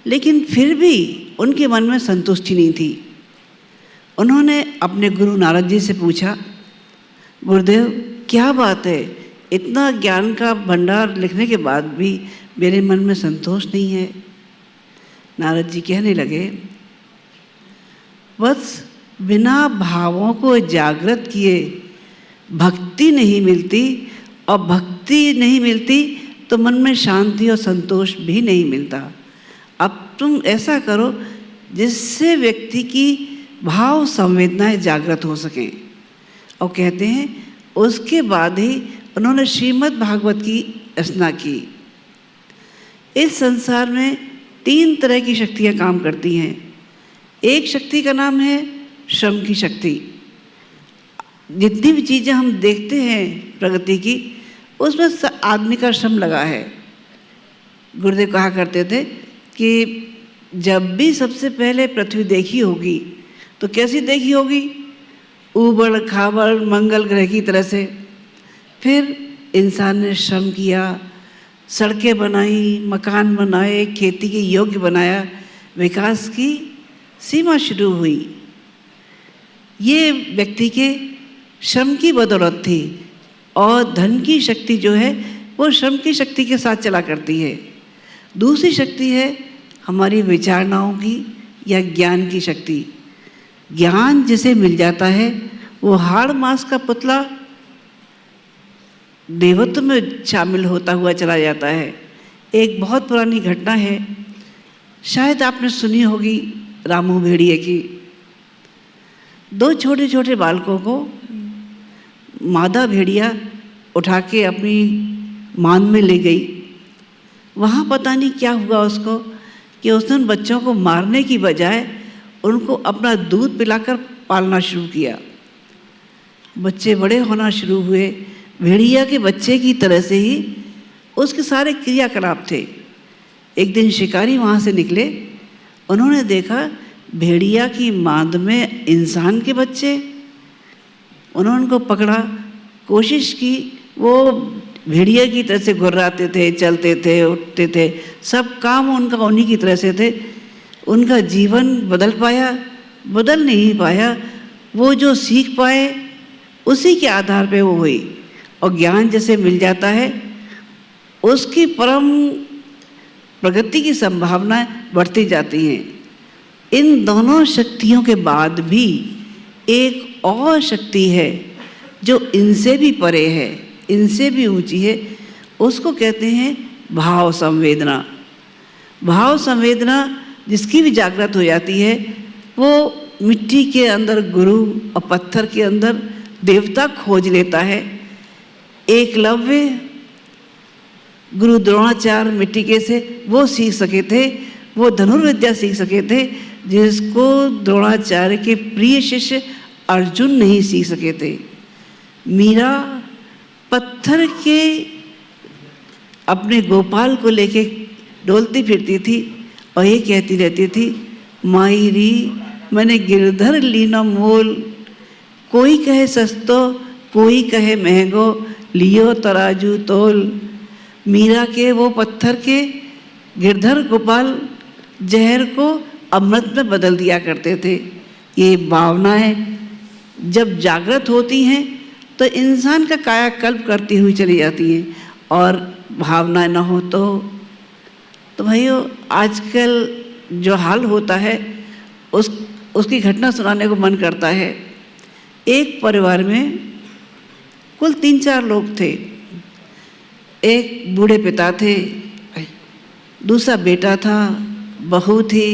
लेकिन फिर भी उनके मन में संतुष्टि नहीं थी। उन्होंने अपने गुरु नारद जी से पूछा, गुरुदेव क्या बात है, इतना ज्ञान का भंडार लिखने के बाद भी मेरे मन में संतोष नहीं है। नारद जी कहने लगे, बस बिना भावों को जागृत किए भक्ति नहीं मिलती, और भक्ति नहीं मिलती तो मन में शांति और संतोष भी नहीं मिलता। अब तुम ऐसा करो जिससे व्यक्ति की भाव संवेदनाएं जागृत हो सकें। और कहते हैं उसके बाद ही उन्होंने श्रीमद् भागवत की रचना की। इस संसार में 3 तरह की शक्तियाँ काम करती हैं। एक शक्ति का नाम है श्रम की शक्ति। जितनी भी चीज़ें हम देखते हैं प्रगति की, उसमें आदमी का श्रम लगा है। गुरुदेव कहा करते थे कि जब भी सबसे पहले पृथ्वी देखी होगी तो कैसी देखी होगी? ऊबड़ खाबड़ मंगल ग्रह की तरह से। फिर इंसान ने श्रम किया, सड़कें बनाई, मकान बनाए, खेती के योग्य बनाया, विकास की सीमा शुरू हुई। ये व्यक्ति के श्रम की बदौलत थी। और धन की शक्ति जो है वो श्रम की शक्ति के साथ चला करती है। दूसरी शक्ति है हमारी विचारणाओं की या ज्ञान की शक्ति। ज्ञान जिसे मिल जाता है वो हाड़ मास का पुतला देवत्व में शामिल होता हुआ चला जाता है। एक बहुत पुरानी घटना है, शायद आपने सुनी होगी, रामू भेड़िए की। 2 छोटे छोटे बालकों को मादा भेड़िया उठा के अपनी मान में ले गई। वहाँ पता नहीं क्या हुआ उसको कि उसने उन बच्चों को मारने की बजाय उनको अपना दूध पिलाकर पालना शुरू किया। बच्चे बड़े होना शुरू हुए। भेड़िया के बच्चे की तरह से ही उसके सारे क्रियाकलाप थे। एक दिन शिकारी वहाँ से निकले, उन्होंने देखा भेड़िया की मांद में इंसान के बच्चे। उन्होंने उनको पकड़ा, कोशिश की, वो भेड़िया की तरह से घुर्राते थे, चलते थे, उठते थे, सब काम उनका उन्हीं की तरह से थे। उनका जीवन बदल पाया? बदल नहीं पाया। वो जो सीख पाए उसी के आधार पे वो हुई। और ज्ञान जैसे मिल जाता है उसकी परम प्रगति की संभावनाएं बढ़ती जाती हैं। इन दोनों शक्तियों के बाद भी एक और शक्ति है जो इनसे भी परे है, इनसे भी ऊंची है। उसको कहते हैं भाव संवेदना। भाव संवेदना जिसकी भी जागृत हो जाती है वो मिट्टी के अंदर गुरु और पत्थर के अंदर देवता खोज लेता है। एकलव्य, गुरु द्रोणाचार्य मिट्टी के से वो सीख सके थे, वो धनुर्विद्या सीख सके थे, जिसको द्रोणाचार्य के प्रिय शिष्य अर्जुन नहीं सीख सके थे। मीरा पत्थर के अपने गोपाल को लेके डोलती फिरती थी और ये कहती रहती थी, मायरी मैंने गिरधर लीना मोल, कोई कहे सस्तो कोई कहे महंगो, लियो तराजू तोल। मीरा के वो पत्थर के गिरधर गोपाल जहर को अमृत में बदल दिया करते थे। ये भावनाएं जब जागृत होती हैं तो इंसान का कायाकल्प करती हुई चली जाती हैं। और भावनाएं ना हो तो भाइयों आजकल जो हाल होता है उसकी घटना सुनाने को मन करता है। एक परिवार में कुल 3-4 लोग थे। एक बूढ़े पिता थे, दूसरा बेटा था, बहू थी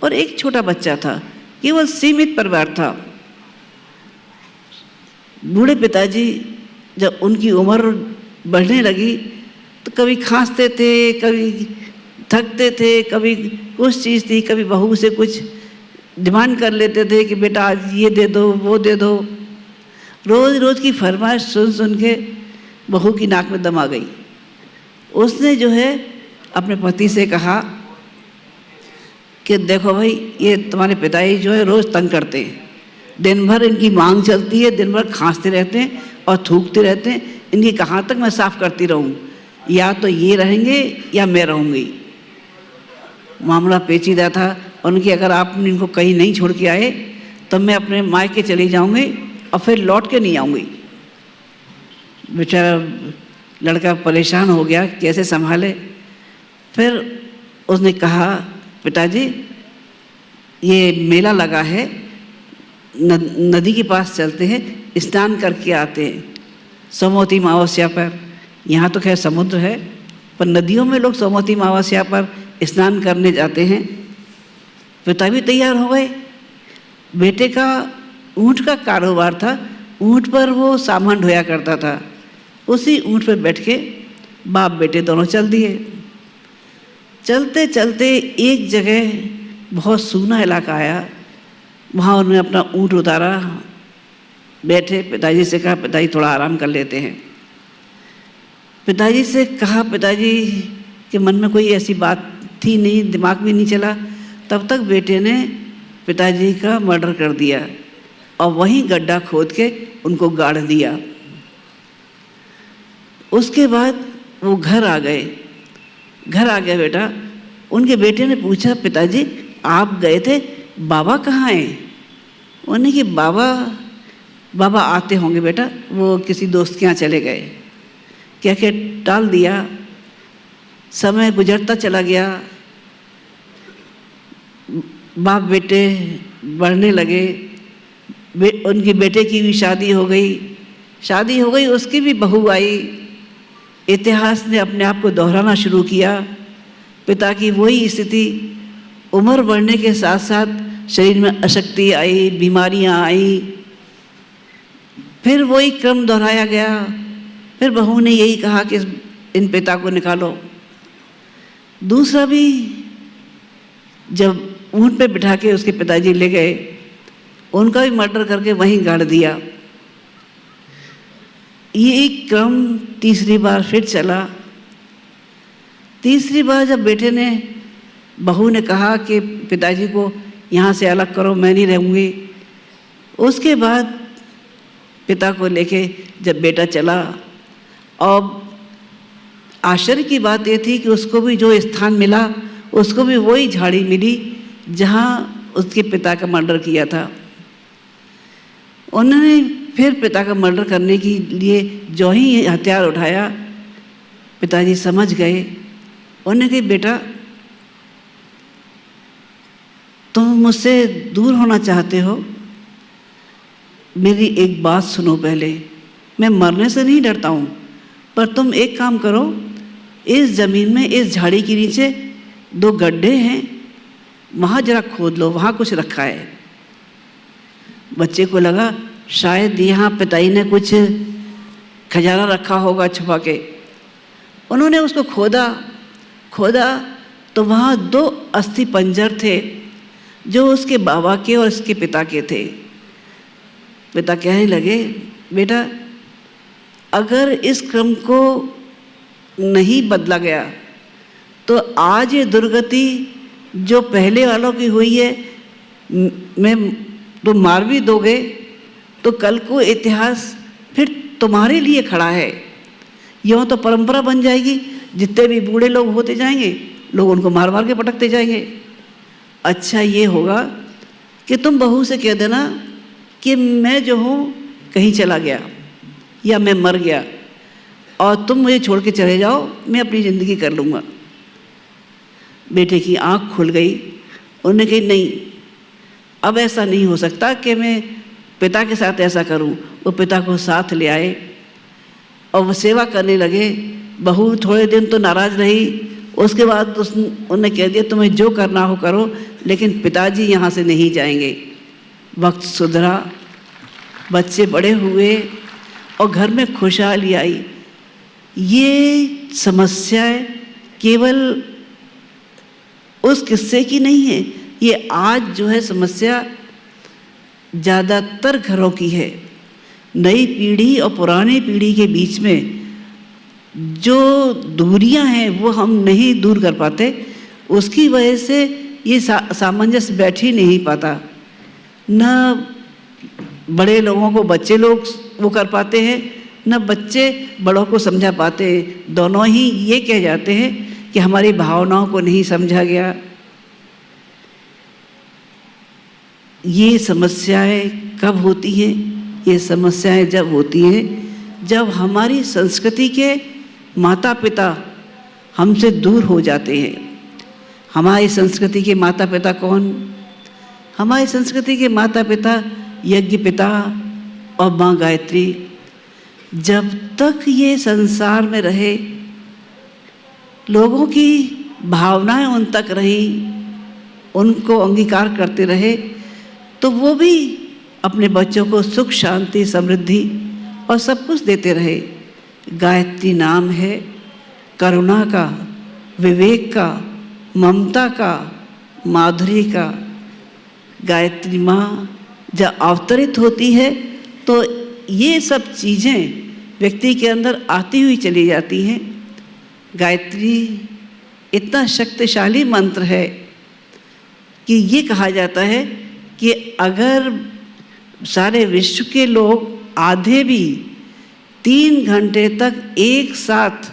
और एक छोटा बच्चा था। केवल सीमित परिवार था। बूढ़े पिताजी जब उनकी उम्र बढ़ने लगी तो कभी खांसते थे, कभी थकते थे, कभी कुछ चीज़ थी, कभी बहू से कुछ डिमांड कर लेते थे कि बेटा आज ये दे दो, वो दे दो। रोज़ रोज़ की फरमाइश सुन सुन के बहू की नाक में दम आ गई। उसने जो है अपने पति से कहा कि देखो भाई, ये तुम्हारे पिताजी जो है रोज़ तंग करते हैं, दिन भर इनकी मांग चलती है, दिन भर खांसते रहते हैं और थूकते रहते हैं, इनकी कहाँ तक मैं साफ़ करती रहूँ? या तो ये रहेंगे या मैं रहूँगी। मामला पेचीदा था। उनकी अगर आप इनको कहीं नहीं छोड़ के आए तो मैं अपने मायके चली जाऊँगी और फिर लौट के नहीं आऊँगी। बेचारा लड़का परेशान हो गया, कैसे संभाले। फिर उसने कहा पिताजी ये मेला लगा है, नदी के पास चलते हैं, स्नान करके आते हैं सोमवती अमावस्या पर। यहाँ तो खैर समुद्र है, पर नदियों में लोग सोमवती अमावस्या पर स्नान करने जाते हैं। पिता भी तैयार हो गए। बेटे का ऊँट का कारोबार था, ऊँट पर वो सामान ढोया करता था। उसी ऊँट पर बैठ के बाप बेटे दोनों चल दिए। चलते चलते एक जगह बहुत सूना इलाका आया, वहाँ उन्होंने अपना ऊँट उतारा, बैठे। पिताजी से कहा पिताजी थोड़ा आराम कर लेते हैं। पिताजी से कहा, पिताजी के मन में कोई ऐसी बात थी नहीं, दिमाग भी नहीं चला। तब तक बेटे ने पिताजी का मर्डर कर दिया और वहीं गड्ढा खोद के उनको गाड़ दिया। उसके बाद वो घर आ गए। घर आ गया बेटा। उनके बेटे ने पूछा पिताजी आप गए थे, बाबा कहाँ हैं? उन्होंने कि बाबा आते होंगे बेटा, वो किसी दोस्त के यहाँ चले गए। क्या क्या टाल दिया। समय गुजरता चला गया। बाप बेटे बढ़ने लगे। उनके बेटे की भी शादी हो गई, उसकी भी बहू आई। इतिहास ने अपने आप को दोहराना शुरू किया। पिता की वही स्थिति, उम्र बढ़ने के साथ साथ शरीर में अशक्ति आई, बीमारियां आई। फिर वही क्रम दोहराया गया। फिर बहू ने यही कहा कि इन पिता को निकालो। दूसरा भी जब ऊँट पे बिठा के उसके पिताजी ले गए, उनका भी मर्डर करके वहीं गाड़ दिया। ये एक क्रम तीसरी बार फिर चला। तीसरी बार जब बेटे ने, बहू ने कहा कि पिताजी को यहाँ से अलग करो, मैं नहीं रहूँगी। उसके बाद पिता को लेके जब बेटा चला, और आश्चर्य की बात ये थी कि उसको भी जो स्थान मिला, उसको भी वही झाड़ी मिली जहाँ उसके पिता का मर्डर किया था। उन्होंने फिर पिता का मर्डर करने के लिए जो ही हथियार उठाया, पिताजी समझ गए। उन्होंने कहा बेटा तुम मुझसे दूर होना चाहते हो, मेरी एक बात सुनो पहले। मैं मरने से नहीं डरता हूँ, पर तुम एक काम करो, इस ज़मीन में इस झाड़ी के नीचे 2 गड्ढे हैं, वहाँ जरा खोद लो, वहाँ कुछ रखा है। बच्चे को लगा शायद यहाँ पिताजी ने कुछ खजाना रखा होगा छुपा के। उन्होंने उसको खोदा तो वहाँ 2 अस्थि पंजर थे जो उसके बाबा के और उसके पिता के थे। पिता कहने लगे बेटा अगर इस क्रम को नहीं बदला गया तो आज ये दुर्गति जो पहले वालों की हुई है, मैं तो मार भी दोगे तो कल को इतिहास फिर तुम्हारे लिए खड़ा है। यूँ तो परंपरा बन जाएगी, जितने भी बूढ़े लोग होते जाएंगे लोग उनको मार मार के पटकते जाएंगे। अच्छा ये होगा कि तुम बहू से कह देना कि मैं जो हूँ कहीं चला गया या मैं मर गया और तुम मुझे छोड़ के चले जाओ, मैं अपनी ज़िंदगी कर लूँगा। बेटे की आँख खुल गई। उन्होंने कही नहीं, अब ऐसा नहीं हो सकता कि मैं पिता के साथ ऐसा करूं। वो पिता को साथ ले आए और वो सेवा करने लगे। बहू थोड़े दिन तो नाराज़ रही, उसके बाद उन्होंने कह दिया तुम्हें जो करना हो करो, लेकिन पिताजी यहाँ से नहीं जाएंगे। वक्त सुधरा, बच्चे बड़े हुए और घर में खुशहाली आई। ये समस्याएं केवल उस किस्से की नहीं है, ये आज जो है समस्या ज़्यादातर घरों की है। नई पीढ़ी और पुरानी पीढ़ी के बीच में जो दूरियां हैं वो हम नहीं दूर कर पाते, उसकी वजह से ये सामंजस्य बैठ ही नहीं पाता। न बड़े लोगों को बच्चे लोग वो कर पाते हैं, न बच्चे बड़ों को समझा पाते हैं। दोनों ही ये कह जाते हैं कि हमारी भावनाओं को नहीं समझा गया। ये समस्याएं कब होती हैं? ये समस्याएं जब होती हैं जब हमारी संस्कृति के माता पिता हमसे दूर हो जाते हैं। हमारी संस्कृति के माता पिता कौन? हमारी संस्कृति के माता पिता यज्ञ पिता और माँ गायत्री। जब तक ये संसार में रहे, लोगों की भावनाएं उन तक रही, उनको अंगीकार करते रहे, तो वो भी अपने बच्चों को सुख शांति समृद्धि और सब कुछ देते रहे। गायत्री नाम है करुणा का, विवेक का, ममता का, माधुर्य का। गायत्री माँ जब अवतरित होती है तो ये सब चीज़ें व्यक्ति के अंदर आती हुई चली जाती हैं। गायत्री इतना शक्तिशाली मंत्र है कि ये कहा जाता है कि अगर सारे विश्व के लोग आधे भी 3 घंटे तक एक साथ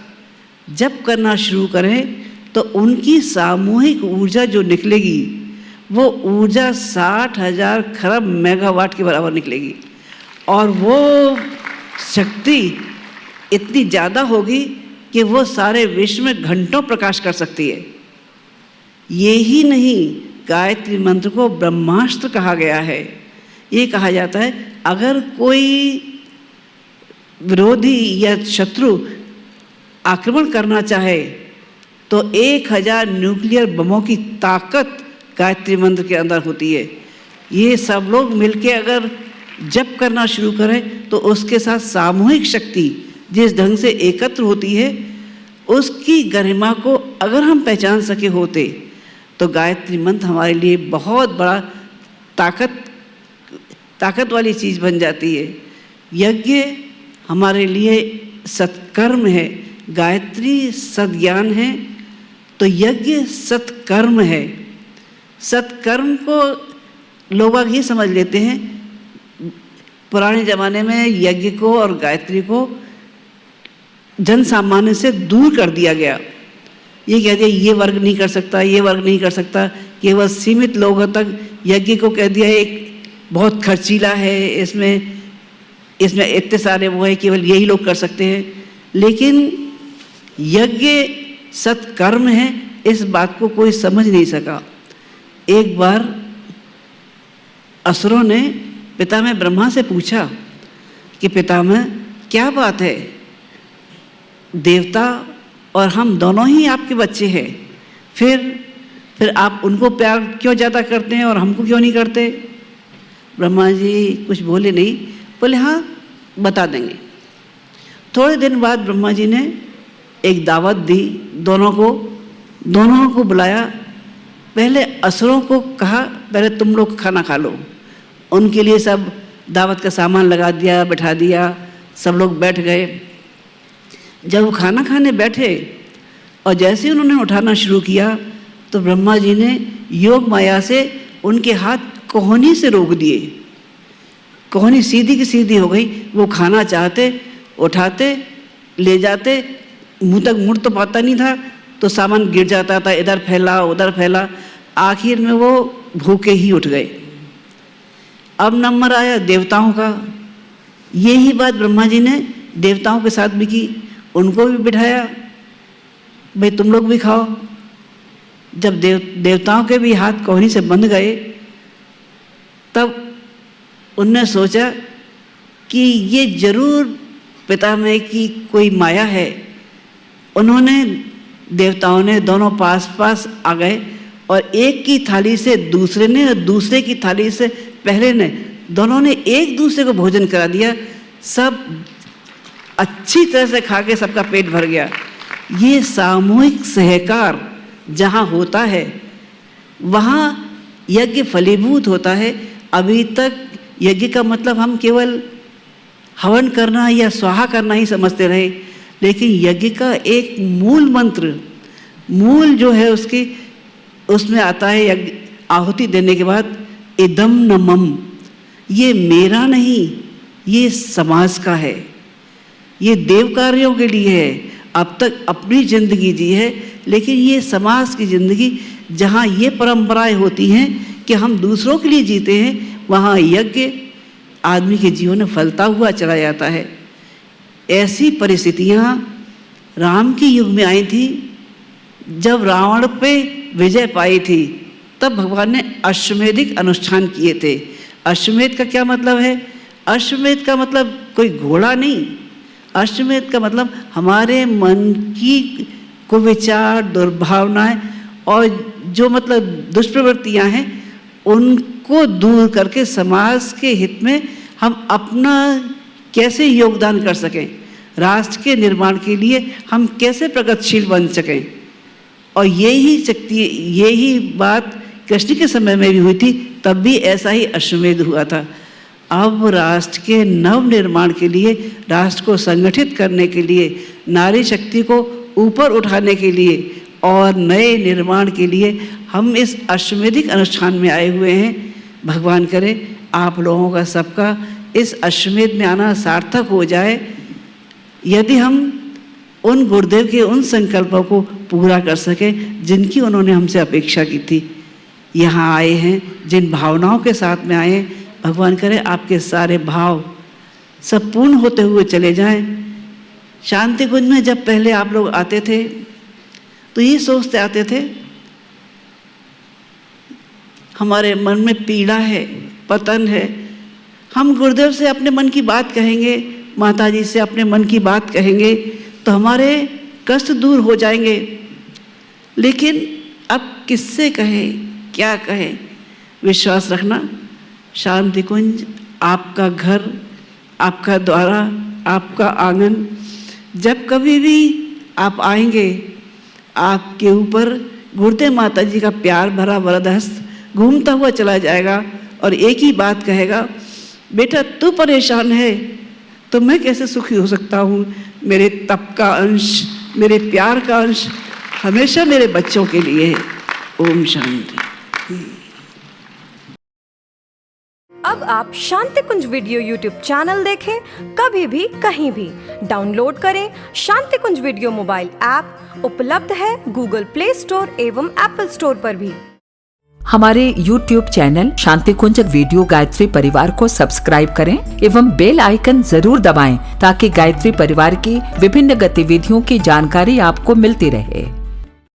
जप करना शुरू करें तो उनकी सामूहिक ऊर्जा जो निकलेगी वो ऊर्जा 60,000 खरब मेगावाट के बराबर निकलेगी, और वो शक्ति इतनी ज़्यादा होगी कि वो सारे विश्व में घंटों प्रकाश कर सकती है। ये ही नहीं, गायत्री मंत्र को ब्रह्मास्त्र कहा गया है। ये कहा जाता है अगर कोई विरोधी या शत्रु आक्रमण करना चाहे तो 1000 न्यूक्लियर बमों की ताकत गायत्री मंत्र के अंदर होती है। ये सब लोग मिलके अगर जप करना शुरू करें तो उसके साथ सामूहिक शक्ति जिस ढंग से एकत्र होती है, उसकी गरिमा को अगर हम पहचान सके होते तो गायत्री मंत्र हमारे लिए बहुत बड़ा ताकत वाली चीज़ बन जाती है। यज्ञ हमारे लिए सत्कर्म है, गायत्री सद्ज्ञान है, तो यज्ञ सत्कर्म है। सत्कर्म को लोग ये समझ लेते हैं, पुराने ज़माने में यज्ञ को और गायत्री को जन सामान्य से दूर कर दिया गया। ये कह दिया ये वर्ग नहीं कर सकता, ये वर्ग नहीं कर सकता, केवल सीमित लोगों तक यज्ञ को कह दिया एक बहुत खर्चीला है, इसमें इतने सारे वो है, केवल यही लोग कर सकते हैं। लेकिन यज्ञ सत्कर्म है, इस बात को कोई समझ नहीं सका। एक बार असुरों ने पितामह ब्रह्मा से पूछा कि पितामह क्या बात है, देवता और हम दोनों ही आपके बच्चे हैं, फिर आप उनको प्यार क्यों ज़्यादा करते हैं और हमको क्यों नहीं करते? ब्रह्मा जी कुछ बोले नहीं, बोले हाँ बता देंगे। थोड़े दिन बाद ब्रह्मा जी ने एक दावत दी, दोनों को बुलाया। पहले असुरों को कहा पहले तुम लोग खाना खा लो, उनके लिए सब दावत का सामान लगा दिया, बैठा दिया, सब लोग बैठ गए। जब वो खाना खाने बैठे और जैसे ही उन्होंने उठाना शुरू किया तो ब्रह्मा जी ने योग माया से उनके हाथ कोहनी से रोक दिए। कोहनी सीधी की सीधी हो गई। वो खाना चाहते, उठाते, ले जाते, मुंह तक मुड़ तो पाता नहीं था, तो सामान गिर जाता था, इधर फैला उधर फैला, आखिर में वो भूखे ही उठ गए। अब नंबर आया देवताओं का। यही बात ब्रह्मा जी ने देवताओं के साथ भी की, उनको भी बिठाया, भाई तुम लोग भी खाओ। जब देवताओं के भी हाथ कोहनी से बंध गए तब उनने सोचा कि ये जरूर पितामह की कोई माया है। उन्होंने देवताओं ने दोनों पास पास आ गए और एक की थाली से दूसरे ने और दूसरे की थाली से पहले ने, दोनों ने एक दूसरे को भोजन करा दिया। सब अच्छी तरह से खा के सबका पेट भर गया। ये सामूहिक सहकार जहाँ होता है वहाँ यज्ञ फलीभूत होता है। अभी तक यज्ञ का मतलब हम केवल हवन करना या स्वाहा करना ही समझते रहे, लेकिन यज्ञ का एक मूल मंत्र, मूल जो है उसकी, उसमें आता है यज्ञ आहुति देने के बाद इदम न मम, ये मेरा नहीं, ये समाज का है, ये देव कार्यों के लिए है। अब तक अपनी जिंदगी जी है, लेकिन ये समाज की जिंदगी जहाँ ये परंपराएं होती हैं कि हम दूसरों के लिए जीते हैं, वहाँ यज्ञ आदमी के जीवन में फलता हुआ चला जाता है। ऐसी परिस्थितियाँ राम के युग में आई थी। जब रावण पे विजय पाई थी तब भगवान ने अश्वमेधिक अनुष्ठान किए थे। अश्वमेध का क्या मतलब है? अश्वमेध का मतलब कोई घोड़ा नहीं, अश्वमेध का मतलब हमारे मन की कुविचार, दुर्भावनाएं और जो मतलब दुष्प्रवृत्तियां हैं उनको दूर करके समाज के हित में हम अपना कैसे योगदान कर सकें, राष्ट्र के निर्माण के लिए हम कैसे प्रगतिशील बन सकें। और यही शक्ति, यही बात कृष्ण के समय में भी हुई थी, तब भी ऐसा ही अश्वमेध हुआ था। अब राष्ट्र के नव निर्माण के लिए, राष्ट्र को संगठित करने के लिए, नारी शक्ति को ऊपर उठाने के लिए और नए निर्माण के लिए हम इस अश्वमेधिक अनुष्ठान में आए हुए हैं। भगवान करे आप लोगों का सबका इस अश्वमेध में आना सार्थक हो जाए। यदि हम उन गुरुदेव के उन संकल्पों को पूरा कर सकें जिनकी उन्होंने हमसे अपेक्षा की थी। यहाँ आए हैं जिन भावनाओं के साथ में आए हैं, भगवान करे आपके सारे भाव सब पूर्ण होते हुए चले जाएं। शांति कुंज में जब पहले आप लोग आते थे तो ये सोचते आते थे हमारे मन में पीड़ा है, पतन है, हम गुरुदेव से अपने मन की बात कहेंगे, माता जी से अपने मन की बात कहेंगे तो हमारे कष्ट दूर हो जाएंगे। लेकिन अब किससे कहें, क्या कहें? विश्वास रखना, शांति कुंज आपका घर, आपका द्वारा, आपका आंगन। जब कभी भी आप आएंगे आपके ऊपर गुरुदेव माता जी का प्यार भरा वरद हस्त घूमता हुआ चला जाएगा और एक ही बात कहेगा, बेटा तू परेशान है तो मैं कैसे सुखी हो सकता हूँ। मेरे तप का अंश, मेरे प्यार का अंश हमेशा मेरे बच्चों के लिए है। ओम शांति। अब आप शांति कुंज वीडियो यूट्यूब चैनल देखें कभी भी कहीं भी। डाउनलोड करें शांति कुंज वीडियो मोबाइल ऐप, उपलब्ध है गूगल प्ले स्टोर एवं एप्पल स्टोर पर भी। हमारे YouTube चैनल शांति कुंज वीडियो गायत्री परिवार को सब्सक्राइब करें एवं बेल आइकन जरूर दबाएं ताकि गायत्री परिवार की विभिन्न गतिविधियों की जानकारी आपको मिलती रहे।